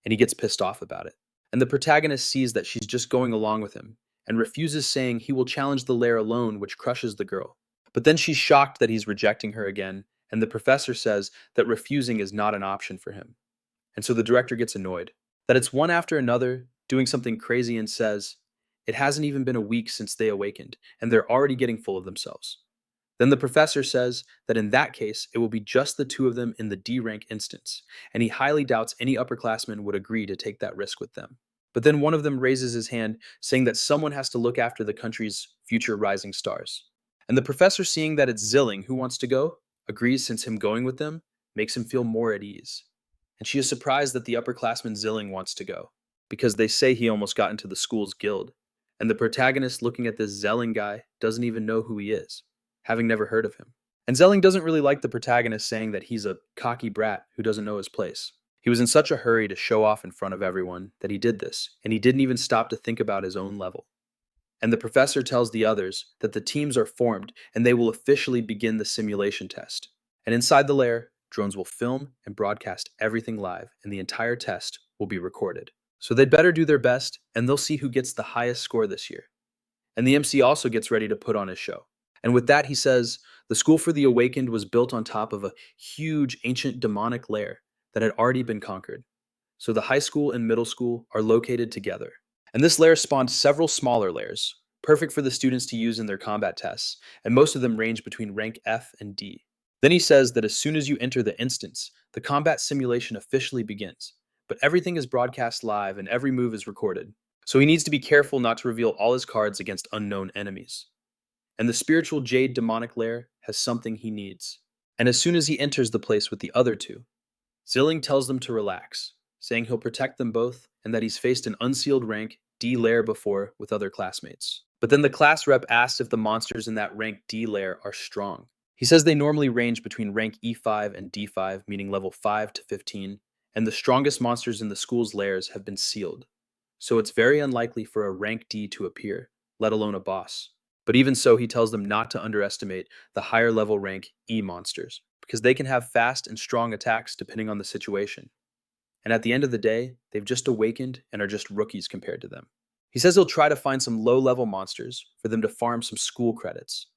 And he gets pissed off about it. And the protagonist sees that she's just going along with him, and refuses, saying he will challenge the lair alone, which crushes the girl. But then she's shocked that he's rejecting her again, and the professor says that refusing is not an option for him. And so the director gets annoyed, that it's one after another, doing something crazy, and says, it hasn't even been a week since they awakened, and they're already getting full of themselves. Then the professor says that in that case, it will be just the 2 of them in the D rank instance, and he highly doubts any upperclassman would agree to take that risk with them. But then one of them raises his hand, saying that someone has to look after the country's future rising stars. And the professor, seeing that it's Zilling who wants to go, agrees, since him going with them makes him feel more at ease. And she is surprised that the upperclassman Zilling wants to go, because they say he almost got into the school's guild. And the protagonist, looking at this Zelling guy, doesn't even know who he is, having never heard of him. And Zelling doesn't really like the protagonist, saying that he's a cocky brat who doesn't know his place. He was in such a hurry to show off in front of everyone that he did this, and he didn't even stop to think about his own level. And the professor tells the others that the teams are formed and they will officially begin the simulation test. And inside the lair, drones will film and broadcast everything live, and the entire test will be recorded. So they'd better do their best, and they'll see who gets the highest score this year. And the MC also gets ready to put on his show. And with that, he says, the School for the Awakened was built on top of a huge ancient demonic lair that had already been conquered. So the high school and middle school are located together. And this lair spawned several smaller lairs, perfect for the students to use in their combat tests, and most of them range between rank F and D. Then he says that as soon as you enter the instance, the combat simulation officially begins. But everything is broadcast live and every move is recorded. So he needs to be careful not to reveal all his cards against unknown enemies. And the spiritual jade demonic lair has something he needs. And as soon as he enters the place with the other 2, Zilling tells them to relax, saying he'll protect them both and that he's faced an unsealed rank D lair before with other classmates. But then the class rep asks if the monsters in that rank D lair are strong. He says they normally range between rank E5 and D5, meaning level 5 to 15, and the strongest monsters in the school's lairs have been sealed. So it's very unlikely for a rank D to appear, let alone a boss. But even so, he tells them not to underestimate the higher level rank E monsters, because they can have fast and strong attacks depending on the situation. And at the end of the day, they've just awakened and are just rookies compared to them. He says he'll try to find some low level monsters for them to farm some school credits.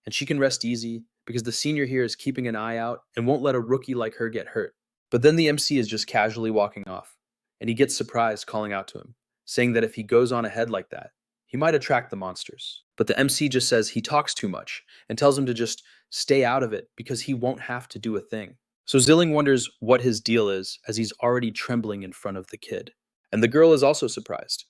And she can rest easy because the senior here is keeping an eye out and won't let a rookie like her get hurt. But then the MC is just casually walking off, and he gets surprised calling out to him, saying that if he goes on ahead like that, he might attract the monsters. But the MC just says he talks too much and tells him to just stay out of it because he won't have to do a thing. So Zilling wonders what his deal is as he's already trembling in front of the kid. And the girl is also surprised.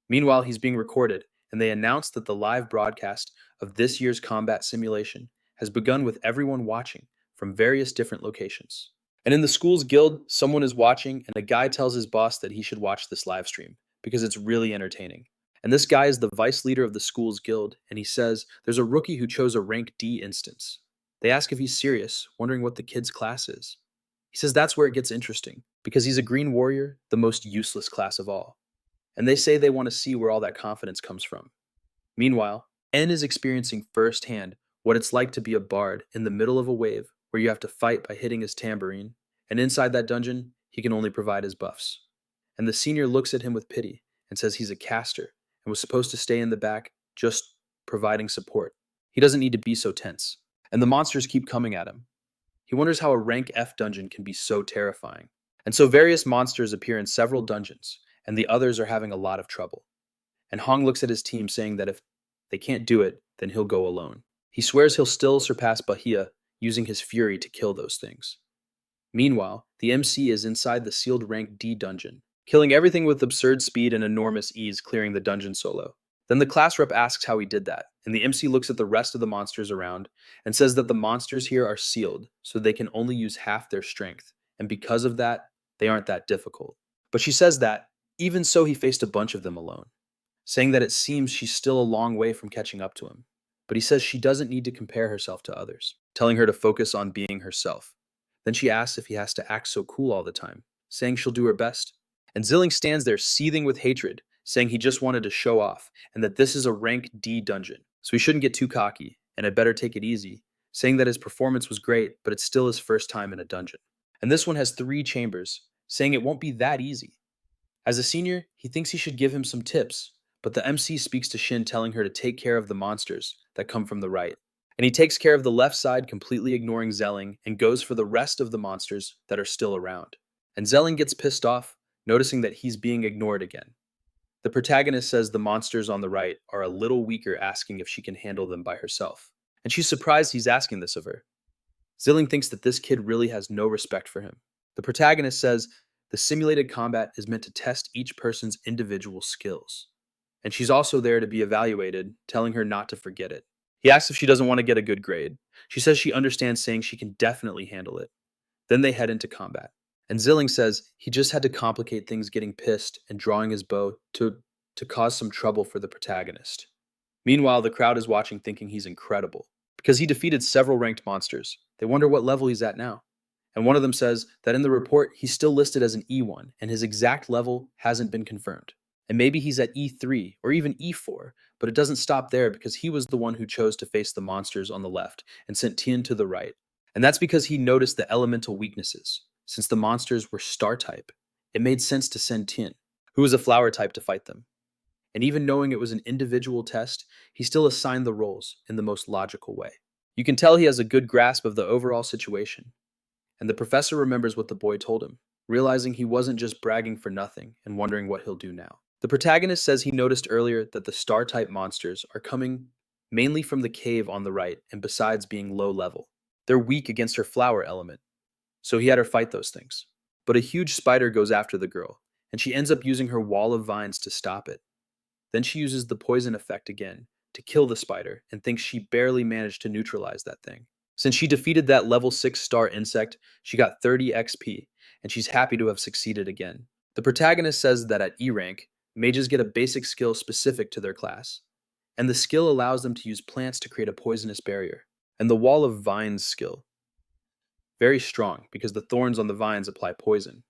Meanwhile, he's being recorded, and they announce that the live broadcast of this year's combat simulation has begun with everyone watching from various different locations. And in the school's guild, someone is watching, and a guy tells his boss that he should watch this live stream because it's really entertaining. And this guy is the vice leader of the school's guild, and he says there's a rookie who chose a rank D instance. They ask if he's serious, wondering what the kid's class is. He says that's where it gets interesting, because he's a green warrior, the most useless class of all. And they say they want to see where all that confidence comes from. Meanwhile, N is experiencing firsthand what it's like to be a bard in the middle of a wave where you have to fight by hitting his tambourine, and inside that dungeon, he can only provide his buffs. And the senior looks at him with pity and says he's a caster and was supposed to stay in the back just providing support. He doesn't need to be so tense. And the monsters keep coming at him. He wonders how a rank F dungeon can be so terrifying. And so various monsters appear in several dungeons, and the others are having a lot of trouble. And Hong looks at his team saying that if they can't do it, then he'll go alone. He swears he'll still surpass Bahia using his fury to kill those things. Meanwhile, the MC is inside the sealed rank D dungeon, killing everything with absurd speed and enormous ease, clearing the dungeon solo. Then the class rep asks how he did that, and the MC looks at the rest of the monsters around and says that the monsters here are sealed, so they can only use half their strength, and because of that, they aren't that difficult. But she says that, even so, he faced a bunch of them alone, saying that it seems she's still a long way from catching up to him. But he says she doesn't need to compare herself to others, telling her to focus on being herself. Then she asks if he has to act so cool all the time, saying she'll do her best. And Zilling stands there seething with hatred, saying he just wanted to show off, and that this is a rank D dungeon, so he shouldn't get too cocky, and had better take it easy, saying that his performance was great, but it's still his first time in a dungeon. And this one has 3 chambers, saying it won't be that easy. As a senior, he thinks he should give him some tips, but the MC speaks to Shin telling her to take care of the monsters that come from the right. And he takes care of the left side, completely ignoring Zelling, and goes for the rest of the monsters that are still around. And Zelling gets pissed off, noticing that he's being ignored again. The protagonist says the monsters on the right are a little weaker, asking if she can handle them by herself. And she's surprised he's asking this of her. Zilling thinks that this kid really has no respect for him. The protagonist says the simulated combat is meant to test each person's individual skills. And she's also there to be evaluated, telling her not to forget it. He asks if she doesn't want to get a good grade. She says she understands, saying she can definitely handle it. Then they head into combat. And Zilling says he just had to complicate things, getting pissed and drawing his bow to cause some trouble for the protagonist. Meanwhile, the crowd is watching, thinking he's incredible. Because he defeated several ranked monsters, they wonder what level he's at now. And one of them says that in the report, he's still listed as an E1, and his exact level hasn't been confirmed. And maybe he's at E3 or even E4, but it doesn't stop there because he was the one who chose to face the monsters on the left and sent Tien to the right. And that's because he noticed the elemental weaknesses. Since the monsters were star type, it made sense to send Tien, who was a flower type, to fight them. And even knowing it was an individual test, he still assigned the roles in the most logical way. You can tell he has a good grasp of the overall situation. And the professor remembers what the boy told him, realizing he wasn't just bragging for nothing and wondering what he'll do now. The protagonist says he noticed earlier that the star-type monsters are coming mainly from the cave on the right, and besides being low level, they're weak against her flower element, so he had her fight those things. But a huge spider goes after the girl, and she ends up using her wall of vines to stop it. Then she uses the poison effect again to kill the spider and thinks she barely managed to neutralize that thing. Since she defeated that level 6 star insect, she got 30 XP, and she's happy to have succeeded again. The protagonist says that at E rank, mages get a basic skill specific to their class, and the skill allows them to use plants to create a poisonous barrier. And the wall of vines skill, very strong because the thorns on the vines apply poison.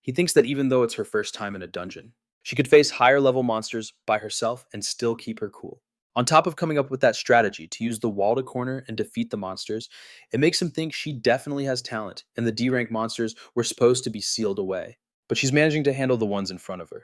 He thinks that even though it's her first time in a dungeon, she could face higher level monsters by herself and still keep her cool. On top of coming up with that strategy to use the wall to corner and defeat the monsters, it makes him think she definitely has talent, and the D rank monsters were supposed to be sealed away. But she's managing to handle the ones in front of her.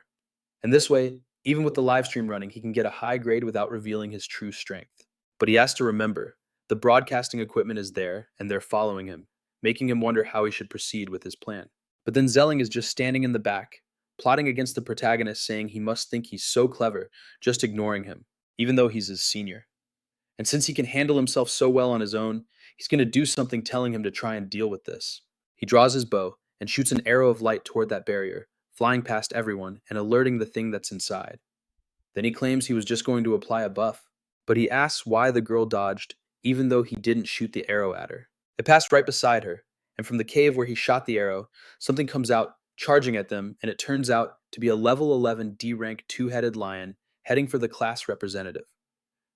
And this way, even with the live stream running, he can get a high grade without revealing his true strength. But he has to remember, the broadcasting equipment is there, and they're following him, making him wonder how he should proceed with his plan. But then Zelling is just standing in the back, plotting against the protagonist, saying he must think he's so clever, just ignoring him, even though he's his senior. And since he can handle himself so well on his own, he's going to do something telling him to try and deal with this. He draws his bow and shoots an arrow of light toward that barrier, flying past everyone and alerting the thing that's inside. Then he claims he was just going to apply a buff, but he asks why the girl dodged, even though he didn't shoot the arrow at her. It passed right beside her, and from the cave where he shot the arrow, something comes out, charging at them, and it turns out to be a level 11 D-rank two-headed lion heading for the class representative.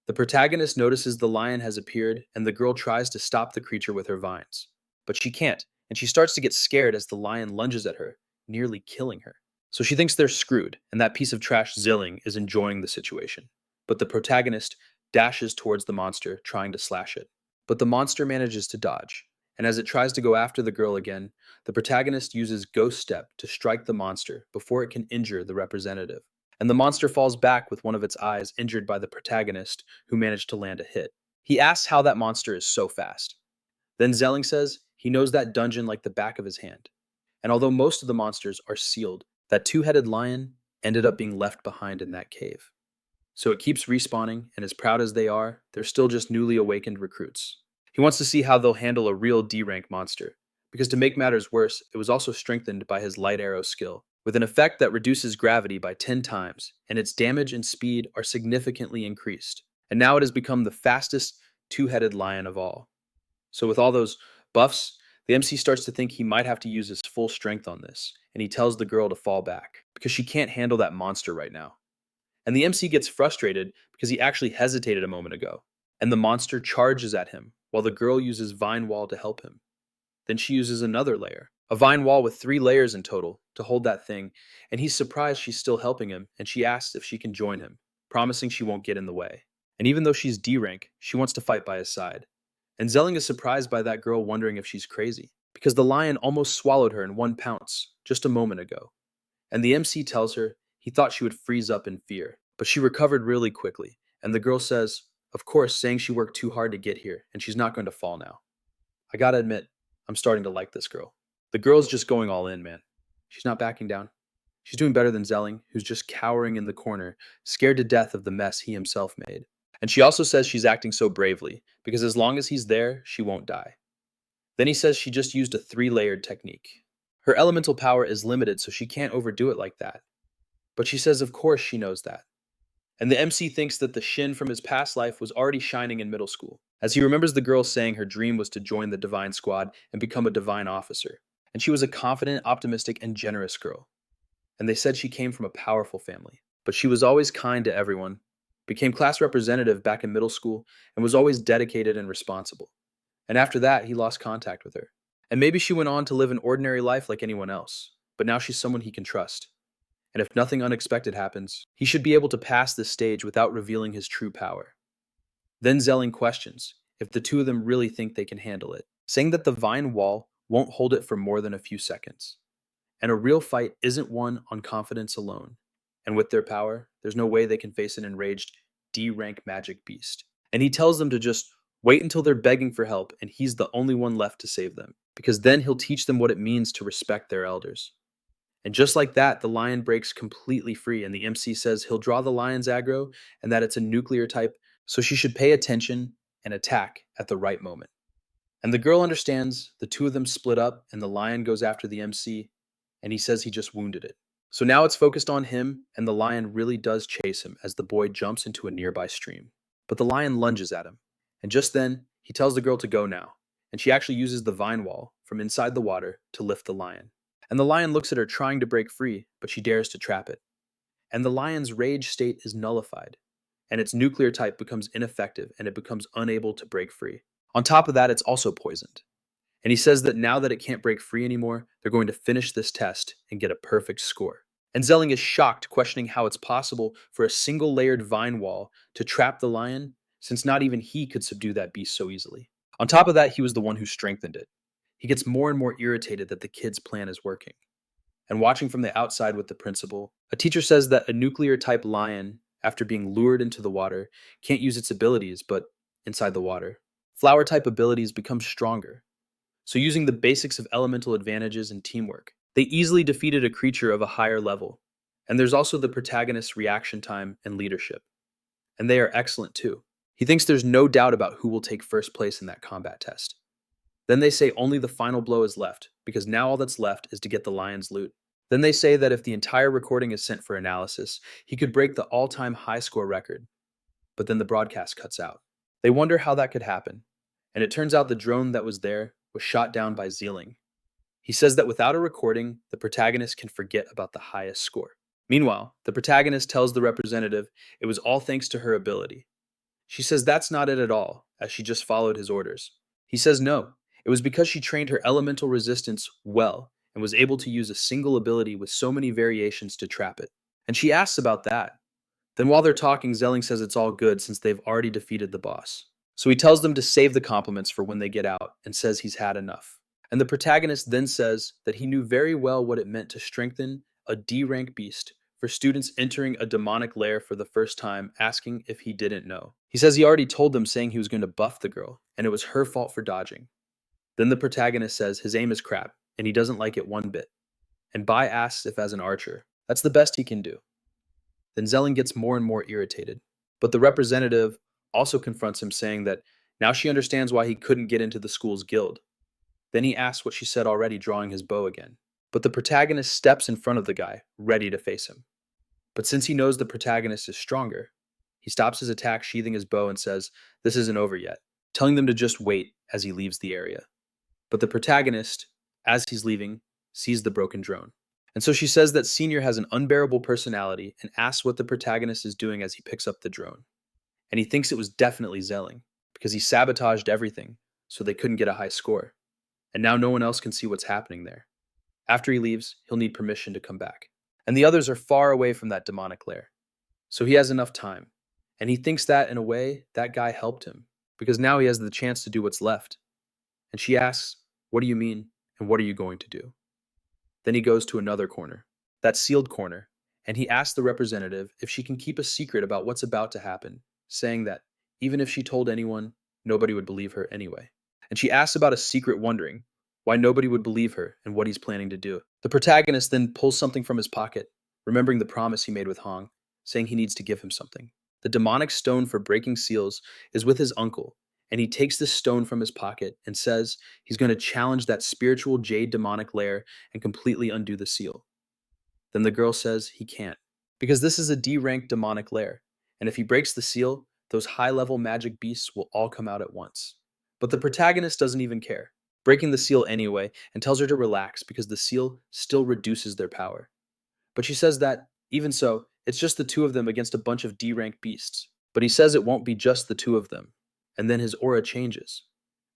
The protagonist notices the lion has appeared, and the girl tries to stop the creature with her vines. But she can't, and she starts to get scared as the lion lunges at her, nearly killing her. So she thinks they're screwed, and that piece of trash Zilling is enjoying the situation. But the protagonist dashes towards the monster, trying to slash it. But the monster manages to dodge, and as it tries to go after the girl again, the protagonist uses Ghost Step to strike the monster before it can injure the representative. And the monster falls back with one of its eyes injured by the protagonist, who managed to land a hit. He asks how that monster is so fast. Then Zelling says he knows that dungeon like the back of his hand. And although most of the monsters are sealed, that two-headed lion ended up being left behind in that cave. So it keeps respawning, and as proud as they are, they're still just newly awakened recruits. He wants to see how they'll handle a real D-rank monster, because to make matters worse, it was also strengthened by his light arrow skill, with an effect that reduces gravity by 10 times, and its damage and speed are significantly increased. And now it has become the fastest two-headed lion of all. So with all those buffs, the MC starts to think he might have to use his full strength on this, and he tells the girl to fall back, because she can't handle that monster right now. And the MC gets frustrated because he actually hesitated a moment ago, and the monster charges at him, while the girl uses Vine Wall to help him. Then she uses another layer, a vine wall with 3 layers in total, to hold that thing, and he's surprised she's still helping him, and she asks if she can join him, promising she won't get in the way. And even though she's D rank, she wants to fight by his side. And Zelling is surprised by that girl wondering if she's crazy, because the lion almost swallowed her in one pounce, just a moment ago. And the MC tells her he thought she would freeze up in fear, but she recovered really quickly, and the girl says, of course, saying she worked too hard to get here, and she's not going to fall now. I gotta admit, I'm starting to like this girl. The girl's just going all in, man. She's not backing down. She's doing better than Zelling, who's just cowering in the corner, scared to death of the mess he himself made. And she also says she's acting so bravely, because as long as he's there, she won't die. Then he says she just used a 3-layered technique. Her elemental power is limited, so she can't overdo it like that. But she says of course she knows that. And the MC thinks that the Shin from his past life was already shining in middle school, as he remembers the girl saying her dream was to join the Divine Squad and become a Divine Officer. And she was a confident, optimistic, and generous girl. And they said she came from a powerful family. But she was always kind to everyone, became class representative back in middle school, and was always dedicated and responsible. And after that, he lost contact with her. And maybe she went on to live an ordinary life like anyone else, but now she's someone he can trust. And if nothing unexpected happens, he should be able to pass this stage without revealing his true power. Then Zelling questions if the two of them really think they can handle it, saying that the vine wall won't hold it for more than a few seconds. And a real fight isn't won on confidence alone. And with their power, there's no way they can face an enraged D-rank magic beast. And he tells them to just wait until they're begging for help and he's the only one left to save them, because then he'll teach them what it means to respect their elders. And just like that, the lion breaks completely free, and the MC says he'll draw the lion's aggro and that it's a nuclear type, so she should pay attention and attack at the right moment. And the girl understands, the two of them split up, and the lion goes after the MC, and he says he just wounded it. So now it's focused on him, and the lion really does chase him as the boy jumps into a nearby stream. But the lion lunges at him, and just then, he tells the girl to go now, and she actually uses the vine wall from inside the water to lift the lion. And the lion looks at her trying to break free, but she dares to trap it. And the lion's rage state is nullified, and its nuclear type becomes ineffective and it becomes unable to break free. On top of that, it's also poisoned. And he says that now that it can't break free anymore, they're going to finish this test and get a perfect score. And Zelling is shocked, questioning how it's possible for a single layered vine wall to trap the lion, since not even he could subdue that beast so easily. On top of that, he was the one who strengthened it. He gets more and more irritated that the kid's plan is working. And watching from the outside with the principal, a teacher says that a nuclear type lion, after being lured into the water, can't use its abilities, but inside the water, flower type abilities become stronger. So, using the basics of elemental advantages and teamwork, they easily defeated a creature of a higher level. And there's also the protagonist's reaction time and leadership. And they are excellent too. He thinks there's no doubt about who will take first place in that combat test. Then they say only the final blow is left, because now all that's left is to get the lion's loot. Then they say that if the entire recording is sent for analysis, he could break the all-time high score record. But then the broadcast cuts out. They wonder how that could happen, and it turns out the drone that was there was shot down by Zealing. He says that without a recording, the protagonist can forget about the highest score. Meanwhile, the protagonist tells the representative it was all thanks to her ability. She says that's not it at all, as she just followed his orders. He says no, it was because she trained her elemental resistance well and was able to use a single ability with so many variations to trap it. And she asks about that. Then while they're talking, Zelling says it's all good since they've already defeated the boss. So he tells them to save the compliments for when they get out and says he's had enough. And the protagonist then says that he knew very well what it meant to strengthen a D-rank beast for students entering a demonic lair for the first time, asking if he didn't know. He says he already told them, saying he was going to buff the girl, and it was her fault for dodging. Then the protagonist says his aim is crap, and he doesn't like it one bit. And Bai asks if as an archer, that's the best he can do. Then Zelling gets more and more irritated. But the representative also confronts him, saying that now she understands why he couldn't get into the school's guild. Then he asks what she said already, drawing his bow again. But the protagonist steps in front of the guy, ready to face him. But since he knows the protagonist is stronger, he stops his attack, sheathing his bow, and says, "This isn't over yet," telling them to just wait as he leaves the area. But the protagonist, as he's leaving, sees the broken drone. And so she says that Senior has an unbearable personality and asks what the protagonist is doing as he picks up the drone. And he thinks it was definitely Zelling, because he sabotaged everything so they couldn't get a high score. And now no one else can see what's happening there. After he leaves, he'll need permission to come back. And the others are far away from that demonic lair. So he has enough time. And he thinks that, in a way, that guy helped him, because now he has the chance to do what's left. And she asks, "What do you mean, and what are you going to do?" Then he goes to another corner, that sealed corner, and he asks the representative if she can keep a secret about what's about to happen, saying that even if she told anyone, nobody would believe her anyway. And she asks about a secret, wondering why nobody would believe her and what he's planning to do. The protagonist then pulls something from his pocket, remembering the promise he made with Hong, saying he needs to give him something. The demonic stone for breaking seals is with his uncle, and he takes this stone from his pocket and says he's going to challenge that spiritual jade demonic lair and completely undo the seal. Then the girl says he can't, because this is a D-rank demonic lair, and if he breaks the seal, those high-level magic beasts will all come out at once. But the protagonist doesn't even care, breaking the seal anyway, and tells her to relax because the seal still reduces their power. But she says that, even so, it's just the two of them against a bunch of D-rank beasts. But he says it won't be just the two of them, and then his aura changes.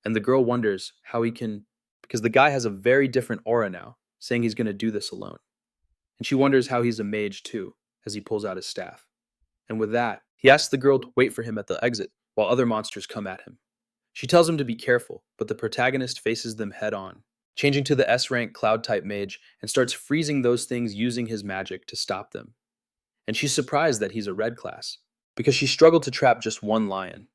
And the girl wonders how he can, because the guy has a very different aura now, saying he's going to do this alone. And she wonders how he's a mage too, as he pulls out his staff. And with that, he asks the girl to wait for him at the exit, while other monsters come at him. She tells him to be careful, but the protagonist faces them head on, changing to the S-rank cloud-type mage and starts freezing those things using his magic to stop them. And she's surprised that he's a red class, because she struggled to trap just one lion.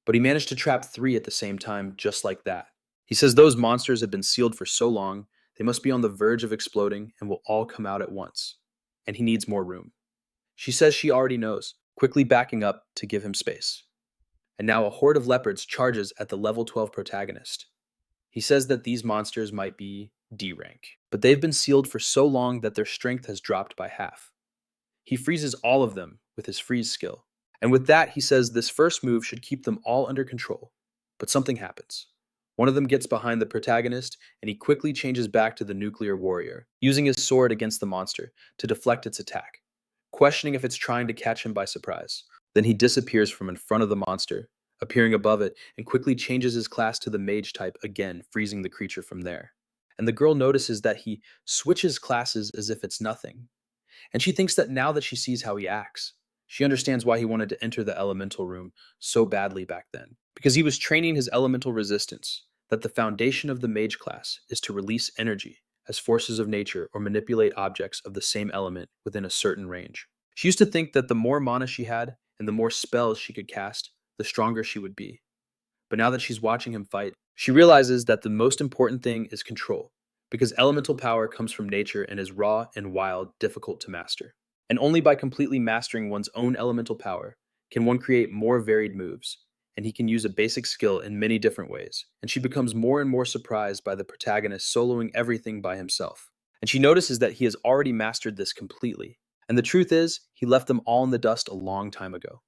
But he managed to trap 3 at the same time, just like that. He says those monsters have been sealed for so long, they must be on the verge of exploding and will all come out at once. And he needs more room. She says she already knows, quickly backing up to give him space. And now a horde of leopards charges at the level 12 protagonist. He says that these monsters might be D-rank, but they've been sealed for so long that their strength has dropped by half. He freezes all of them with his freeze skill. And with that, he says this first move should keep them all under control. But something happens. One of them gets behind the protagonist, and he quickly changes back to the nuclear warrior, using his sword against the monster to deflect its attack, questioning if it's trying to catch him by surprise. Then he disappears from in front of the monster, appearing above it, and quickly changes his class to the mage type again, freezing the creature from there. And the girl notices that he switches classes as if it's nothing. And she thinks that now that she sees how he acts, she understands why he wanted to enter the elemental room so badly back then. Because he was training his elemental resistance, that the foundation of the mage class is to release energy as forces of nature or manipulate objects of the same element within a certain range. She used to think that the more mana she had and the more spells she could cast, the stronger she would be. But now that she's watching him fight, she realizes that the most important thing is control, because elemental power comes from nature and is raw and wild, difficult to master. And only by completely mastering one's own elemental power can one create more varied moves, and he can use a basic skill in many different ways. And she becomes more and more surprised by the protagonist soloing everything by himself. And she notices that he has already mastered this completely. And the truth is, he left them all in the dust a long time ago.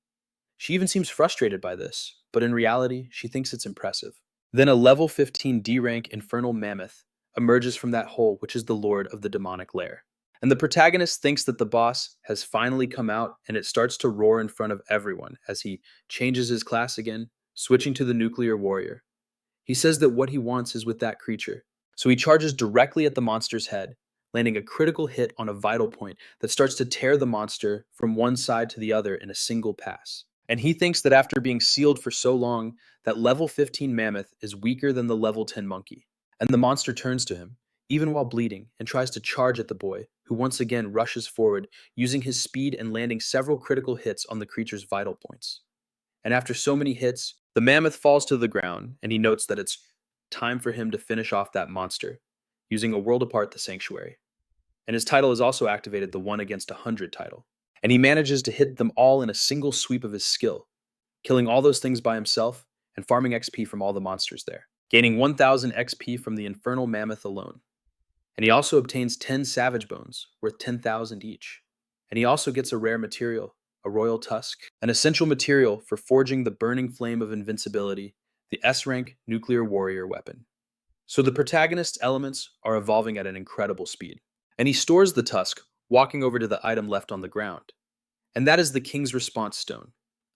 She even seems frustrated by this, but in reality, she thinks it's impressive. Then a level 15 D rank infernal mammoth emerges from that hole, which is the lord of the demonic lair. And the protagonist thinks that the boss has finally come out, and it starts to roar in front of everyone as he changes his class again, switching to the nuclear warrior. He says that what he wants is with that creature, so he charges directly at the monster's head, landing a critical hit on a vital point that starts to tear the monster from one side to the other in a single pass. And he thinks that after being sealed for so long, that level 15 mammoth is weaker than the level 10 monkey. And the monster turns to him, even while bleeding, and tries to charge at the boy, who once again rushes forward, using his speed and landing several critical hits on the creature's vital points. And after so many hits, the mammoth falls to the ground, and he notes that it's time for him to finish off that monster, using a world apart the sanctuary. And his title is also activated, the 1 against 100 title. And he manages to hit them all in a single sweep of his skill, killing all those things by himself and farming XP from all the monsters there, gaining 1000 XP from the infernal mammoth alone. And he also obtains 10 savage bones, worth 10,000 each. And he also gets a rare material, a royal tusk, an essential material for forging the burning flame of invincibility, the S-rank nuclear warrior weapon. So the protagonist's elements are evolving at an incredible speed. And he stores the tusk, walking over to the item left on the ground. And that is the King's Response Stone,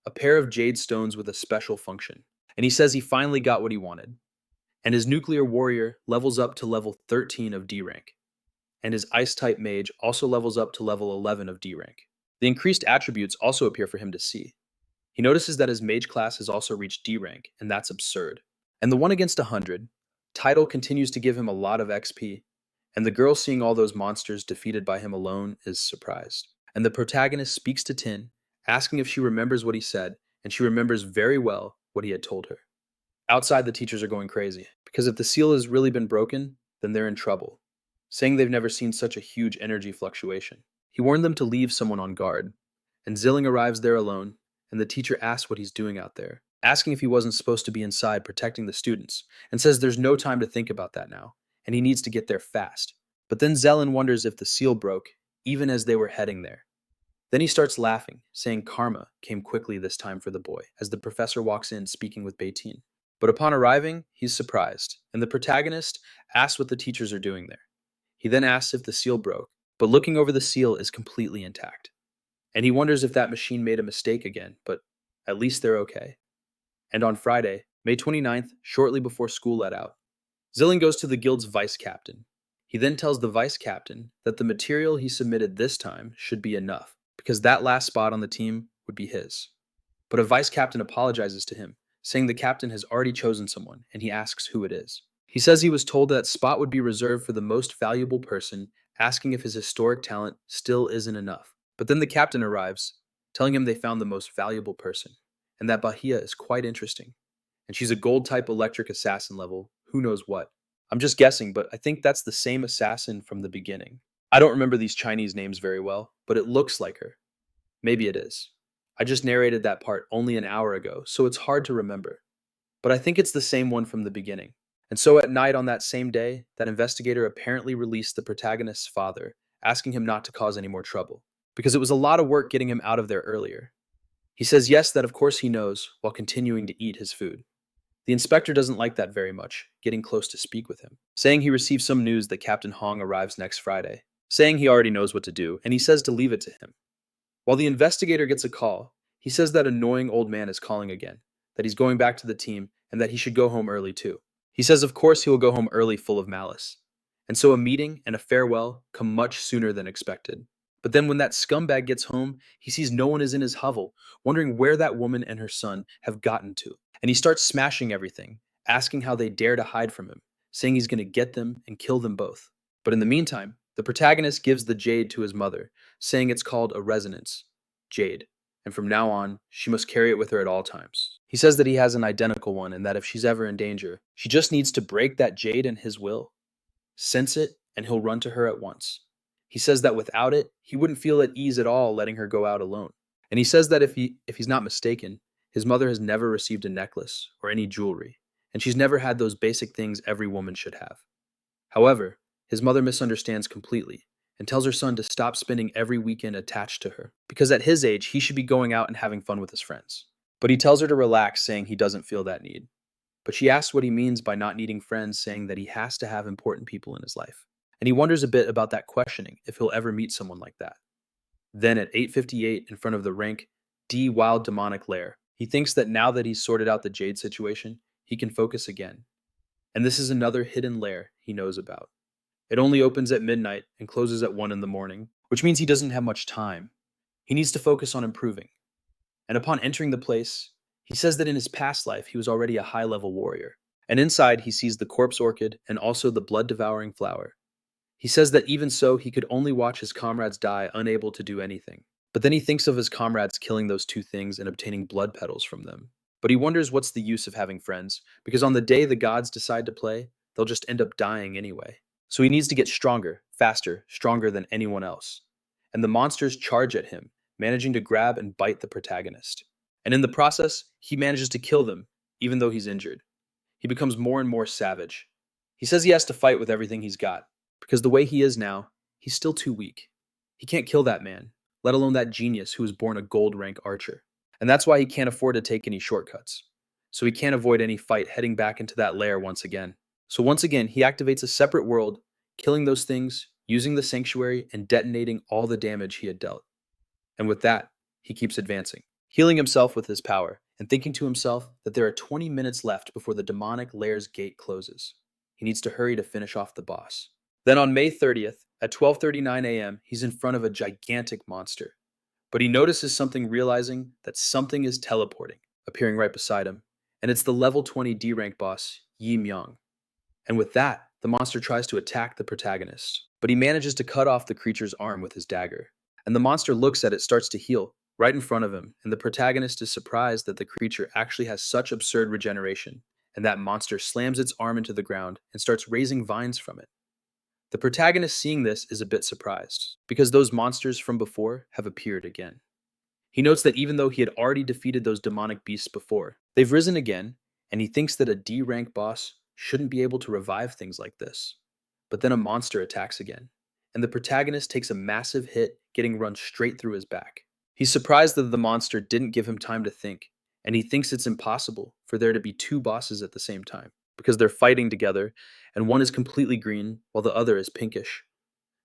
a pair of jade stones with a special function. And he says he finally got what he wanted. And his nuclear warrior levels up to level 13 of D rank. And his ice-type mage also levels up to level 11 of D rank. The increased attributes also appear for him to see. He notices that his mage class has also reached D rank, and that's absurd. And the 1 against 100 title continues to give him a lot of XP, and the girl seeing all those monsters defeated by him alone is surprised. And the protagonist speaks to Tin, asking if she remembers what he said, and she remembers very well what he had told her. Outside, the teachers are going crazy, because if the seal has really been broken, then they're in trouble, saying they've never seen such a huge energy fluctuation. He warned them to leave someone on guard, and Zilling arrives there alone, and the teacher asks what he's doing out there, asking if he wasn't supposed to be inside protecting the students, and says there's no time to think about that now, and he needs to get there fast. But then Zelen wonders if the seal broke, even as they were heading there. Then he starts laughing, saying karma came quickly this time for the boy, as the professor walks in speaking with Beitin. But upon arriving, he's surprised, and the protagonist asks what the teachers are doing there. He then asks if the seal broke, but looking over the seal is completely intact. And he wonders if that machine made a mistake again, but at least they're okay. And on Friday, May 29th, shortly before school let out, Zilling goes to the guild's vice captain. He then tells the vice captain that the material he submitted this time should be enough, because that last spot on the team would be his. But a vice captain apologizes to him, saying the captain has already chosen someone, and he asks who it is. He says he was told that spot would be reserved for the most valuable person, asking if his historic talent still isn't enough. But then the captain arrives, telling him they found the most valuable person, and that Bahia is quite interesting. And she's a gold-type electric assassin level, who knows what. I'm just guessing, but I think that's the same assassin from the beginning. I don't remember these Chinese names very well, but it looks like her. Maybe it is. I just narrated that part only an hour ago, so it's hard to remember. But I think it's the same one from the beginning. And so at night on that same day, that investigator apparently released the protagonist's father, asking him not to cause any more trouble, because it was a lot of work getting him out of there earlier. He says yes, that of course he knows, while continuing to eat his food. The inspector doesn't like that very much, getting close to speak with him, saying he received some news that Captain Hong arrives next Friday, saying he already knows what to do, and he says to leave it to him. While the investigator gets a call, he says that annoying old man is calling again, that he's going back to the team, and that he should go home early too. He says of course he will go home early full of malice. And so a meeting and a farewell come much sooner than expected. But then when that scumbag gets home, he sees no one is in his hovel, wondering where that woman and her son have gotten to. And he starts smashing everything, asking how they dare to hide from him, saying he's going to get them and kill them both. But in the meantime, the protagonist gives the jade to his mother, saying it's called a resonance, jade, and from now on, she must carry it with her at all times. He says that he has an identical one and that if she's ever in danger, she just needs to break that jade in his will, sense it, and he'll run to her at once. He says that without it, he wouldn't feel at ease at all letting her go out alone. And he says that if he's not mistaken, his mother has never received a necklace or any jewelry, and she's never had those basic things every woman should have. However, his mother misunderstands completely and tells her son to stop spending every weekend attached to her, because at his age, he should be going out and having fun with his friends. But he tells her to relax, saying he doesn't feel that need. But she asks what he means by not needing friends, saying that he has to have important people in his life. And he wonders a bit about that questioning, if he'll ever meet someone like that. Then at 8:58, in front of the rank D Wild Demonic Lair, he thinks that now that he's sorted out the Jade situation, he can focus again. And this is another hidden lair he knows about. It only opens at midnight and closes at 1 in the morning, which means he doesn't have much time. He needs to focus on improving. And upon entering the place, he says that in his past life he was already a high-level warrior. And inside he sees the corpse orchid and also the blood-devouring flower. He says that even so, he could only watch his comrades die, unable to do anything. But then he thinks of his comrades killing those two things and obtaining blood petals from them. But he wonders what's the use of having friends, because on the day the gods decide to play, they'll just end up dying anyway. So he needs to get stronger, faster, stronger than anyone else. And the monsters charge at him, managing to grab and bite the protagonist. And in the process, he manages to kill them, even though he's injured. He becomes more and more savage. He says he has to fight with everything he's got, because the way he is now, he's still too weak. He can't kill that man, let alone that genius who was born a gold rank archer. And that's why he can't afford to take any shortcuts. So he can't avoid any fight heading back into that lair once again. So once again, he activates a separate world, killing those things, using the sanctuary, and detonating all the damage he had dealt. And with that, he keeps advancing, healing himself with his power, and thinking to himself that there are 20 minutes left before the demonic lair's gate closes. He needs to hurry to finish off the boss. Then on May 30th, at 12:39 a.m., he's in front of a gigantic monster. But he notices something, realizing that something is teleporting, appearing right beside him. And it's the level 20 D-rank boss, Yi Myung. And with that, the monster tries to attack the protagonist. But he manages to cut off the creature's arm with his dagger. And the monster looks at it, starts to heal, right in front of him. And the protagonist is surprised that the creature actually has such absurd regeneration. And that monster slams its arm into the ground and starts raising vines from it. The protagonist, seeing this, is a bit surprised, because those monsters from before have appeared again. He notes that even though he had already defeated those demonic beasts before, they've risen again, and he thinks that a D-rank boss shouldn't be able to revive things like this. But then a monster attacks again, and the protagonist takes a massive hit, getting run straight through his back. He's surprised that the monster didn't give him time to think, and he thinks it's impossible for there to be two bosses at the same time, because they're fighting together, and one is completely green while the other is pinkish.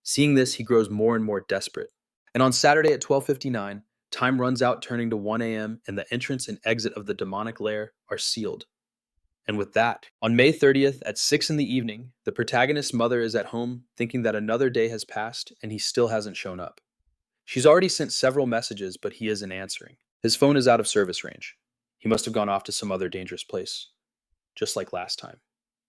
Seeing this, he grows more and more desperate. And on Saturday at 12:59, time runs out, turning to 1 a.m., and the entrance and exit of the demonic lair are sealed. And with that, on May 30th at 6 in the evening, the protagonist's mother is at home, thinking that another day has passed and he still hasn't shown up. She's already sent several messages, but he isn't answering. His phone is out of service range. He must have gone off to some other dangerous place, just like last time.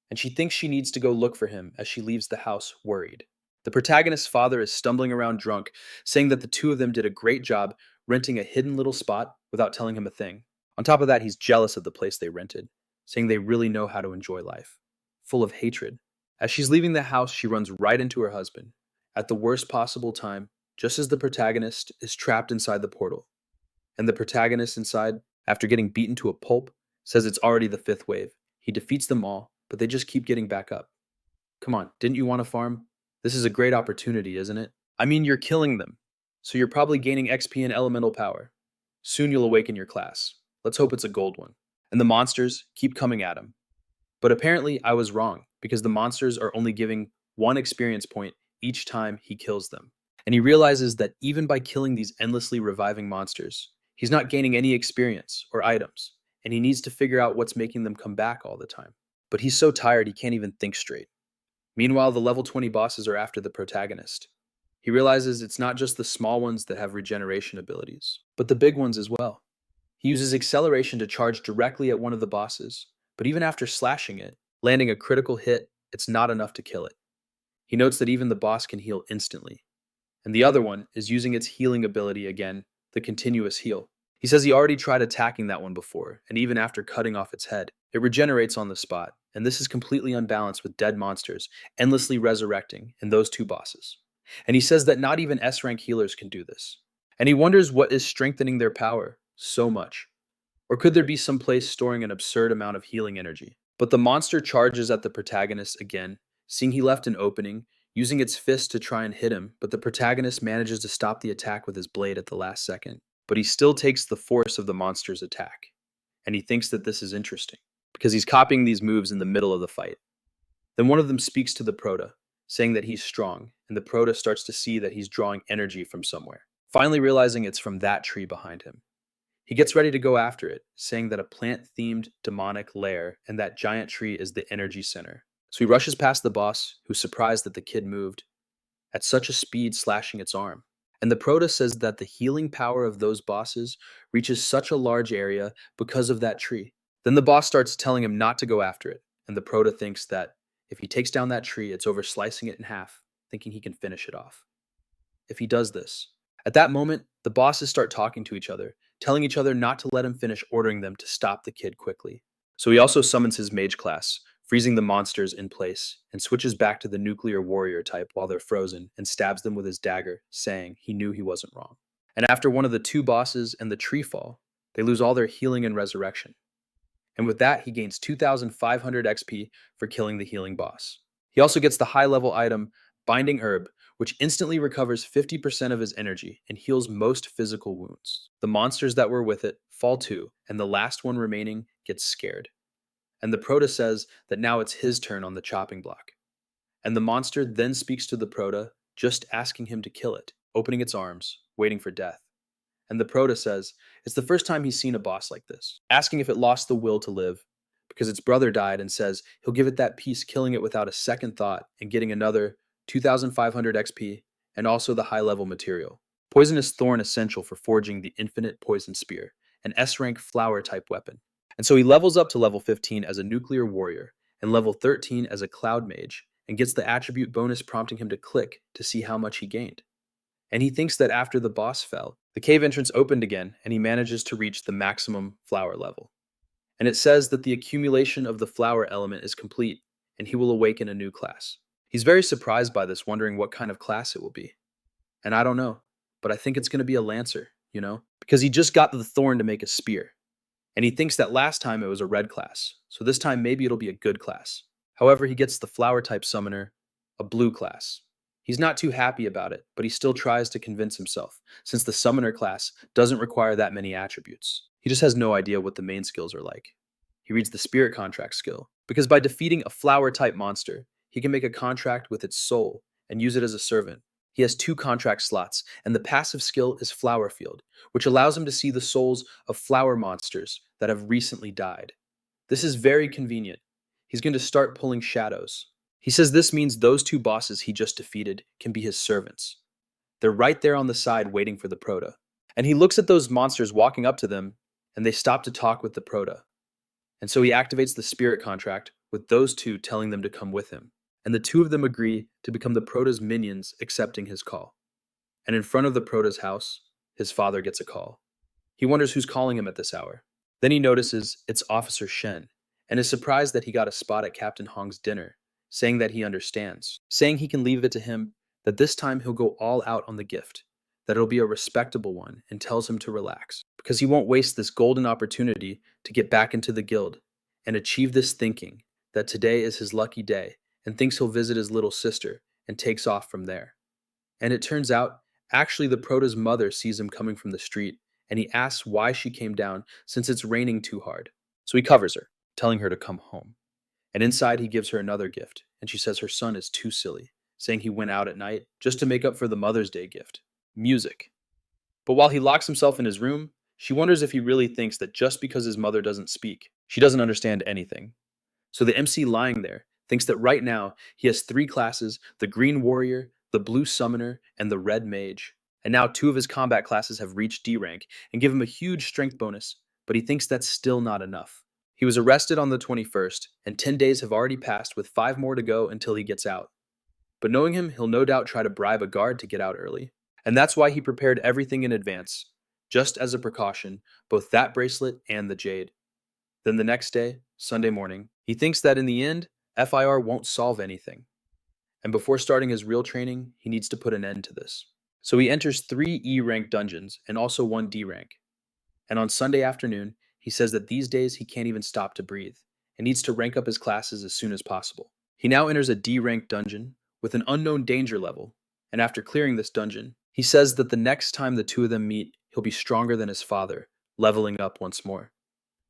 And she thinks she needs to go look for him as she leaves the house, worried. The protagonist's father is stumbling around drunk, saying that the two of them did a great job renting a hidden little spot without telling him a thing. On top of that, he's jealous of the place they rented, saying they really know how to enjoy life, full of hatred. As she's leaving the house, she runs right into her husband, at the worst possible time, just as the protagonist is trapped inside the portal. And the protagonist inside, after getting beaten to a pulp, says it's already the 5th wave. He defeats them all, but they just keep getting back up. Come on, didn't you want to farm? This is a great opportunity, isn't it? I mean, you're killing them, so you're probably gaining XP and elemental power. Soon you'll awaken your class. Let's hope it's a gold one. And the monsters keep coming at him. But apparently I was wrong, because the monsters are only giving 1 experience point each time he kills them. And he realizes that even by killing these endlessly reviving monsters, he's not gaining any experience or items, and he needs to figure out what's making them come back all the time. But he's so tired he can't even think straight. Meanwhile, the level 20 bosses are after the protagonist. He realizes it's not just the small ones that have regeneration abilities, but the big ones as well. He uses acceleration to charge directly at one of the bosses, but even after slashing it, landing a critical hit, it's not enough to kill it. He notes that even the boss can heal instantly, and the other one is using its healing ability again, the continuous heal. He says he already tried attacking that one before, and even after cutting off its head, it regenerates on the spot, and this is completely unbalanced with dead monsters endlessly resurrecting in those two bosses. And he says that not even S-rank healers can do this. And he wonders what is strengthening their power so much. Or could there be some place storing an absurd amount of healing energy? But the monster charges at the protagonist again, seeing he left an opening, using its fist to try and hit him, but the protagonist manages to stop the attack with his blade at the last second. But he still takes the force of the monster's attack. And he thinks that this is interesting, because he's copying these moves in the middle of the fight. Then one of them speaks to the Prota, saying that he's strong, and the Prota starts to see that he's drawing energy from somewhere, finally realizing it's from that tree behind him. He gets ready to go after it, saying that a plant-themed demonic lair and that giant tree is the energy center. So he rushes past the boss, who's surprised that the kid moved at such a speed, slashing its arm. And the Prota says that the healing power of those bosses reaches such a large area because of that tree. Then the boss starts telling him not to go after it, and the Prota thinks that if he takes down that tree, it's over slicing it in half, thinking he can finish it off. If he does this, at that moment, the bosses start talking to each other, telling each other not to let him finish, ordering them to stop the kid quickly. So he also summons his mage class, freezing the monsters in place, and switches back to the nuclear warrior type while they're frozen and stabs them with his dagger, saying he knew he wasn't wrong. And after one of the two bosses and the tree fall, they lose all their healing and resurrection. And with that, he gains 2,500 XP for killing the healing boss. He also gets the high-level item, Binding Herb, which instantly recovers 50% of his energy and heals most physical wounds. The monsters that were with it fall too, and the last one remaining gets scared. And the Prota says that now it's his turn on the chopping block. And the monster then speaks to the Prota, just asking him to kill it, opening its arms, waiting for death. And the Prota says it's the first time he's seen a boss like this, asking if it lost the will to live, because its brother died, and says he'll give it that piece, killing it without a second thought and getting another 2,500 XP and also the high-level material. Poisonous Thorn essential for forging the Infinite Poison Spear, an S-rank flower-type weapon. And so he levels up to level 15 as a nuclear warrior and level 13 as a cloud mage and gets the attribute bonus prompting him to click to see how much he gained. And he thinks that after the boss fell, the cave entrance opened again and he manages to reach the maximum flower level. And it says that the accumulation of the flower element is complete and he will awaken a new class. He's very surprised by this, wondering what kind of class it will be. And I don't know, but I think it's going to be a lancer, because he just got the thorn to make a spear. And he thinks that last time it was a red class, so this time maybe it'll be a good class. However, he gets the flower-type summoner, a blue class. He's not too happy about it, but he still tries to convince himself, since the summoner class doesn't require that many attributes. He just has no idea what the main skills are like. He reads the spirit contract skill, because by defeating a flower-type monster, he can make a contract with its soul and use it as a servant. He has 2 contract slots, and the passive skill is Flower Field, which allows him to see the souls of flower monsters that have recently died. This is very convenient. He's going to start pulling shadows. He says this means those 2 bosses he just defeated can be his servants. They're right there on the side waiting for the Prota. And he looks at those monsters walking up to them, and they stop to talk with the Prota. And so he activates the spirit contract with those 2 telling them to come with him. And the 2 of them agree to become the Prota's minions, accepting his call. And in front of the Prota's house, his father gets a call. He wonders who's calling him at this hour. Then he notices it's Officer Shen, and is surprised that he got a spot at Captain Hong's dinner, saying that he understands, saying he can leave it to him, that this time he'll go all out on the gift, that it'll be a respectable one, and tells him to relax, because he won't waste this golden opportunity to get back into the guild, and achieve this, thinking that today is his lucky day, and thinks he'll visit his little sister, and takes off from there. And it turns out, actually the Prota's mother sees him coming from the street, and he asks why she came down since it's raining too hard. So he covers her, telling her to come home. And inside he gives her another gift, and she says her son is too silly, saying he went out at night just to make up for the Mother's Day gift, music. But while he locks himself in his room, She wonders if he really thinks that just because his mother doesn't speak, she doesn't understand anything. So the MC lying there thinks that right now he has three classes: the Green Warrior, the Blue Summoner, and the Red Mage. And now two of his combat classes have reached D rank and give him a huge strength bonus, but he thinks that's still not enough. He was arrested on the 21st, and 10 days have already passed with 5 more to go until he gets out. But knowing him, he'll no doubt try to bribe a guard to get out early. And that's why he prepared everything in advance, just as a precaution, both that bracelet and the jade. Then the next day, Sunday morning, he thinks that in the end, FIR won't solve anything. And before starting his real training, he needs to put an end to this. So he enters 3 E rank dungeons and also 1 D rank. And on Sunday afternoon, he says that these days he can't even stop to breathe and needs to rank up his classes as soon as possible. He now enters a D rank dungeon with an unknown danger level, and after clearing this dungeon, he says that the next time the two of them meet, he'll be stronger than his father, leveling up once more.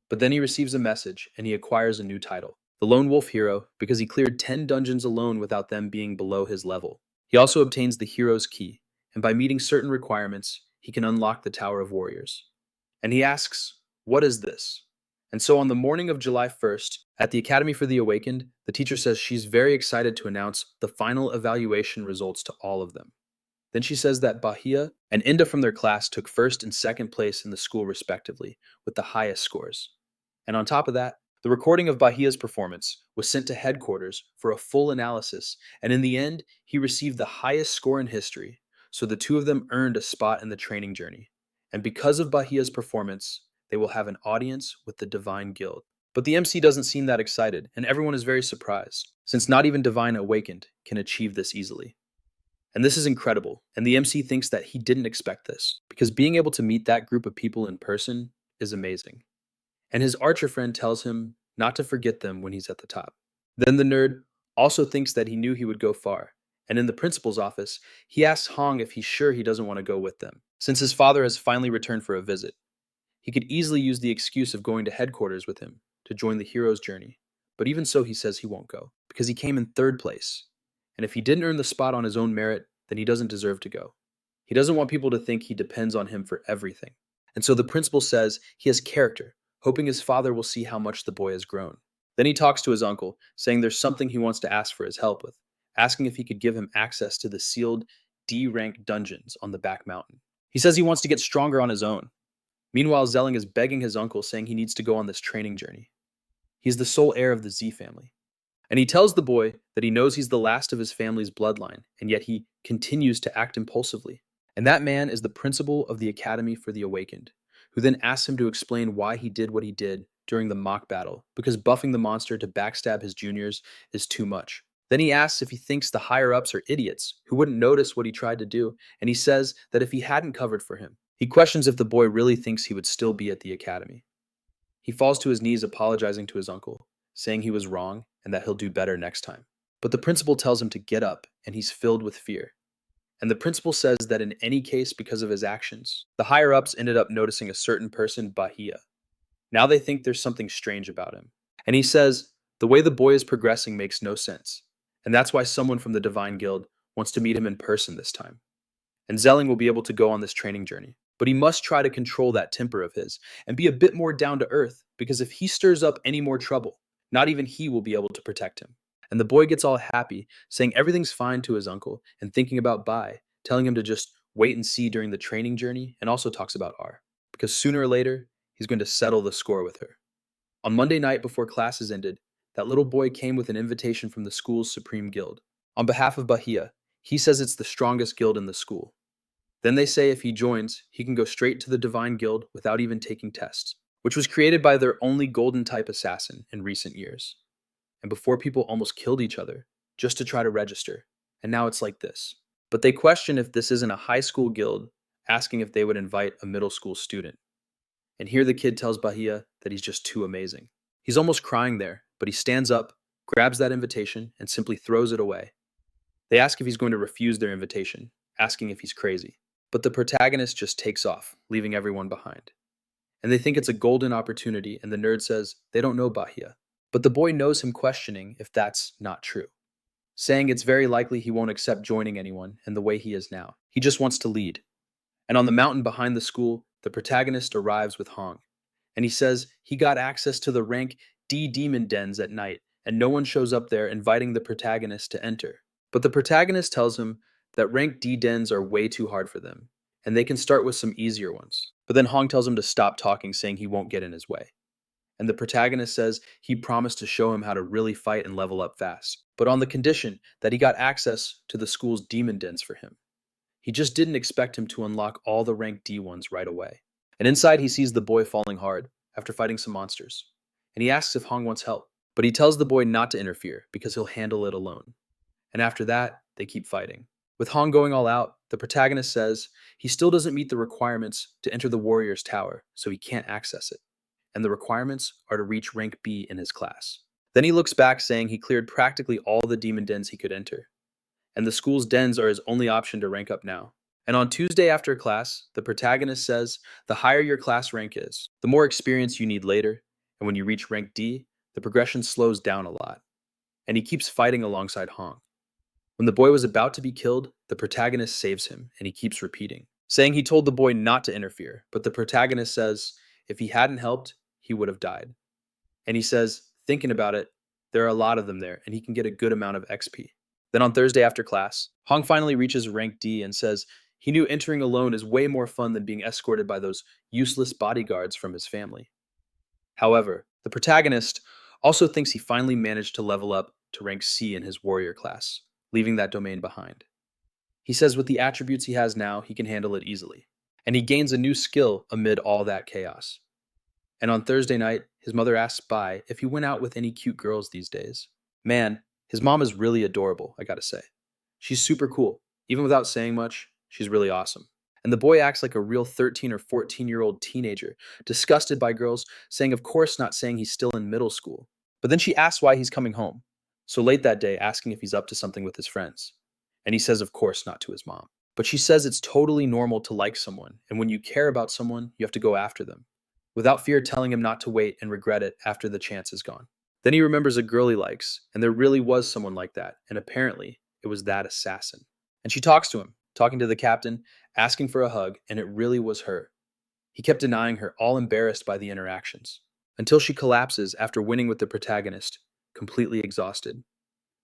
But then he receives a message and he acquires a new title, the Lone Wolf Hero, because he cleared 10 dungeons alone without them being below his level. He also obtains the Hero's Key, and by meeting certain requirements, he can unlock the Tower of Warriors. And he asks, "What is this?" And so on the morning of July 1st, at the Academy for the Awakened, the teacher says she's very excited to announce the final evaluation results to all of them. Then she says that Bahia and Inda from their class took first and second place in the school respectively, with the highest scores. And on top of that, the recording of Bahia's performance was sent to headquarters for a full analysis, and in the end, he received the highest score in history, so the two of them earned a spot in the training journey. And because of Bahia's performance, they will have an audience with the Divine Guild. But the MC doesn't seem that excited, and everyone is very surprised, since not even Divine Awakened can achieve this easily. And this is incredible, and the MC thinks that he didn't expect this, because being able to meet that group of people in person is amazing. And his archer friend tells him not to forget them when he's at the top. Then the nerd also thinks that he knew he would go far, and in the principal's office, he asks Hong if he's sure he doesn't want to go with them, since his father has finally returned for a visit. He could easily use the excuse of going to headquarters with him to join the hero's journey, but even so he says he won't go, because he came in 3rd place, and if he didn't earn the spot on his own merit, then he doesn't deserve to go. He doesn't want people to think he depends on him for everything. And so the principal says he has character, hoping his father will see how much the boy has grown. Then he talks to his uncle, saying there's something he wants to ask for his help with, asking if he could give him access to the sealed D-rank dungeons on the back mountain. He says he wants to get stronger on his own. Meanwhile, Zelling is begging his uncle, saying he needs to go on this training journey. He's the sole heir of the Z family. And he tells the boy that he knows he's the last of his family's bloodline, and yet he continues to act impulsively. And that man is the principal of the Academy for the Awakened, who then asks him to explain why he did what he did during the mock battle, because buffing the monster to backstab his juniors is too much. Then he asks if he thinks the higher-ups are idiots who wouldn't notice what he tried to do, and he says that if he hadn't covered for him, he questions if the boy really thinks he would still be at the Academy. He falls to his knees apologizing to his uncle, saying he was wrong and that he'll do better next time. But the principal tells him to get up, and he's filled with fear. And the principal says that in any case, because of his actions, the higher-ups ended up noticing a certain person, Bahia. Now they think there's something strange about him. And he says, the way the boy is progressing makes no sense, and that's why someone from the Divine Guild wants to meet him in person this time. And Zelling will be able to go on this training journey. But he must try to control that temper of his and be a bit more down to earth, because if he stirs up any more trouble, not even he will be able to protect him. And the boy gets all happy, saying everything's fine to his uncle and thinking about Bai, telling him to just wait and see during the training journey, and also talks about R, because sooner or later, he's going to settle the score with her. On Monday night before classes ended, that little boy came with an invitation from the school's Supreme Guild. On behalf of Bahia, he says it's the strongest guild in the school. Then they say if he joins, he can go straight to the Divine Guild without even taking tests, which was created by their only golden type assassin in recent years. And before people almost killed each other just to try to register, and now it's like this. But they question if this isn't a high school guild asking if they would invite a middle school student. And here the kid tells Bahia that he's just too amazing. He's almost crying there, but he stands up, grabs that invitation, and simply throws it away. They ask if he's going to refuse their invitation, asking if he's crazy. But the protagonist just takes off, leaving everyone behind. And they think it's a golden opportunity, and the nerd says they don't know Bahia. But the boy knows him questioning if that's not true, saying it's very likely he won't accept joining anyone and the way he is now. He just wants to lead. And on the mountain behind the school, the protagonist arrives with Hong, and he says he got access to the rank D demon dens at night, and no one shows up there inviting the protagonist to enter. But the protagonist tells him that rank D dens are way too hard for them, and they can start with some easier ones. But then Hong tells him to stop talking, saying he won't get in his way. And the protagonist says he promised to show him how to really fight and level up fast, but on the condition that he got access to the school's demon dens for him. He just didn't expect him to unlock all the rank D ones right away. And inside he sees the boy falling hard after fighting some monsters. And he asks if Hong wants help, but he tells the boy not to interfere because he'll handle it alone. And after that, they keep fighting. With Hong going all out, the protagonist says he still doesn't meet the requirements to enter the warrior's tower, so he can't access it. And the requirements are to reach rank B in his class. Then he looks back, saying he cleared practically all the demon dens he could enter, and the school's dens are his only option to rank up now. And on Tuesday after class, the protagonist says the higher your class rank is, the more experience you need later, and when you reach rank D, the progression slows down a lot. And he keeps fighting alongside Hong. When the boy was about to be killed, the protagonist saves him, and he keeps repeating, saying he told the boy not to interfere, but the protagonist says if he hadn't helped, he would have died. And he says, thinking about it, there are a lot of them there, and he can get a good amount of XP. Then on Thursday after class, Hong finally reaches rank D and says he knew entering alone is way more fun than being escorted by those useless bodyguards from his family. However, the protagonist also thinks he finally managed to level up to rank C in his warrior class, leaving that domain behind. He says with the attributes he has now, he can handle it easily, and he gains a new skill amid all that chaos. And on Thursday night, his mother asks Bai if he went out with any cute girls these days. Man, his mom is really adorable, I gotta say. She's super cool. Even without saying much, she's really awesome. And the boy acts like a real 13 or 14-year-old teenager, disgusted by girls, saying of course not, saying he's still in middle school. But then she asks why he's coming home. So late that day, asking if he's up to something with his friends. And he says of course not to his mom. But she says it's totally normal to like someone, and when you care about someone, you have to go after them, without fear telling him not to wait and regret it after the chance is gone. Then he remembers a girl he likes, and there really was someone like that, and apparently it was that assassin. And she talks to him, talking to the captain, asking for a hug, and it really was her. He kept denying her, all embarrassed by the interactions, until she collapses after winning with the protagonist, completely exhausted.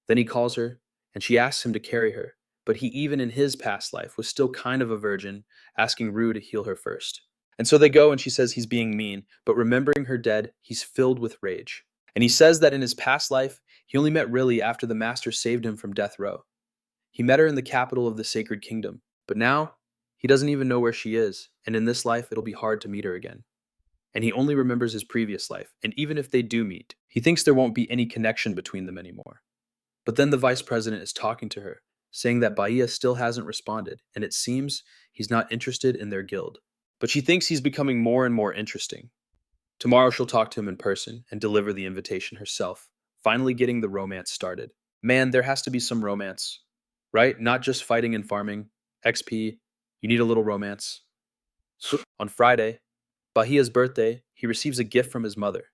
Then he calls her, and she asks him to carry her, but he, even in his past life, was still kind of a virgin, asking Rue to heal her first. And so they go, and she says he's being mean, but remembering her dead, he's filled with rage. And he says that in his past life, he only met Riley after the master saved him from death row. He met her in the capital of the Sacred Kingdom, but now he doesn't even know where she is, and in this life it'll be hard to meet her again. And he only remembers his previous life, and even if they do meet, he thinks there won't be any connection between them anymore. But then the vice president is talking to her, saying that Bahia still hasn't responded, and it seems he's not interested in their guild. But she thinks he's becoming more and more interesting. Tomorrow she'll talk to him in person and deliver the invitation herself, finally getting the romance started. Man, there has to be some romance, right? Not just fighting and farming. XP, you need a little romance. On Friday, Bahia's birthday, he receives a gift from his mother.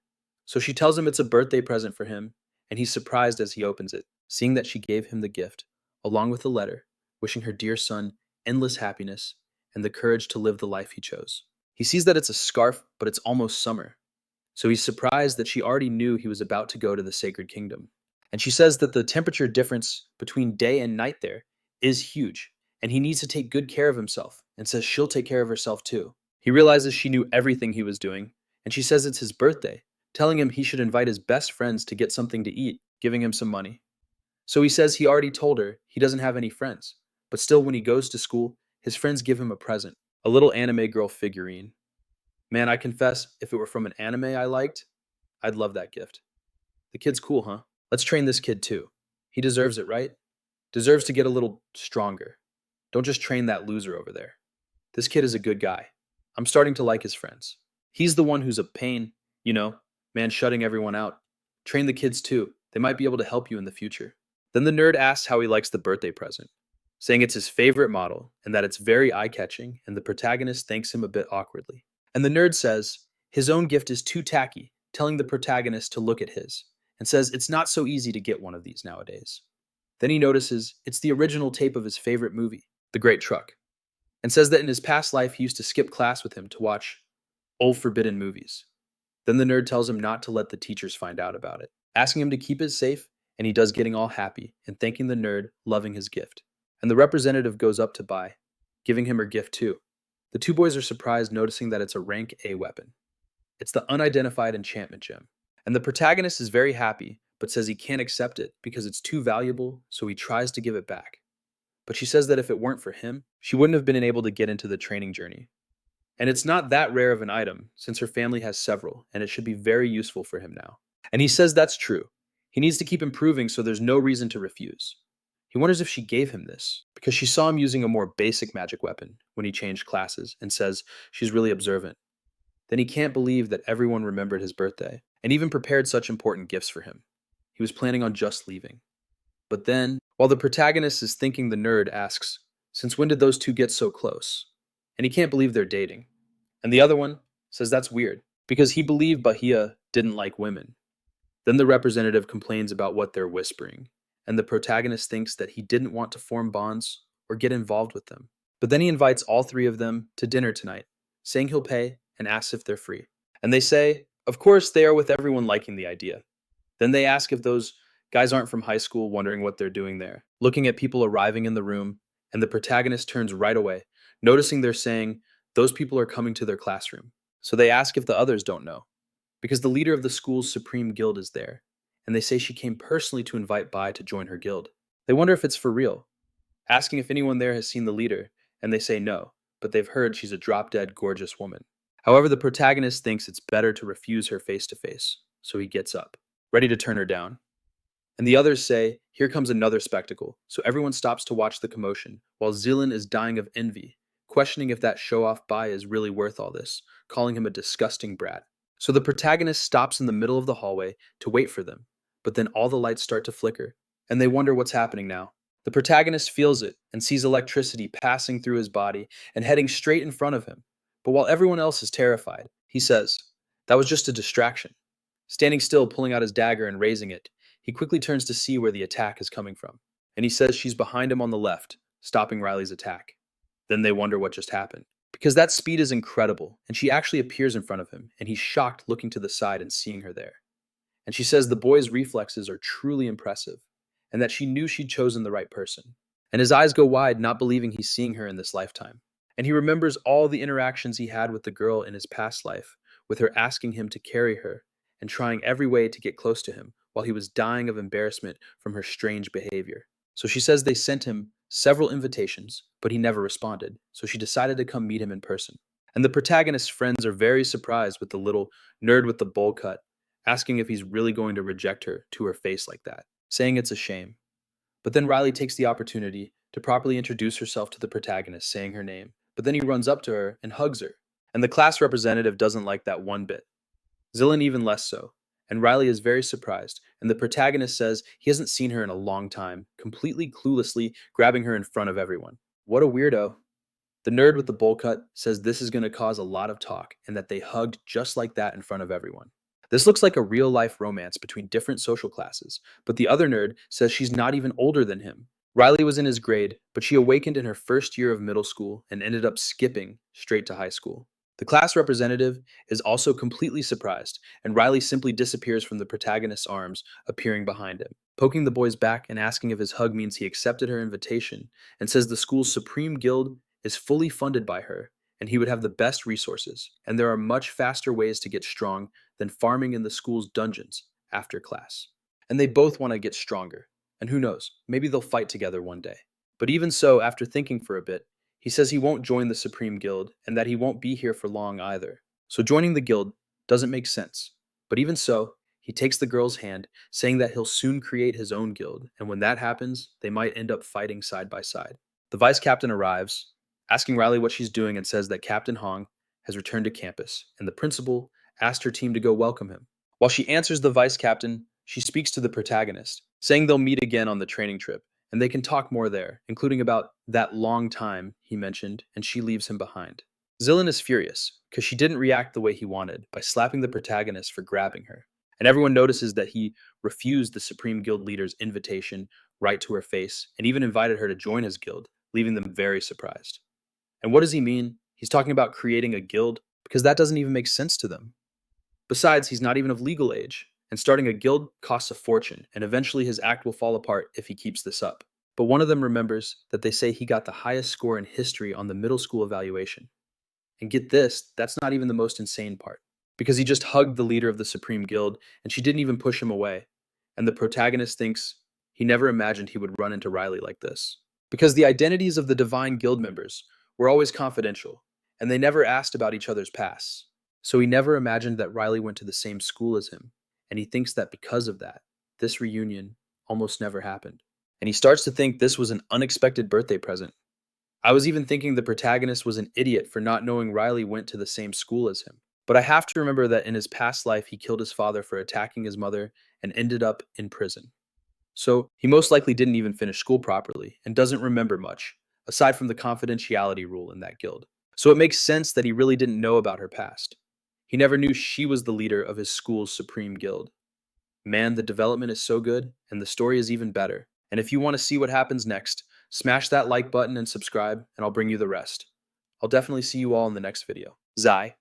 So she tells him it's a birthday present for him, and he's surprised as he opens it, seeing that she gave him the gift, along with a letter, wishing her dear son endless happiness and the courage to live the life he chose. He sees that it's a scarf, but it's almost summer. So he's surprised that she already knew he was about to go to the Sacred Kingdom. And she says that the temperature difference between day and night there is huge, and he needs to take good care of himself, and says she'll take care of herself too. He realizes she knew everything he was doing, and she says it's his birthday, telling him he should invite his best friends to get something to eat, giving him some money. So he says he already told her he doesn't have any friends, but still when he goes to school, his friends give him a present, a little anime girl figurine. Man, I confess, if it were from an anime I liked, I'd love that gift. The kid's cool, huh? Let's train this kid too. He deserves it, right? Deserves to get a little stronger. Don't just train that loser over there. This kid is a good guy. I'm starting to like his friends. He's the one who's a pain, man shutting everyone out. Train the kids too. They might be able to help you in the future. Then the nerd asks how he likes the birthday present, saying it's his favorite model and that it's very eye-catching, and the protagonist thanks him a bit awkwardly. And the nerd says his own gift is too tacky, telling the protagonist to look at his, and says it's not so easy to get one of these nowadays. Then he notices it's the original tape of his favorite movie, The Great Truck. and says that in his past life he used to skip class with him to watch old forbidden movies. Then the nerd tells him not to let the teachers find out about it, asking him to keep it safe, and he does, getting all happy and thanking the nerd, loving his gift. And the representative goes up to Bai, giving him her gift too. The two boys are surprised, noticing that it's a rank A weapon. It's the unidentified enchantment gem. And the protagonist is very happy, but says he can't accept it because it's too valuable, so he tries to give it back. But she says that if it weren't for him, she wouldn't have been able to get into the training journey. And it's not that rare of an item, since her family has several, and it should be very useful for him now. And he says that's true. He needs to keep improving, so there's no reason to refuse. He wonders if she gave him this, because she saw him using a more basic magic weapon when he changed classes, and says she's really observant. Then he can't believe that everyone remembered his birthday, and even prepared such important gifts for him. He was planning on just leaving. But then, while the protagonist is thinking, the nerd asks, since when did those two get so close? And he can't believe they're dating. And the other one says that's weird, because he believed Bahia didn't like women. Then the representative complains about what they're whispering, and the protagonist thinks that he didn't want to form bonds or get involved with them. But then he invites all three of them to dinner tonight, saying he'll pay, and asks if they're free. And they say, of course they are, with everyone liking the idea. Then they ask if those guys aren't from high school, wondering what they're doing there, looking at people arriving in the room, and the protagonist turns right away, noticing they're saying those people are coming to their classroom. So they ask if the others don't know, because the leader of the school's supreme guild is there, and they say she came personally to invite Bai to join her guild. They wonder if it's for real, asking if anyone there has seen the leader, and they say no, but they've heard she's a drop-dead gorgeous woman. However, the protagonist thinks it's better to refuse her face to face, so he gets up, ready to turn her down. And the others say, here comes another spectacle, so everyone stops to watch the commotion, while Zilan is dying of envy, questioning if that show-off Bai is really worth all this, calling him a disgusting brat. So the protagonist stops in the middle of the hallway to wait for them, but then all the lights start to flicker, and they wonder what's happening now. The protagonist feels it and sees electricity passing through his body and heading straight in front of him. But while everyone else is terrified, he says, that was just a distraction. Standing still, pulling out his dagger and raising it, he quickly turns to see where the attack is coming from. And he says she's behind him on the left, stopping Riley's attack. Then they wonder what just happened, because that speed is incredible, and she actually appears in front of him, and he's shocked, looking to the side and seeing her there. And she says the boy's reflexes are truly impressive, and that she knew she'd chosen the right person. And his eyes go wide, not believing he's seeing her in this lifetime. And he remembers all the interactions he had with the girl in his past life, with her asking him to carry her and trying every way to get close to him while he was dying of embarrassment from her strange behavior. So she says they sent him several invitations, but he never responded, so she decided to come meet him in person. And the protagonist's friends are very surprised with the little nerd with the bowl cut, asking if he's really going to reject her to her face like that, saying it's a shame. But then Riley takes the opportunity to properly introduce herself to the protagonist, saying her name. But then he runs up to her and hugs her, and the class representative doesn't like that one bit. Zilan even less so, and Riley is very surprised, and the protagonist says he hasn't seen her in a long time, completely cluelessly grabbing her in front of everyone. What a weirdo. The nerd with the bowl cut says this is going to cause a lot of talk, and that they hugged just like that in front of everyone. This looks like a real-life romance between different social classes, but the other nerd says she's not even older than him. Riley was in his grade, but she awakened in her first year of middle school and ended up skipping straight to high school. The class representative is also completely surprised, and Riley simply disappears from the protagonist's arms, appearing behind him, poking the boy's back and asking if his hug means he accepted her invitation, and says the school's supreme guild is fully funded by her, and he would have the best resources, and there are much faster ways to get strong than farming in the school's dungeons after class. And they both want to get stronger, and who knows, maybe they'll fight together one day. But even so, after thinking for a bit, he says he won't join the Supreme Guild, and that he won't be here for long either. So joining the guild doesn't make sense. But even so, he takes the girl's hand, saying that he'll soon create his own guild, and when that happens, they might end up fighting side by side. The vice captain arrives, asking Riley what she's doing, and says that Captain Hong has returned to campus, and the principal asked her team to go welcome him. While she answers the vice captain, she speaks to the protagonist, saying they'll meet again on the training trip, and they can talk more there, including about that long time he mentioned, and she leaves him behind. Zilan is furious, because she didn't react the way he wanted by slapping the protagonist for grabbing her, and everyone notices that he refused the Supreme Guild leader's invitation right to her face, and even invited her to join his guild, leaving them very surprised. And what does he mean? He's talking about creating a guild, because that doesn't even make sense to them. Besides, he's not even of legal age, and starting a guild costs a fortune, and eventually his act will fall apart if he keeps this up. But one of them remembers that they say he got the highest score in history on the middle school evaluation. And get this, that's not even the most insane part. Because he just hugged the leader of the Supreme Guild, and she didn't even push him away. And the protagonist thinks he never imagined he would run into Riley like this. Because the identities of the Divine Guild members were always confidential, and they never asked about each other's pasts. So he never imagined that Riley went to the same school as him, and he thinks that because of that, this reunion almost never happened. And he starts to think this was an unexpected birthday present. I was even thinking the protagonist was an idiot for not knowing Riley went to the same school as him. But I have to remember that in his past life, he killed his father for attacking his mother and ended up in prison. So he most likely didn't even finish school properly and doesn't remember much, aside from the confidentiality rule in that guild. So it makes sense that he really didn't know about her past. He never knew she was the leader of his school's supreme guild. Man, the development is so good, and the story is even better. And if you want to see what happens next, smash that like button and subscribe, and I'll bring you the rest. I'll definitely see you all in the next video. Zai.